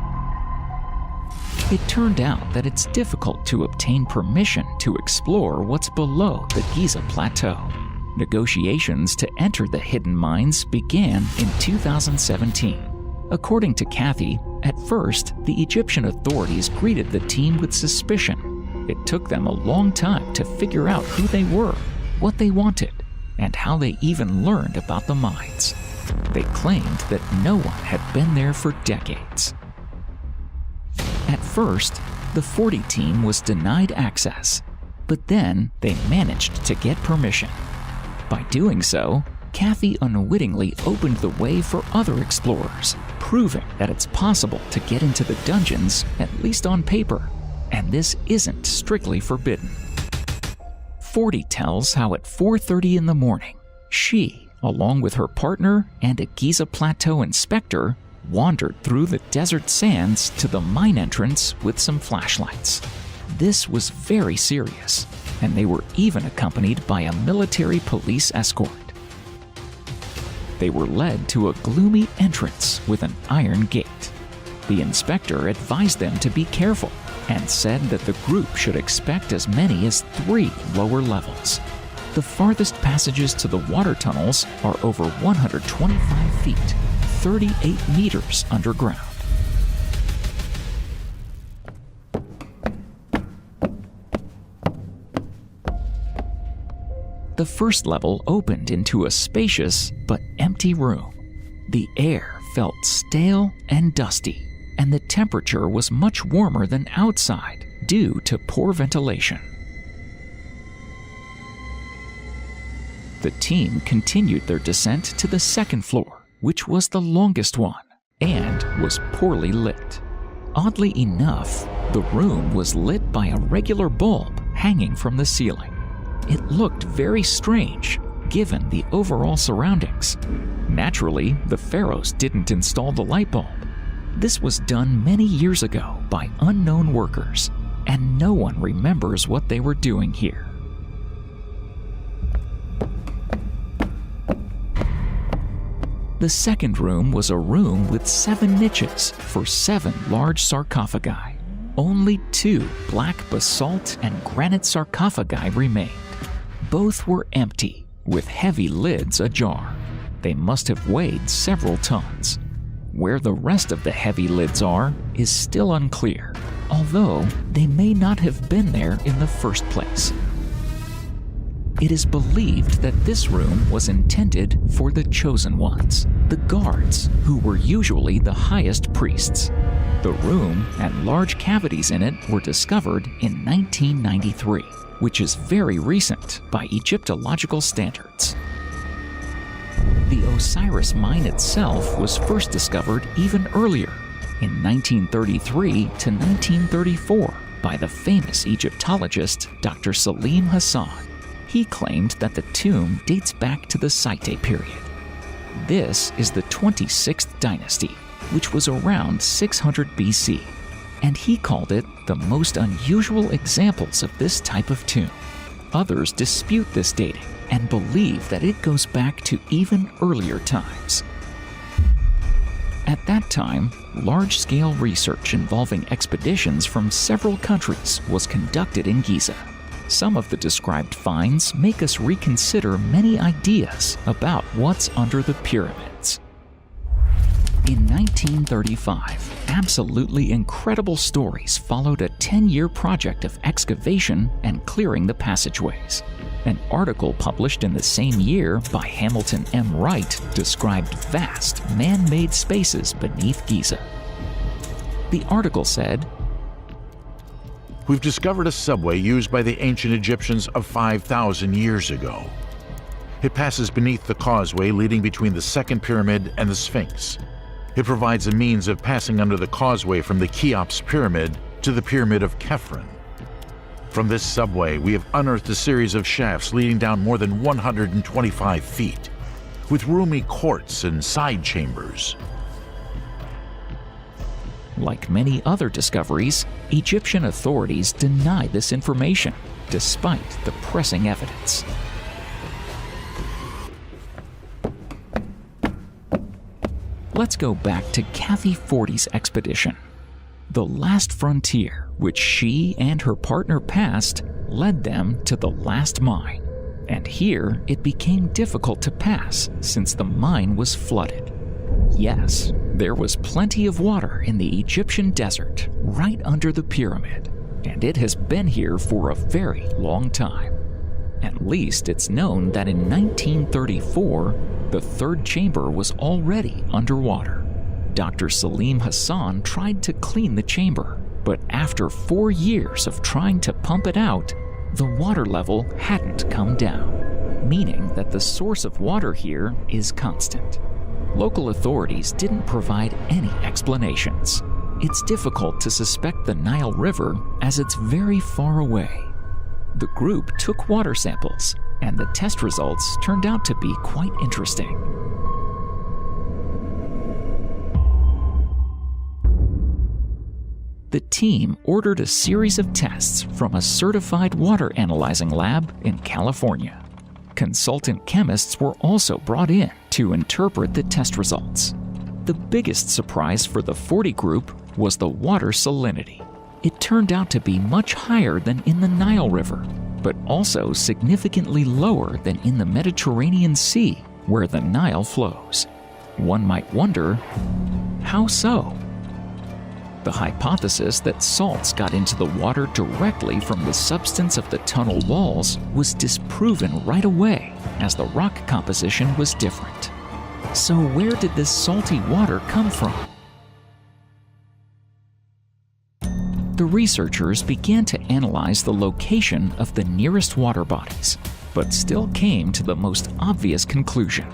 It turned out that it's difficult to obtain permission to explore what's below the Giza Plateau. Negotiations to enter the hidden mines began in 2017. According to Kathy, at first, the Egyptian authorities greeted the team with suspicion. It took them a long time to figure out who they were, what they wanted, and how they even learned about the mines. They claimed that no one had been there for decades. At first, the 40 team was denied access, but then they managed to get permission. By doing so, Kathy unwittingly opened the way for other explorers, proving that it's possible to get into the dungeons, at least on paper, and this isn't strictly forbidden. 40 tells how at 4:30 in the morning, she, along with her partner and a Giza Plateau inspector, wandered through the desert sands to the mine entrance with some flashlights. This was very serious, and they were even accompanied by a military police escort. They were led to a gloomy entrance with an iron gate. The inspector advised them to be careful and said that the group should expect as many as 3 lower levels. The farthest passages to the water tunnels are over 125 feet, 38 meters underground. The first level opened into a spacious but empty room. The air felt stale and dusty, and the temperature was much warmer than outside due to poor ventilation. The team continued their descent to the second floor, which was the longest one and was poorly lit. Oddly enough, the room was lit by a regular bulb hanging from the ceiling. It looked very strange, given the overall surroundings. Naturally, the pharaohs didn't install the light bulb. This was done many years ago by unknown workers, and no one remembers what they were doing here. The second room was a room with 7 niches for 7 large sarcophagi. Only 2 black basalt and granite sarcophagi remained. Both were empty, with heavy lids ajar. They must have weighed several tons. Where the rest of the heavy lids are is still unclear, although they may not have been there in the first place. It is believed that this room was intended for the chosen ones, the guards, who were usually the highest priests. The room and large cavities in it were discovered in 1993, which is very recent by Egyptological standards. The Osiris mine itself was first discovered even earlier, in 1933 to 1934, by the famous Egyptologist Dr. Salim Hassan. He claimed that the tomb dates back to the Site period. This is the 26th dynasty, which was around 600 BC, and he called it the most unusual examples of this type of tomb. Others dispute this dating and believe that it goes back to even earlier times. At that time, large-scale research involving expeditions from several countries was conducted in Giza. Some of the described finds make us reconsider many ideas about what's under the pyramids. In 1935, absolutely incredible stories followed a 10-year project of excavation and clearing the passageways. An article published in the same year by Hamilton M. Wright described vast man-made spaces beneath Giza. The article said, we've discovered a subway used by the ancient Egyptians of 5,000 years ago. It passes beneath the causeway leading between the Second Pyramid and the Sphinx. It provides a means of passing under the causeway from the Cheops Pyramid to the Pyramid of Khephren. From this subway, we have unearthed a series of shafts leading down more than 125 feet, with roomy courts and side chambers. Like many other discoveries, Egyptian authorities deny this information, despite the pressing evidence. Let's go back to Kathy Forty's expedition. The last frontier which she and her partner passed led them to the last mine. And here it became difficult to pass since the mine was flooded. Yes, there was plenty of water in the Egyptian desert right under the pyramid, and it has been here for a very long time. At least it's known that in 1934, the third chamber was already underwater. Dr. Salim Hassan tried to clean the chamber, but after 4 years of trying to pump it out, the water level hadn't come down, meaning that the source of water here is constant. Local authorities didn't provide any explanations. It's difficult to suspect the Nile River as it's very far away. The group took water samples, and the test results turned out to be quite interesting. The team ordered a series of tests from a certified water analyzing lab in California. Consultant chemists were also brought in to interpret the test results. The biggest surprise for the 40 group was the water salinity. It turned out to be much higher than in the Nile River, but also significantly lower than in the Mediterranean Sea, where the Nile flows. One might wonder, how so? The hypothesis that salts got into the water directly from the substance of the tunnel walls was disproven right away, as the rock composition was different. So where did this salty water come from? The researchers began to analyze the location of the nearest water bodies, but still came to the most obvious conclusion.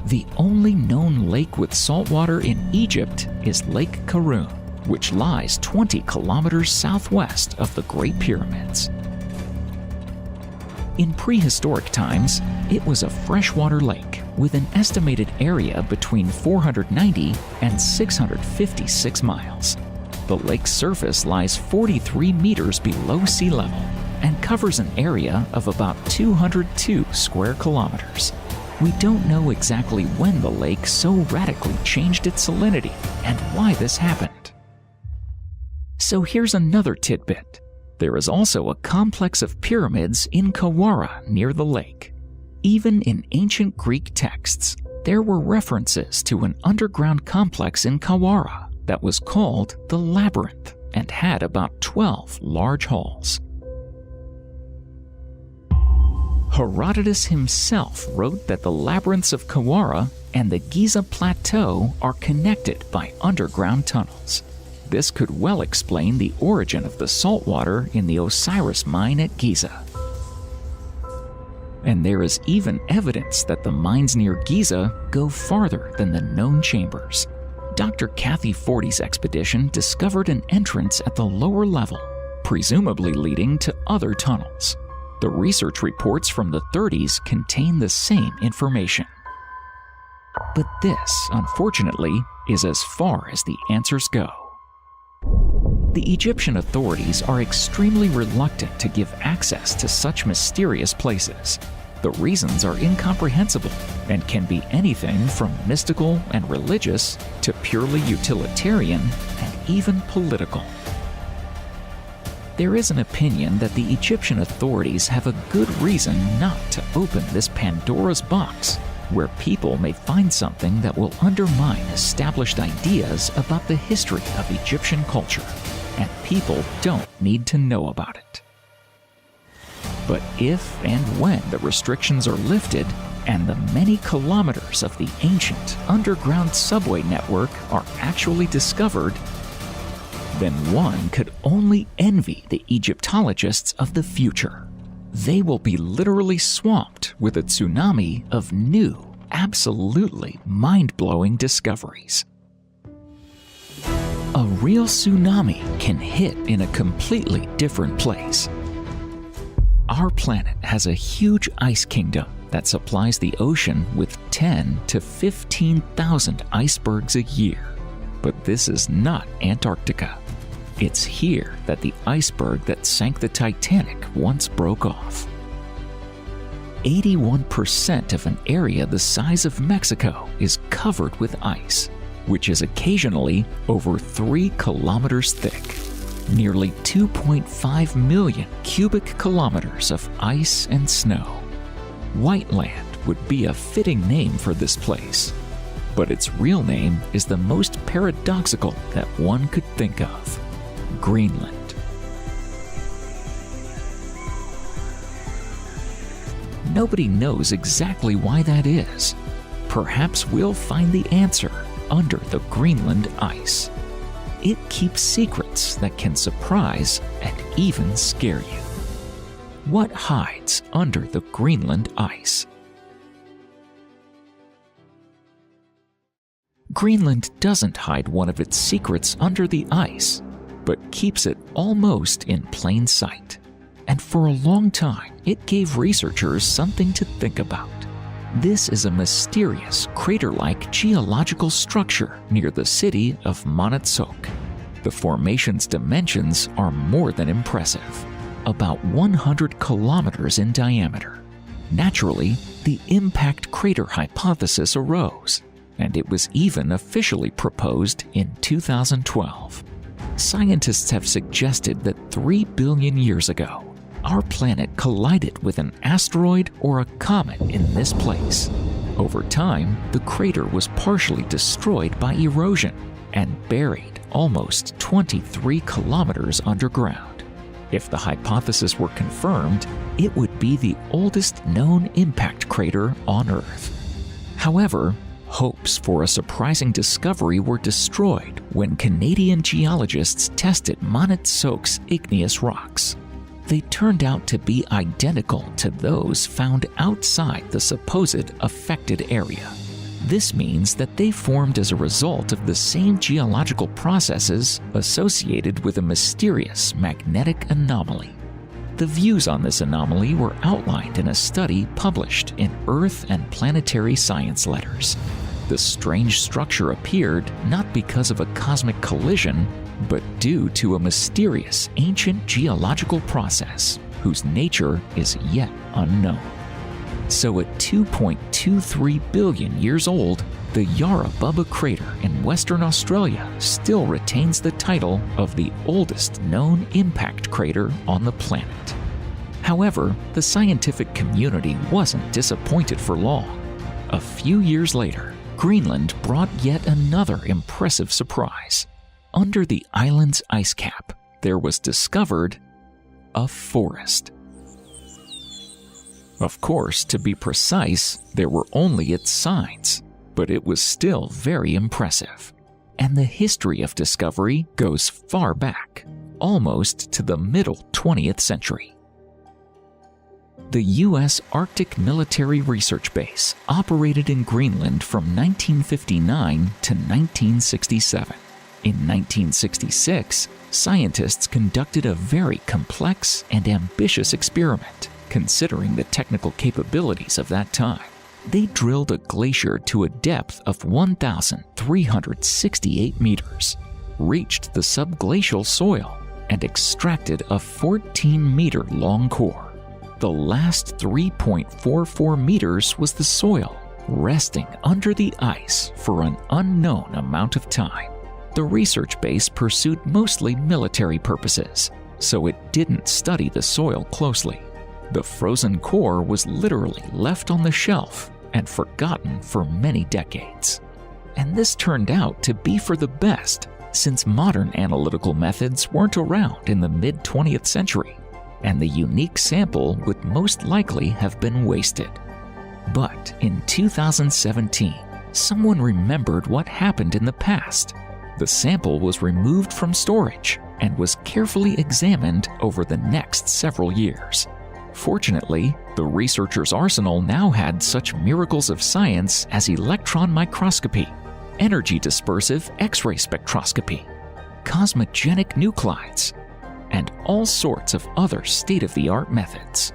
The only known lake with salt water in Egypt is Lake Karun, which lies 20 kilometers southwest of the Great Pyramids. In prehistoric times, it was a freshwater lake with an estimated area between 490 and 656 miles. The lake's surface lies 43 meters below sea level and covers an area of about 202 square kilometers. We don't know exactly when the lake so radically changed its salinity and why this happened. So here's another tidbit. There is also a complex of pyramids in Kawara near the lake. Even in ancient Greek texts, there were references to an underground complex in Kawara that was called the Labyrinth and had about 12 large halls. Herodotus himself wrote that the labyrinths of Kawara and the Giza Plateau are connected by underground tunnels. This could well explain the origin of the salt water in the Osiris mine at Giza. And there is even evidence that the mines near Giza go farther than the known chambers. Dr. Kathy Forty's expedition discovered an entrance at the lower level, presumably leading to other tunnels. The research reports from the 30s contain the same information. But this, unfortunately, is as far as the answers go. The Egyptian authorities are extremely reluctant to give access to such mysterious places. The reasons are incomprehensible and can be anything from mystical and religious to purely utilitarian and even political. There is an opinion that the Egyptian authorities have a good reason not to open this Pandora's box, where people may find something that will undermine established ideas about the history of Egyptian culture, and people don't need to know about it. But if and when the restrictions are lifted and the many kilometers of the ancient underground subway network are actually discovered, then one could only envy the Egyptologists of the future. They will be literally swamped with a tsunami of new, absolutely mind-blowing discoveries. A real tsunami can hit in a completely different place. Our planet has a huge ice kingdom that supplies the ocean with 10 to 15,000 icebergs a year. But this is not Antarctica. It's here that the iceberg that sank the Titanic once broke off. 81% of an area the size of Mexico is covered with ice, which is occasionally over 3 kilometers thick. Nearly 2.5 million cubic kilometers of ice and snow. White land would be a fitting name for this place, but its real name is the most paradoxical that one could think of: Greenland. Nobody knows exactly why that is. Perhaps we'll find the answer under the Greenland ice. It keeps secrets that can surprise and even scare you. What hides under the Greenland ice? Greenland doesn't hide one of its secrets under the ice, but keeps it almost in plain sight. And for a long time, it gave researchers something to think about. This is a mysterious, crater-like geological structure near the city of Monotzoc. The formation's dimensions are more than impressive, about 100 kilometers in diameter. Naturally, the impact crater hypothesis arose, and it was even officially proposed in 2012. Scientists have suggested that 3 billion years ago, our planet collided with an asteroid or a comet in this place. Over time, the crater was partially destroyed by erosion and buried almost 23 kilometers underground. If the hypothesis were confirmed, it would be the oldest known impact crater on Earth. However, hopes for a surprising discovery were destroyed when Canadian geologists tested Monotzoc's igneous rocks. They turned out to be identical to those found outside the supposed affected area. This means that they formed as a result of the same geological processes associated with a mysterious magnetic anomaly. The views on this anomaly were outlined in a study published in Earth and Planetary Science Letters. The strange structure appeared not because of a cosmic collision, but due to a mysterious ancient geological process whose nature is yet unknown. So at 2.23 billion years old, the Yarra Bubba crater in Western Australia still retains the title of the oldest known impact crater on the planet. However, the scientific community wasn't disappointed for long. A few years later, Greenland brought yet another impressive surprise. Under the island's ice cap, there was discovered a forest. Of course, to be precise, there were only its signs, but it was still very impressive. And the history of discovery goes far back, almost to the middle 20th century. The U.S. Arctic Military Research Base operated in Greenland from 1959 to 1967. In 1966, scientists conducted a very complex and ambitious experiment, considering the technical capabilities of that time. They drilled a glacier to a depth of 1,368 meters, reached the subglacial soil, and extracted a 14-meter-long core. The last 3.44 meters was the soil, resting under the ice for an unknown amount of time. The research base pursued mostly military purposes, so it didn't study the soil closely. The frozen core was literally left on the shelf and forgotten for many decades. And this turned out to be for the best, since modern analytical methods weren't around in the mid-20th century, and the unique sample would most likely have been wasted. But in 2017, someone remembered what happened in the past. The sample was removed from storage and was carefully examined over the next several years. Fortunately, the researchers' arsenal now had such miracles of science as electron microscopy, energy dispersive X-ray spectroscopy, cosmogenic nuclides, and all sorts of other state-of-the-art methods.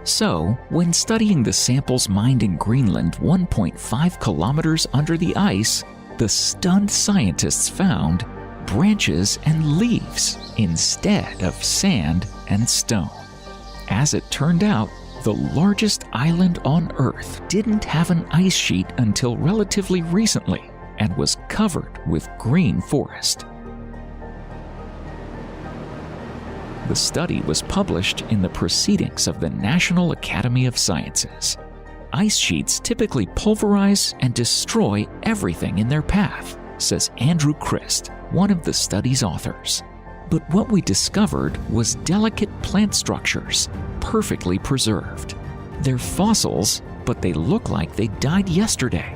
So, when studying the samples mined in Greenland 1.5 kilometers under the ice, the stunned scientists found branches and leaves instead of sand and stone. As it turned out, the largest island on Earth didn't have an ice sheet until relatively recently and was covered with green forest. The study was published in the Proceedings of the National Academy of Sciences. Ice sheets typically pulverize and destroy everything in their path, says Andrew Christ, one of the study's authors. But what we discovered was delicate plant structures, perfectly preserved. They're fossils, but they look like they died yesterday.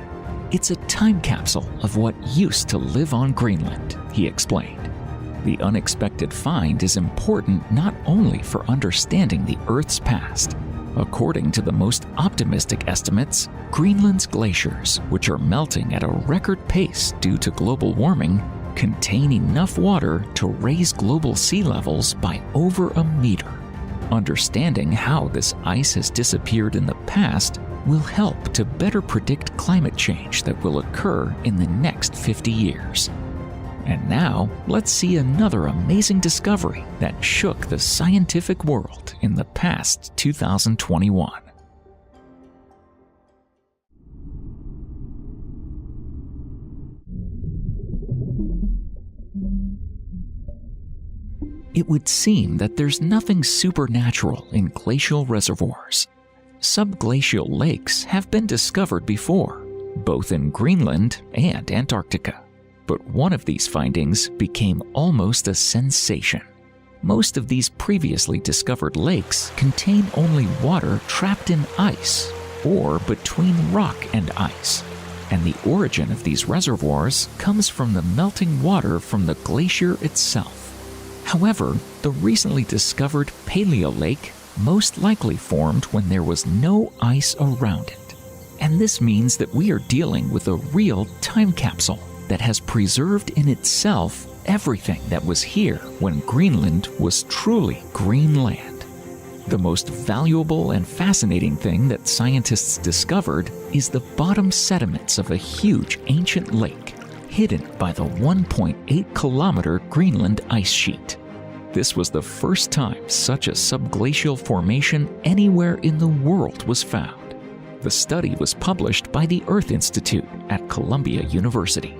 It's a time capsule of what used to live on Greenland, he explained. The unexpected find is important not only for understanding the Earth's past. According to the most optimistic estimates, Greenland's glaciers, which are melting at a record pace due to global warming, contain enough water to raise global sea levels by over a meter. Understanding how this ice has disappeared in the past will help to better predict climate change that will occur in the next 50 years. And now, let's see another amazing discovery that shook the scientific world in the past 2021. It would seem that there's nothing supernatural in glacial reservoirs. Subglacial lakes have been discovered before, both in Greenland and Antarctica. But one of these findings became almost a sensation. Most of these previously discovered lakes contain only water trapped in ice or between rock and ice, and the origin of these reservoirs comes from the melting water from the glacier itself. However, the recently discovered Paleo Lake most likely formed when there was no ice around it. And this means that we are dealing with a real time capsule that has preserved in itself everything that was here when Greenland was truly green land. The most valuable and fascinating thing that scientists discovered is the bottom sediments of a huge ancient lake, hidden by the 1.8-kilometer Greenland ice sheet. This was the first time such a subglacial formation anywhere in the world was found. The study was published by the Earth Institute at Columbia University.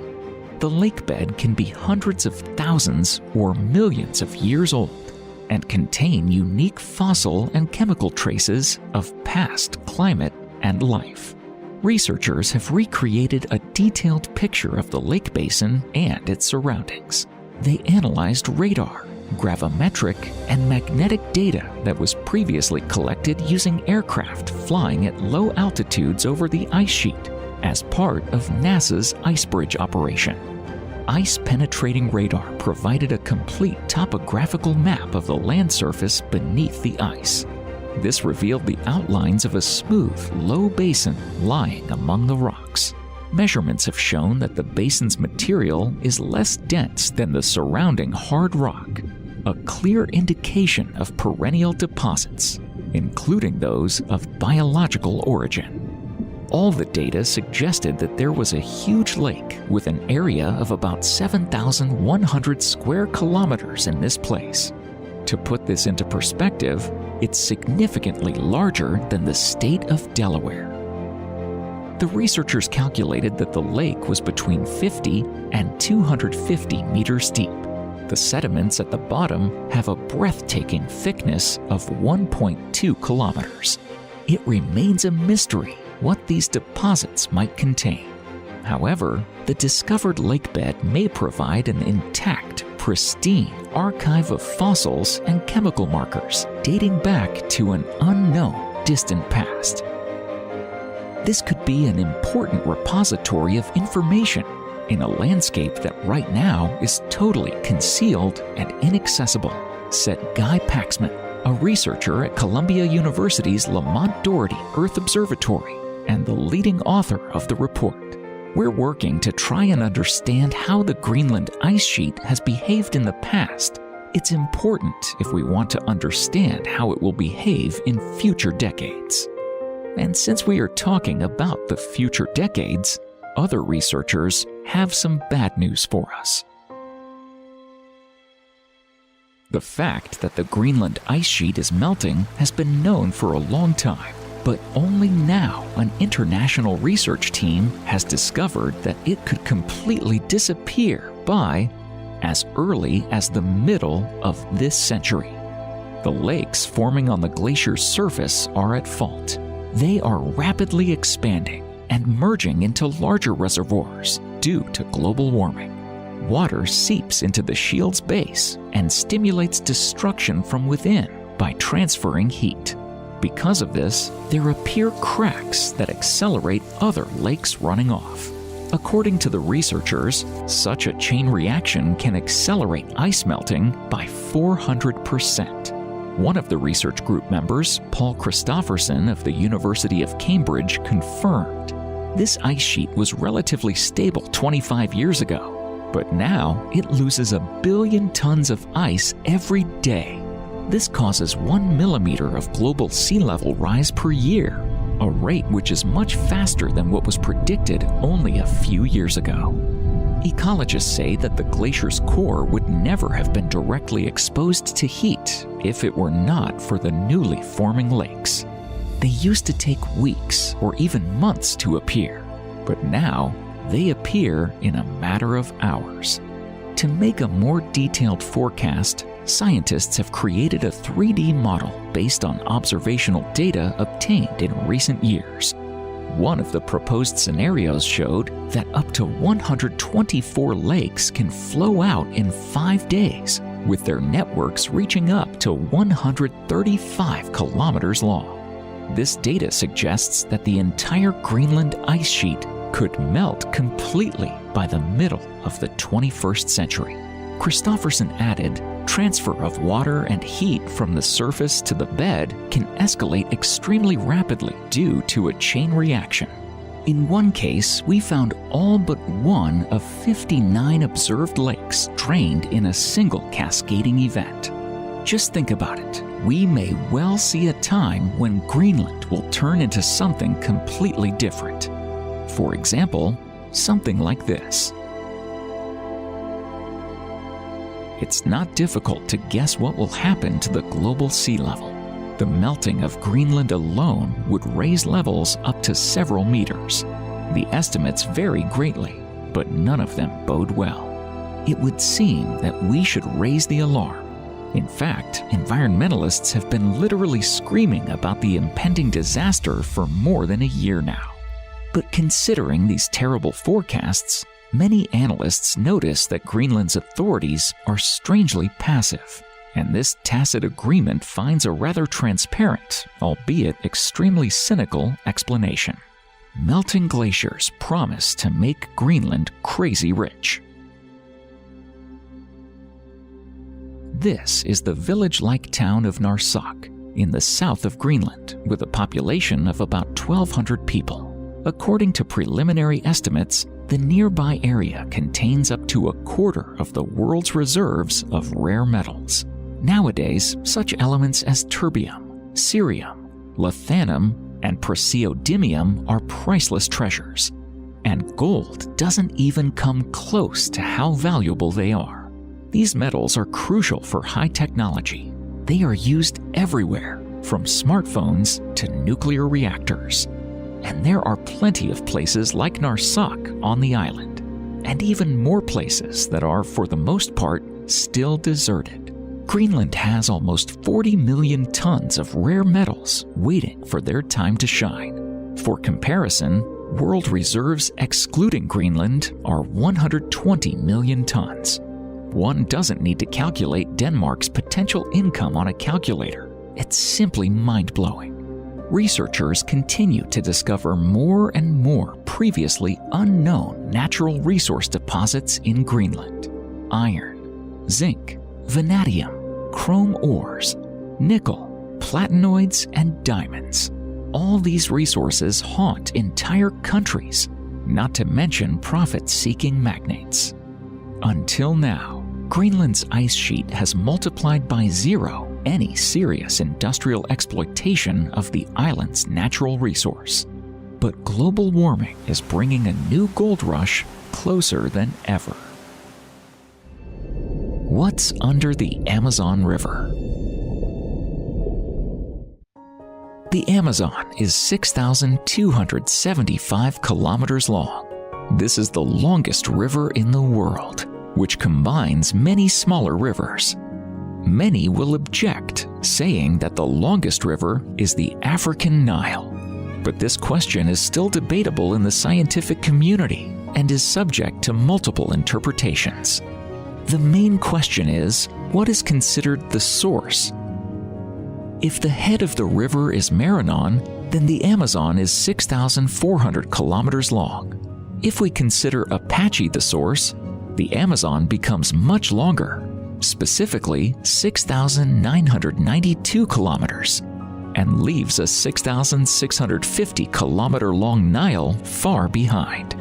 The lake bed can be hundreds of thousands or millions of years old and contain unique fossil and chemical traces of past climate and life. Researchers have recreated a detailed picture of the lake basin and its surroundings. They analyzed radar, gravimetric, and magnetic data that was previously collected using aircraft flying at low altitudes over the ice sheet as part of NASA's Ice Bridge operation. Ice-penetrating radar provided a complete topographical map of the land surface beneath the ice. This revealed the outlines of a smooth, low basin lying among the rocks. Measurements have shown that the basin's material is less dense than the surrounding hard rock, a clear indication of perennial deposits, including those of biological origin. All the data suggested that there was a huge lake with an area of about 7,100 square kilometers in this place. To put this into perspective, it's significantly larger than the state of Delaware. The researchers calculated that the lake was between 50 and 250 meters deep. The sediments at the bottom have a breathtaking thickness of 1.2 kilometers. It remains a mystery what these deposits might contain. However, the discovered lake bed may provide an intact, pristine archive of fossils and chemical markers dating back to an unknown, distant past. This could be an important repository of information in a landscape that right now is totally concealed and inaccessible, said Guy Paxman, a researcher at Columbia University's Lamont Doherty Earth Observatory and the leading author of the report. We're working to try and understand how the Greenland ice sheet has behaved in the past. It's important if we want to understand how it will behave in future decades. And since we are talking about the future decades, other researchers have some bad news for us. The fact that the Greenland ice sheet is melting has been known for a long time, but only now an international research team has discovered that it could completely disappear by as early as the middle of this century. The lakes forming on the glacier's surface are at fault. They are rapidly expanding and merging into larger reservoirs due to global warming. Water seeps into the shield's base and stimulates destruction from within by transferring heat. Because of this, there appear cracks that accelerate other lakes running off. According to the researchers, such a chain reaction can accelerate ice melting by 400%. One of the research group members, Paul Christopherson of the University of Cambridge, confirmed this ice sheet was relatively stable 25 years ago, but now it loses 1 billion tons of ice every day. This causes 1 millimeter of global sea level rise per year, a rate which is much faster than what was predicted only a few years ago. Ecologists say that the glacier's core would never have been directly exposed to heat if it were not for the newly forming lakes. They used to take weeks or even months to appear, but now they appear in a matter of hours. To make a more detailed forecast, scientists have created a 3D model based on observational data obtained in recent years. One of the proposed scenarios showed that up to 124 lakes can flow out in 5 days, with their networks reaching up to 135 kilometers long. This data suggests that the entire Greenland ice sheet could melt completely by the middle of the 21st century. Christopherson added, transfer of water and heat from the surface to the bed can escalate extremely rapidly due to a chain reaction. In one case, we found all but one of 59 observed lakes drained in a single cascading event. Just think about it. We may well see a time when Greenland will turn into something completely different. For example, something like this. It's not difficult to guess what will happen to the global sea level. The melting of Greenland alone would raise levels up to several meters. The estimates vary greatly, but none of them bode well. It would seem that we should raise the alarm. In fact, environmentalists have been literally screaming about the impending disaster for more than a year now. But considering these terrible forecasts, many analysts notice that Greenland's authorities are strangely passive, and this tacit agreement finds a rather transparent, albeit extremely cynical, explanation. Melting glaciers promise to make Greenland crazy rich. This is the village-like town of Narsaq in the south of Greenland, with a population of about 1,200 people. According to preliminary estimates, the nearby area contains up to 1/4 of the world's reserves of rare metals. Nowadays, such elements as terbium, cerium, lanthanum, and praseodymium are priceless treasures. And gold doesn't even come close to how valuable they are. These metals are crucial for high technology. They are used everywhere, from smartphones to nuclear reactors. And there are plenty of places like Narsaq on the island, and even more places that are, for the most part, still deserted. Greenland has almost 40 million tons of rare metals waiting for their time to shine. For comparison, world reserves excluding Greenland are 120 million tons. One doesn't need to calculate Denmark's potential income on a calculator. It's simply mind-blowing. researchers continue to discover more and more previously unknown natural resource deposits in Greenland. Iron, zinc, vanadium, chrome ores, nickel, platinoids, and diamonds. All these resources haunt entire countries, not to mention profit-seeking magnates. Until now, Greenland's ice sheet has multiplied by 0 any serious industrial exploitation of the island's natural resource. But global warming is bringing a new gold rush closer than ever. What's under the Amazon River? The Amazon is 6,275 kilometers long. This is the longest river in the world, which combines many smaller rivers. Many will object, saying that the longest river is the African Nile. But this question is still debatable in the scientific community and is subject to multiple interpretations. The main question is, what is considered the source? If the head of the river is Maranon, then the Amazon is 6,400 kilometers long. If we consider Apache the source, the Amazon becomes much longer, specifically 6,992 kilometers, and leaves a 6,650 kilometer long Nile far behind.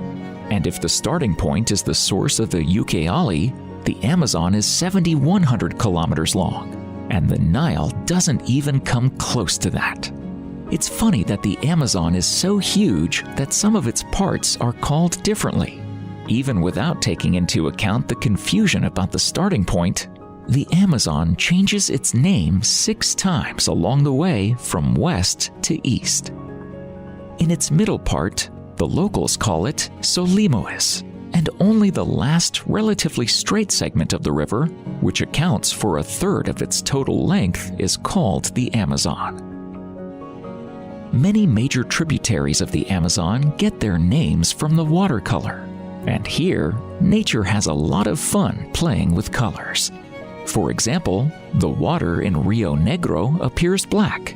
And if the starting point is the source of the Ucayali, the Amazon is 7,100 kilometers long, and the Nile doesn't even come close to that. It's funny that the Amazon is so huge that some of its parts are called differently. Even without taking into account the confusion about the starting point, the Amazon changes its name 6 times along the way from west to east. In its middle part, the locals call it Solimoes, and only the last relatively straight segment of the river, which accounts for 1/3 of its total length, is called the Amazon. Many major tributaries of the Amazon get their names from the watercolor. And here, nature has a lot of fun playing with colors. For example, the water in Rio Negro appears black,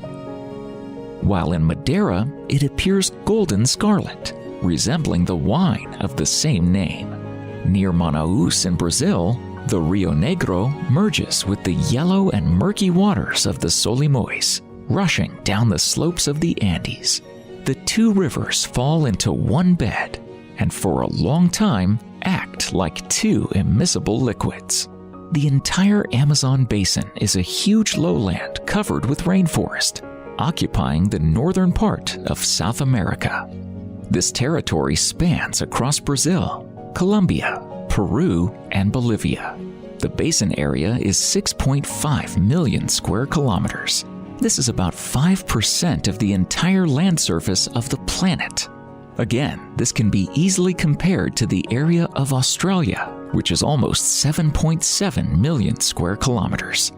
while in Madeira it appears golden scarlet, resembling the wine of the same name. Near Manaus in Brazil, the Rio Negro merges with the yellow and murky waters of the Solimões, rushing down the slopes of the Andes. The 2 rivers fall into one bed, and for a long time act like 2 immiscible liquids. The entire Amazon basin is a huge lowland covered with rainforest, occupying the northern part of South America. This territory spans across Brazil, Colombia, Peru, and Bolivia. The basin area is 6.5 million square kilometers. This is about 5% of the entire land surface of the planet. Again, this can be easily compared to the area of Australia, which is almost 7.7 million square kilometers.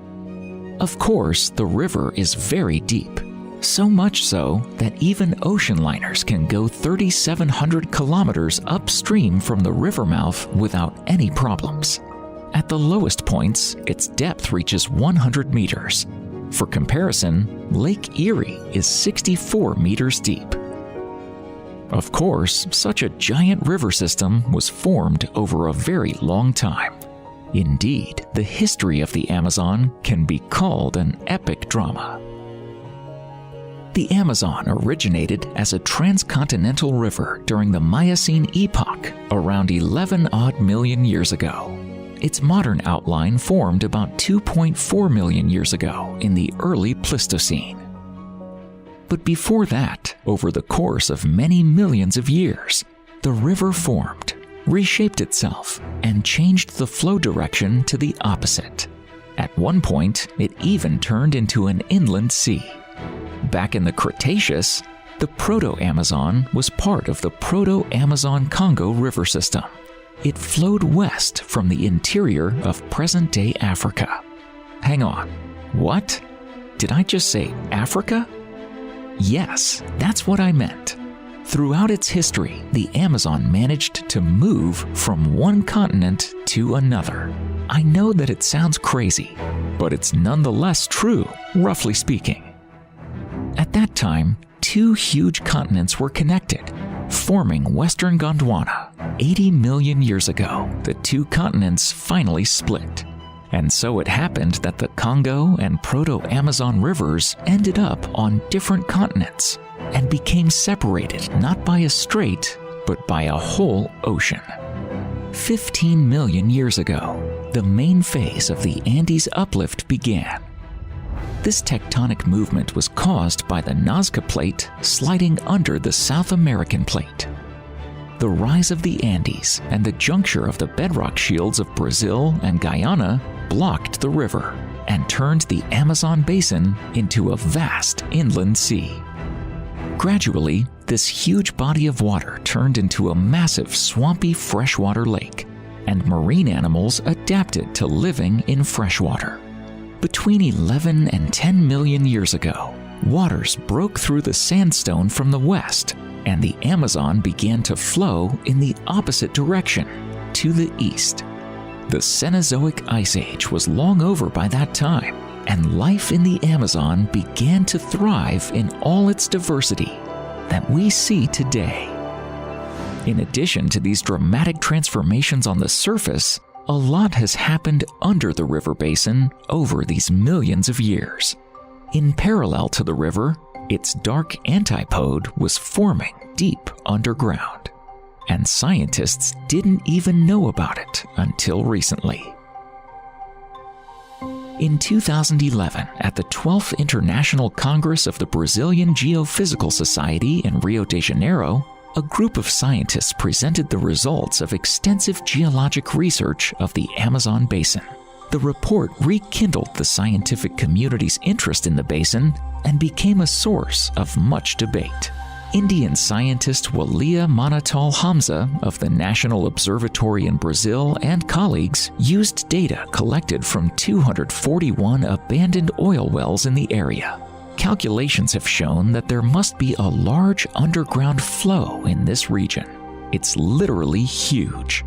Of course, the river is very deep, so much so that even ocean liners can go 3,700 kilometers upstream from the river mouth without any problems. At the lowest points, its depth reaches 100 meters. For comparison, Lake Erie is 64 meters deep. Of course, such a giant river system was formed over a very long time. Indeed, the history of the Amazon can be called an epic drama. The Amazon originated as a transcontinental river during the Miocene epoch, around 11 odd million years ago. Its modern outline formed about 2.4 million years ago in the early Pleistocene. But before that, over the course of many millions of years, the river formed, reshaped itself, and changed the flow direction to the opposite. At one point, it even turned into an inland sea. Back in the Cretaceous, the Proto-Amazon was part of the Proto-Amazon-Congo river system. It flowed west from the interior of present-day Africa. Hang on, what? Did I just say Africa? Yes, that's what I meant. Throughout its history, the Amazon managed to move from one continent to another. I know that it sounds crazy, but it's nonetheless true, roughly speaking. At At that time, two huge continents were connected, forming Western Gondwana. 80 million years ago, the two continents finally split. And so it happened that the Congo and Proto-Amazon rivers ended up on different continents and became separated not by a strait, but by a whole ocean. 15 million years ago, the main phase of the Andes uplift began. This tectonic movement was caused by the Nazca Plate sliding under the South American Plate. The rise of the Andes and the juncture of the bedrock shields of Brazil and Guyana blocked the river and turned the Amazon basin into a vast inland sea. Gradually, this huge body of water turned into a massive swampy freshwater lake, and marine animals adapted to living in freshwater. Between 11 and 10 million years ago, waters broke through the sandstone from the west, and the Amazon began to flow in the opposite direction, to the east. The Cenozoic Ice Age was long over by that time, and life in the Amazon began to thrive in all its diversity that we see today. In addition to these dramatic transformations on the surface, a lot has happened under the river basin over these millions of years. In parallel to the river, its dark antipode was forming deep underground, and scientists didn't even know about it until recently. In 2011, at the 12th International Congress of the Brazilian Geophysical Society in Rio de Janeiro, a group of scientists presented the results of extensive geologic research of the Amazon basin. The report rekindled the scientific community's interest in the basin and became a source of much debate. Indian scientist Walia Manatal Hamza of the National Observatory in Brazil and colleagues used data collected from 241 abandoned oil wells in the area. Calculations have shown that there must be a large underground flow in this region. It's literally huge,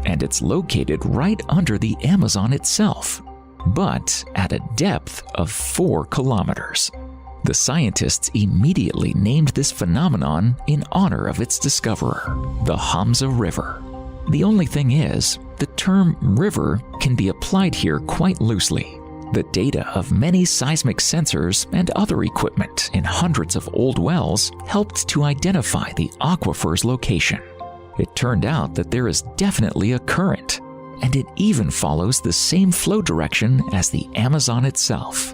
and it's located right under the Amazon itself, but at a depth of 4 kilometers. The scientists immediately named this phenomenon in honor of its discoverer, the Hamza River. The only thing is, the term river can be applied here quite loosely. The data of many seismic sensors and other equipment in hundreds of old wells helped to identify the aquifer's location. It turned out that there is definitely a current, and it even follows the same flow direction as the Amazon itself.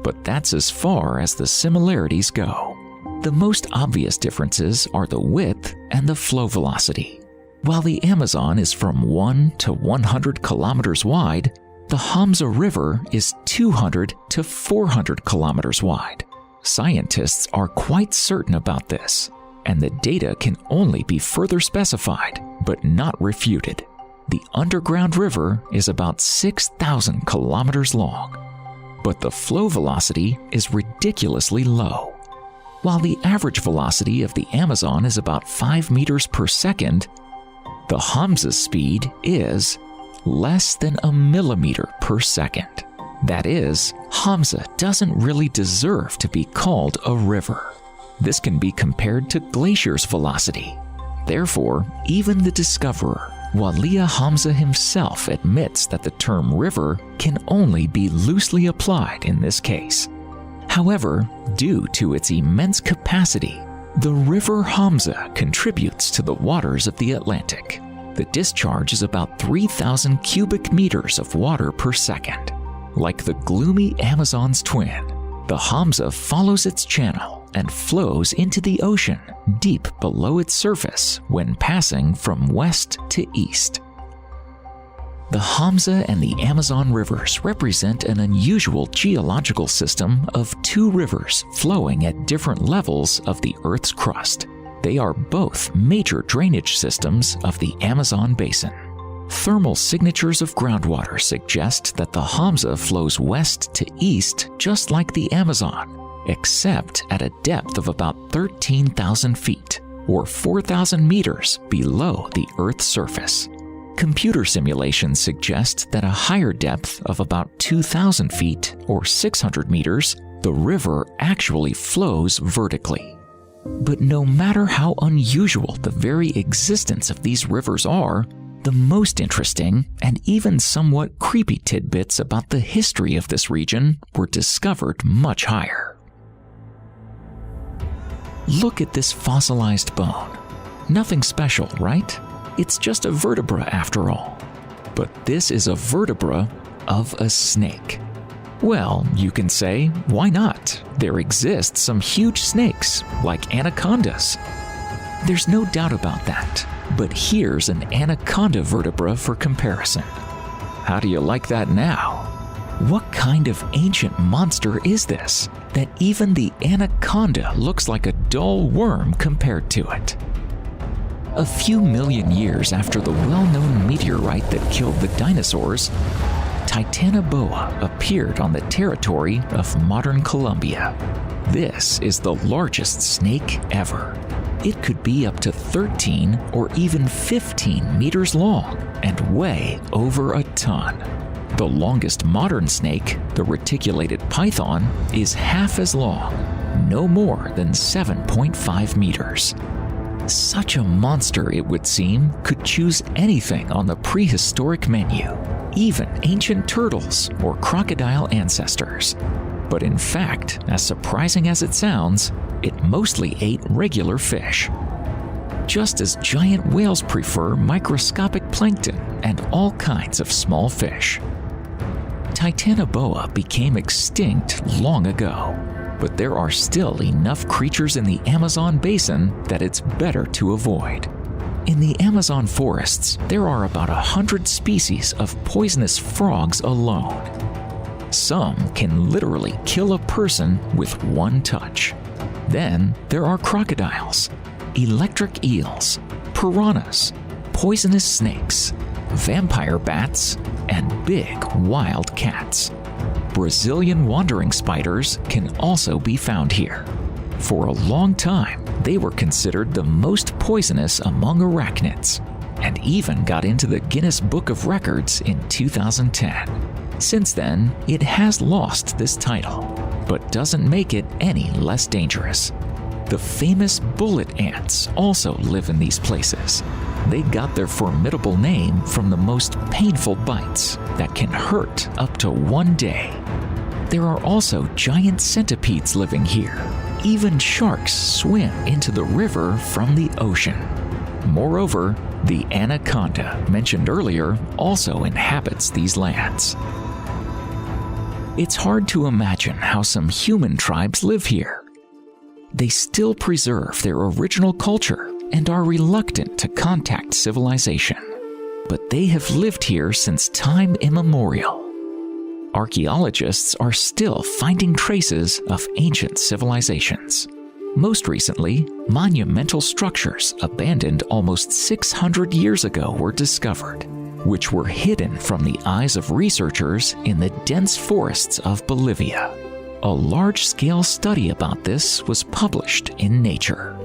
But that's as far as the similarities go. The most obvious differences are the width and the flow velocity. While the Amazon is from 1 to 100 kilometers wide, the Hamza River is 200 to 400 kilometers wide. Scientists are quite certain about this, and the data can only be further specified, but not refuted. The underground river is about 6,000 kilometers long, but the flow velocity is ridiculously low. While the average velocity of the Amazon is about 5 meters per second, the Hamza's speed is less than a millimeter per second. That is, Hamza doesn't really deserve to be called a river. This can be compared to glaciers' velocity. Therefore, even the discoverer, Walia Hamza himself, admits that the term river can only be loosely applied in this case. However, due to its immense capacity, the river Hamza contributes to the waters of the Atlantic. The discharge is about 3,000 cubic meters of water per second. Like the gloomy Amazon's twin, the Hamza follows its channel and flows into the ocean deep below its surface when passing from west to east. The Hamza and the Amazon rivers represent an unusual geological system of 2 rivers flowing at different levels of the Earth's crust. They are both major drainage systems of the Amazon basin. Thermal signatures of groundwater suggest that the Hamza flows west to east just like the Amazon, except at a depth of about 13,000 feet, or 4,000 meters below the Earth's surface. Computer simulations suggest that a higher depth of about 2,000 feet, or 600 meters, The river actually flows vertically. But no matter how unusual the very existence of these rivers are, the most interesting and even somewhat creepy tidbits about the history of this region were discovered much higher. Look at this fossilized bone. Nothing special, right? It's just a vertebra after all. But this is a vertebra of a snake. Well, you can say, why not? There exist some huge snakes, like anacondas. There's no doubt about that, but here's an anaconda vertebra for comparison. How do you like that now? What kind of ancient monster is this, that even the anaconda looks like a dull worm compared to it? A few million years after the well-known meteorite that killed the dinosaurs, Titanoboa appeared on the territory of modern Colombia. This is the largest snake ever. It could be up to 13 or even 15 meters long and weigh over a ton. The longest modern snake, the reticulated python, is half as long, no more than 7.5 meters. Such a monster, it would seem, could choose anything on the prehistoric menu, even ancient turtles or crocodile ancestors. But in fact, as surprising as it sounds, it mostly ate regular fish. Just as giant whales prefer microscopic plankton and all kinds of small fish. Titanoboa became extinct long ago, but there are still enough creatures in the Amazon basin that it's better to avoid. In the Amazon forests, there are about 100 species of poisonous frogs alone. Some can literally kill a person with one touch. Then there are crocodiles, electric eels, piranhas, poisonous snakes, vampire bats, and big wild cats. Brazilian wandering spiders can also be found here. For a long time, they were considered the most poisonous among arachnids, and even got into the Guinness Book of Records in 2010. Since then, it has lost this title, but doesn't make it any less dangerous. The famous bullet ants also live in these places. They got their formidable name from the most painful bites that can hurt up to 1 day. There are also giant centipedes living here. Even sharks swim into the river from the ocean. Moreover, the anaconda mentioned earlier also inhabits these lands. It's hard to imagine how some human tribes live here. They still preserve their original culture and are reluctant to contact civilization. But they have lived here since time immemorial. Archaeologists are still finding traces of ancient civilizations. Most recently, monumental structures abandoned almost 600 years ago were discovered, which were hidden from the eyes of researchers in the dense forests of Bolivia. A large-scale study about this was published in Nature.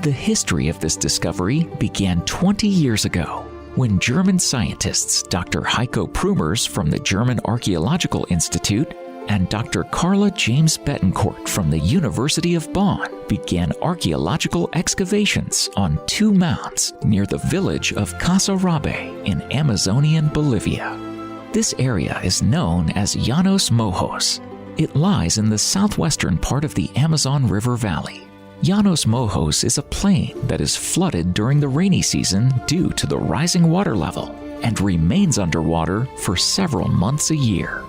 The history of this discovery began 20 years ago, when German scientists Dr. Heiko Prumers from the German Archaeological Institute and Dr. Carla James Betancourt from the University of Bonn began archaeological excavations on 2 mounds near the village of Casarabe in Amazonian Bolivia. This area is known as Llanos Mojos. It lies in the southwestern part of the Amazon River Valley. Llanos Mojos is a plain that is flooded during the rainy season due to the rising water level and remains underwater for several months a year.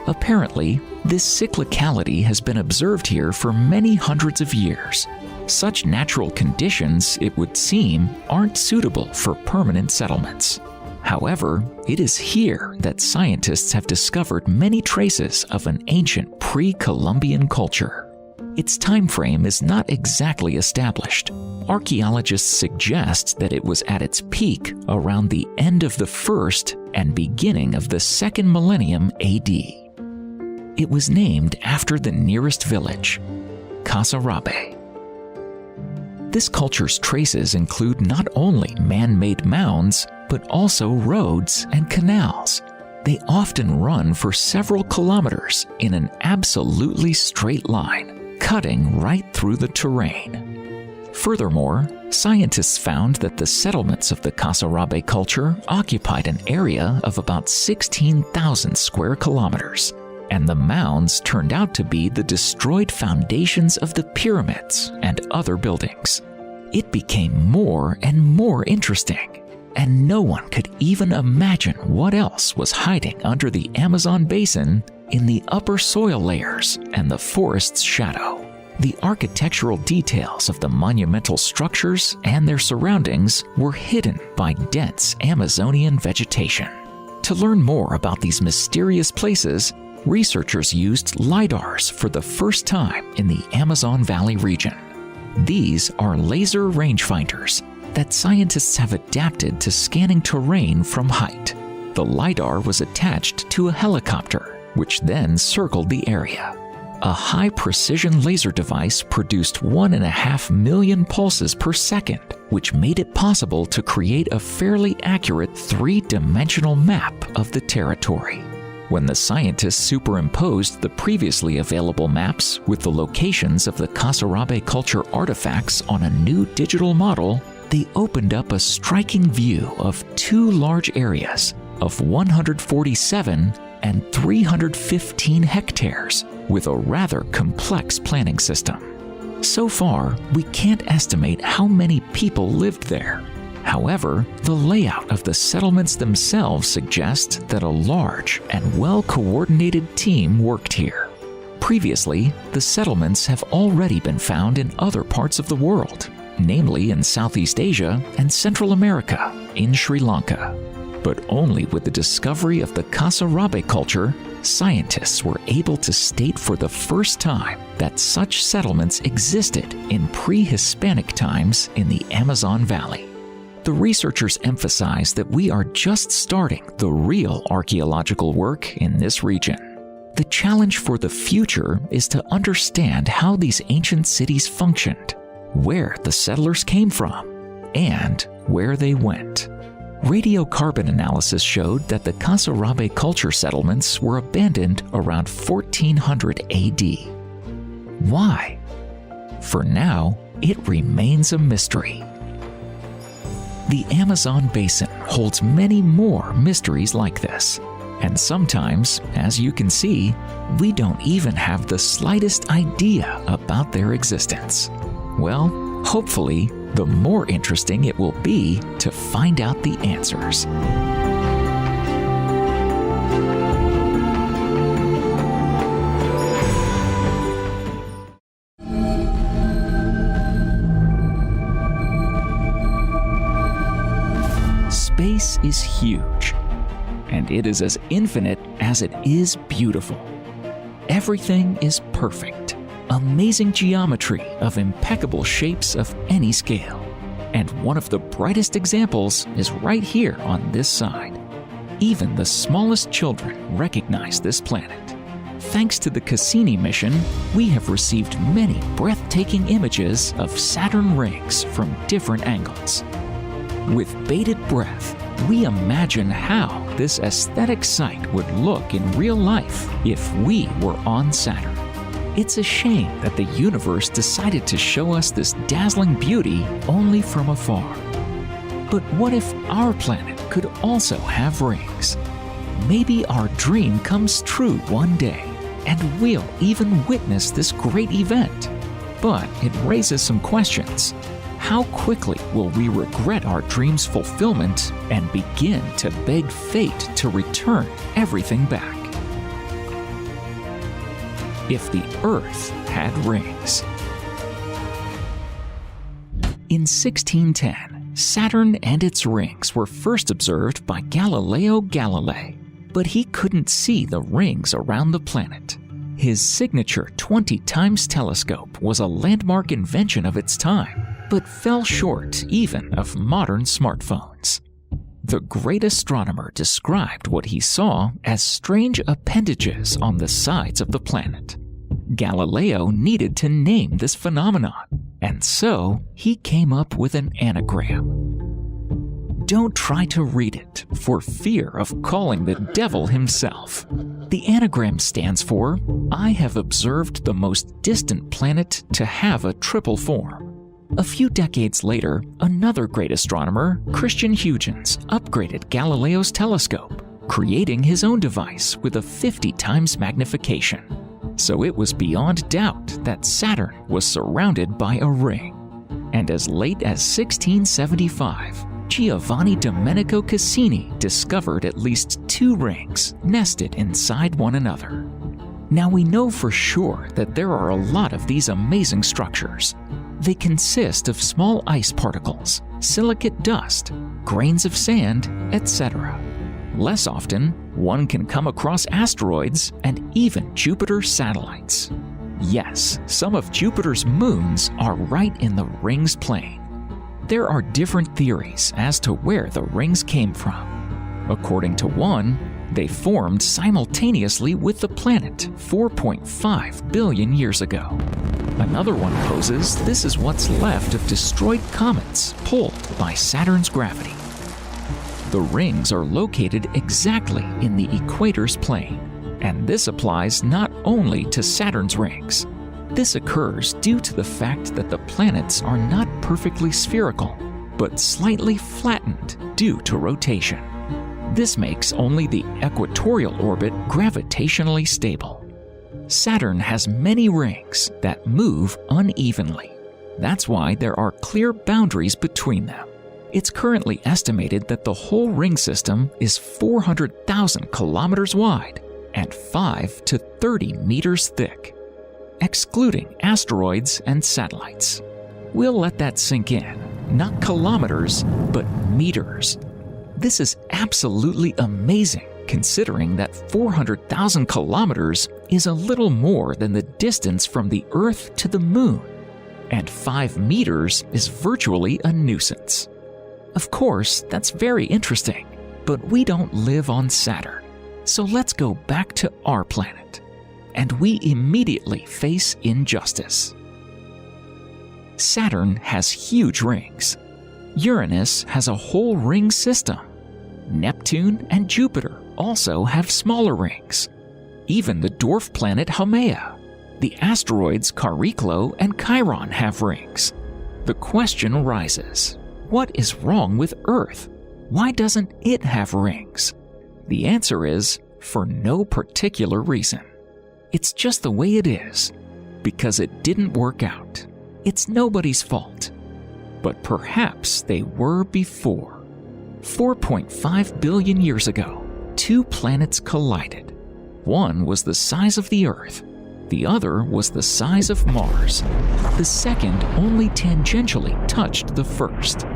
Apparently, this cyclicality has been observed here for many hundreds of years. Such natural conditions, it would seem, aren't suitable for permanent settlements. However, it is here that scientists have discovered many traces of an ancient pre-Columbian culture. Its time frame is not exactly established. Archaeologists suggest that it was at its peak around the end of the 1st and beginning of the 2nd millennium AD. It was named after the nearest village, Casarabe. This culture's traces include not only man-made mounds, but also roads and canals. They often run for several kilometers in an absolutely straight line, cutting right through the terrain. Furthermore, scientists found that the settlements of the Kasarabe culture occupied an area of about 16,000 square kilometers, and the mounds turned out to be the destroyed foundations of the pyramids and other buildings. It became more and more interesting, and no one could even imagine what else was hiding under the Amazon basin in the upper soil layers and the forest's shadow. The architectural details of the monumental structures and their surroundings were hidden by dense Amazonian vegetation. To learn more about these mysterious places, researchers used LiDARs for the first time in the Amazon Valley region. These are laser rangefinders that scientists have adapted to scanning terrain from height. The LiDAR was attached to a helicopter, which then circled the area. A high-precision laser device produced 1.5 million pulses per second, which made it possible to create a fairly accurate three-dimensional map of the territory. When the scientists superimposed the previously available maps with the locations of the Kasarabe culture artifacts on a new digital model, they opened up a striking view of two large areas of 147 and 315 hectares with a rather complex planning system. So far, we can't estimate how many people lived there. However, the layout of the settlements themselves suggests that a large and well-coordinated team worked here. Previously, the settlements have already been found in other parts of the world, namely in Southeast Asia and Central America, in Sri Lanka. But only with the discovery of the Kasarabe culture, scientists were able to state for the first time that such settlements existed in pre-Hispanic times in the Amazon Valley. The researchers emphasize that we are just starting the real archaeological work in this region. The challenge for the future is to understand how these ancient cities functioned, where the settlers came from, and where they went. Radiocarbon analysis showed that the Kasarabe culture settlements were abandoned around 1400 AD. Why? For now, it remains a mystery. The Amazon basin holds many more mysteries like this, and sometimes, as you can see, we don't even have the slightest idea about their existence. Well, hopefully, the more interesting it will be to find out the answers. Space is huge, and it is as infinite as it is beautiful. Everything is perfect. Amazing geometry of impeccable shapes of any scale. And one of the brightest examples is right here on this side. Even the smallest children recognize this planet. Thanks to the Cassini mission, we have received many breathtaking images of Saturn rings from different angles. With bated breath, we imagine how this aesthetic sight would look in real life if we were on Saturn. It's a shame that the universe decided to show us this dazzling beauty only from afar. But what if our planet could also have rings? Maybe our dream comes true one day, and we'll even witness this great event. But it raises some questions. How quickly will we regret our dream's fulfillment and begin to beg fate to return everything back? If the Earth had rings. In 1610, Saturn and its rings were first observed by Galileo Galilei, but he couldn't see the rings around the planet. His signature 20 times telescope was a landmark invention of its time, but fell short even of modern smartphones. The great astronomer described what he saw as strange appendages on the sides of the planet. Galileo needed to name this phenomenon, and so he came up with an anagram. don't try to read it for fear of calling the devil himself. The anagram stands for, I have observed the most distant planet to have a triple form. A few decades later, another great astronomer, Christian Huygens, upgraded Galileo's telescope, creating his own device with a 50 times magnification. So it was beyond doubt that Saturn was surrounded by a ring. And as late as 1675, Giovanni Domenico Cassini discovered at least 2 rings nested inside one another. Now we know for sure that there are a lot of these amazing structures. They consist of small ice particles, silicate dust, grains of sand, etc. Less often, one can come across asteroids and even Jupiter's satellites. Yes, some of Jupiter's moons are right in the ring's plane. There are different theories as to where the rings came from. According to one, they formed simultaneously with the planet 4.5 billion years ago. Another one poses this is what's left of destroyed comets pulled by Saturn's gravity. The rings are located exactly in the equator's plane, and this applies not only to Saturn's rings. This occurs due to the fact that the planets are not perfectly spherical, but slightly flattened due to rotation. This makes only the equatorial orbit gravitationally stable. Saturn has many rings that move unevenly. That's why there are clear boundaries between them. It's currently estimated that the whole ring system is 400,000 kilometers wide and 5 to 30 meters thick, excluding asteroids and satellites. We'll let that sink in. Not kilometers, but meters. This is absolutely amazing, considering that 400,000 kilometers is a little more than the distance from the Earth to the Moon, and 5 meters is virtually a nuisance. Of course, that's very interesting, but we don't live on Saturn, so let's go back to our planet. And we immediately face injustice. Saturn has huge rings. Uranus has a whole ring system. Neptune and Jupiter also have smaller rings. Even the dwarf planet Haumea. The asteroids Chariklo and Chiron have rings. The question arises, what is wrong with Earth? Why doesn't it have rings? The answer is, for no particular reason. It's just the way it is, because it didn't work out. It's nobody's fault. But perhaps they were before. 4.5 billion years ago, 2 planets collided. One was the size of the Earth. The other was the size of Mars. The second only tangentially touched the first.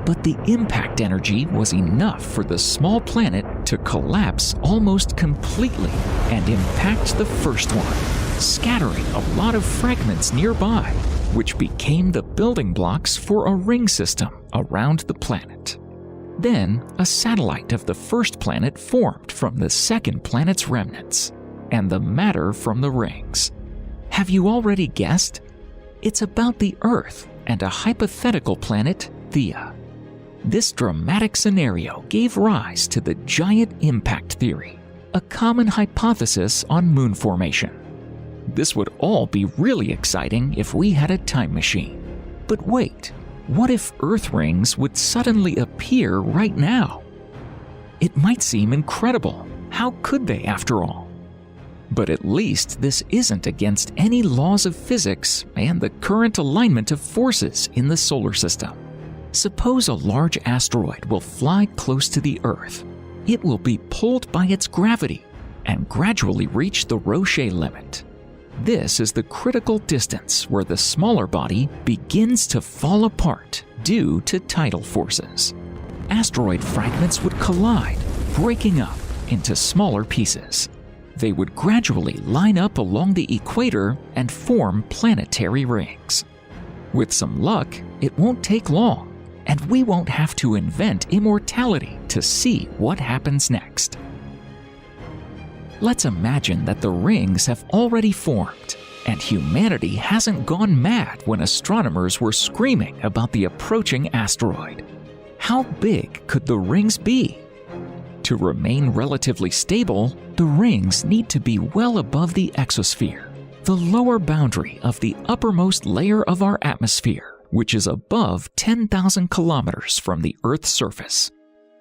But the impact energy was enough for the small planet to collapse almost completely and impact the first one, scattering a lot of fragments nearby, which became the building blocks for a ring system around the planet. Then, a satellite of the first planet formed from the second planet's remnants, and the matter from the rings. Have you already guessed? It's about the Earth and a hypothetical planet, Theia. This dramatic scenario gave rise to the giant impact theory, a common hypothesis on moon formation. This would all be really exciting if we had a time machine. But wait, what if Earth rings would suddenly appear right now? It might seem incredible. How could they, after all? But at least this isn't against any laws of physics and the current alignment of forces in the solar system. Suppose a large asteroid will fly close to the Earth. It will be pulled by its gravity and gradually reach the Roche limit. This is the critical distance where the smaller body begins to fall apart due to tidal forces. Asteroid fragments would collide, breaking up into smaller pieces. They would gradually line up along the equator and form planetary rings. With some luck, it won't take long, and we won't have to invent immortality to see what happens next. Let's imagine that the rings have already formed, and humanity hasn't gone mad when astronomers were screaming about the approaching asteroid. How big could the rings be? To remain relatively stable, the rings need to be well above the exosphere, the lower boundary of the uppermost layer of our atmosphere, which is above 10,000 kilometers from the Earth's surface.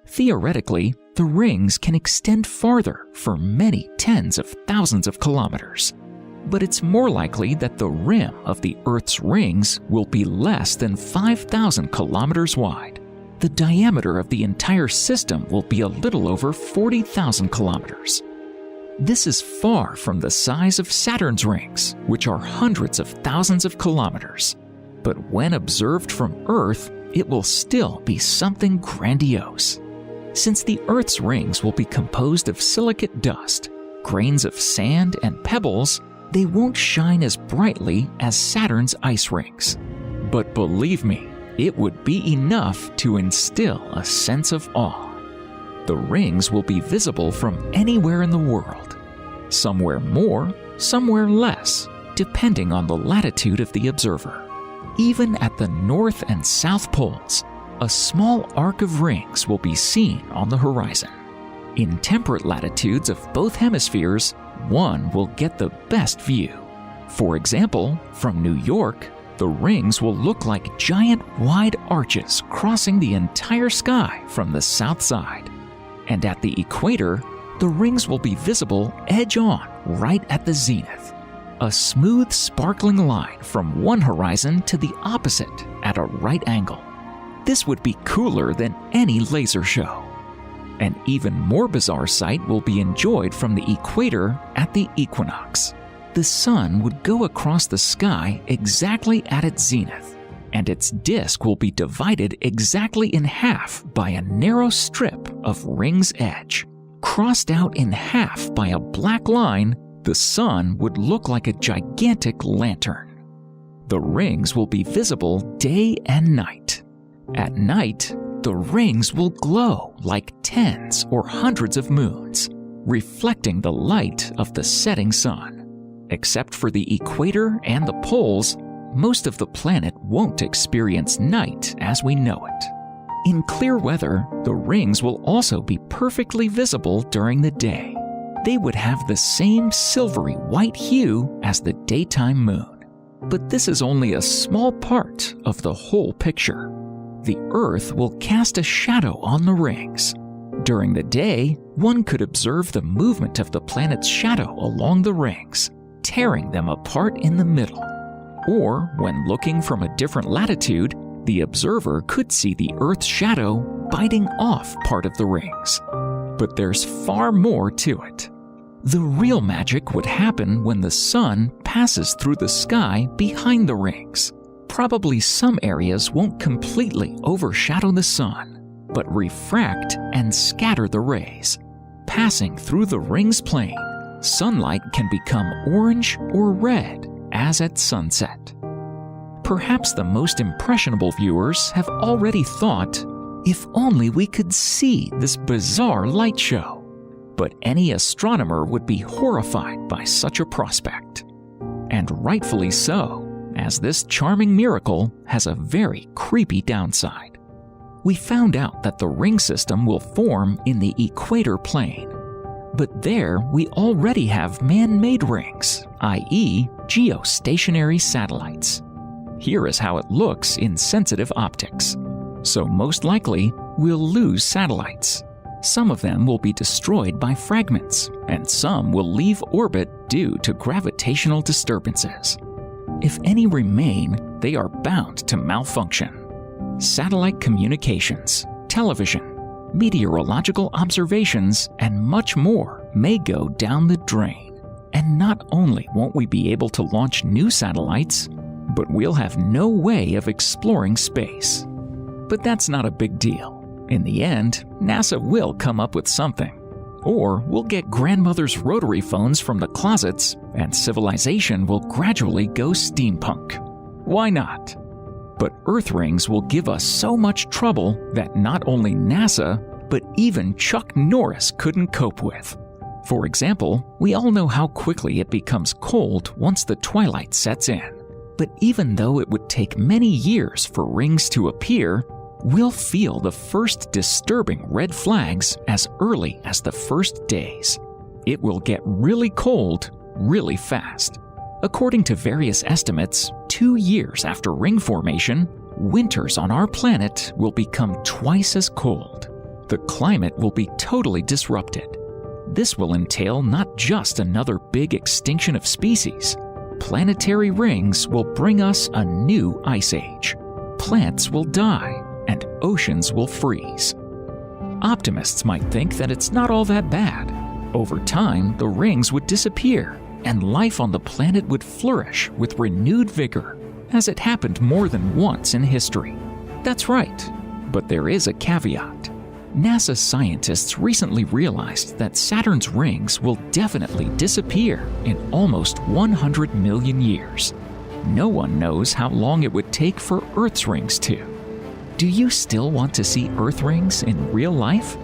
Theoretically, the rings can extend farther for many tens of thousands of kilometers. But it's more likely that the rim of the Earth's rings will be less than 5,000 kilometers wide. The diameter of the entire system will be a little over 40,000 kilometers. This is far from the size of Saturn's rings, which are hundreds of thousands of kilometers. But when observed from Earth, it will still be something grandiose. Since the Earth's rings will be composed of silicate dust, grains of sand, and pebbles, they won't shine as brightly as Saturn's ice rings. But believe me, it would be enough to instill a sense of awe. The rings will be visible from anywhere in the world. Somewhere more, somewhere less, depending on the latitude of the observer. Even at the North and South Poles, a small arc of rings will be seen on the horizon. In temperate latitudes of both hemispheres, one will get the best view. For example, from New York, the rings will look like giant wide arches crossing the entire sky from the south side. And at the equator, the rings will be visible edge-on right at the zenith. A smooth, sparkling line from one horizon to the opposite at a right angle. This would be cooler than any laser show. An even more bizarre sight will be enjoyed from the equator at the equinox. The sun would go across the sky exactly at its zenith, and its disk will be divided exactly in half by a narrow strip of ring's edge. Crossed out in half by a black line, the sun would look like a gigantic lantern. The rings will be visible day and night. At night, the rings will glow like tens or hundreds of moons, reflecting the light of the setting sun. Except for the equator and the poles, most of the planet won't experience night as we know it. In clear weather, the rings will also be perfectly visible during the day. They would have the same silvery white hue as the daytime moon. But this is only a small part of the whole picture. The Earth will cast a shadow on the rings. During the day, one could observe the movement of the planet's shadow along the rings, tearing them apart in the middle. Or, when looking from a different latitude, the observer could see the Earth's shadow biting off part of the rings. But there's far more to it. The real magic would happen when the sun passes through the sky behind the rings. Probably some areas won't completely overshadow the sun, but refract and scatter the rays. Passing through the ring's plane, sunlight can become orange or red as at sunset. Perhaps the most impressionable viewers have already thought, if only we could see this bizarre light show. But any astronomer would be horrified by such a prospect. And rightfully so, as this charming miracle has a very creepy downside. We found out that the ring system will form in the equator plane. But there we already have man-made rings, i.e. geostationary satellites. Here is how it looks in sensitive optics. So most likely, we'll lose satellites. Some of them will be destroyed by fragments, and some will leave orbit due to gravitational disturbances. If any remain, they are bound to malfunction. Satellite communications, television, meteorological observations, and much more may go down the drain. And not only won't we be able to launch new satellites, but we'll have no way of exploring space. But that's not a big deal. In the end, NASA will come up with something. Or we'll get grandmother's rotary phones from the closets, and civilization will gradually go steampunk. Why not? But Earth rings will give us so much trouble that not only NASA, but even Chuck Norris couldn't cope with. For example, we all know how quickly it becomes cold once the twilight sets in. But even though it would take many years for rings to appear, We'll feel the first disturbing red flags as early as the first days. It will get really cold really fast. According to various estimates, 2 years after ring formation, winters on our planet will become twice as cold. The climate will be totally disrupted. This will entail not just another big extinction of species. Planetary rings will bring us a new ice age. Plants will die, and oceans will freeze. Optimists might think that it's not all that bad. Over time, the rings would disappear, and life on the planet would flourish with renewed vigor, as it happened more than once in history. That's right, but there is a caveat. NASA scientists recently realized that Saturn's rings will definitely disappear in almost 100 million years. No one knows how long it would take for Earth's rings to. Do you still want to see Earth rings in real life?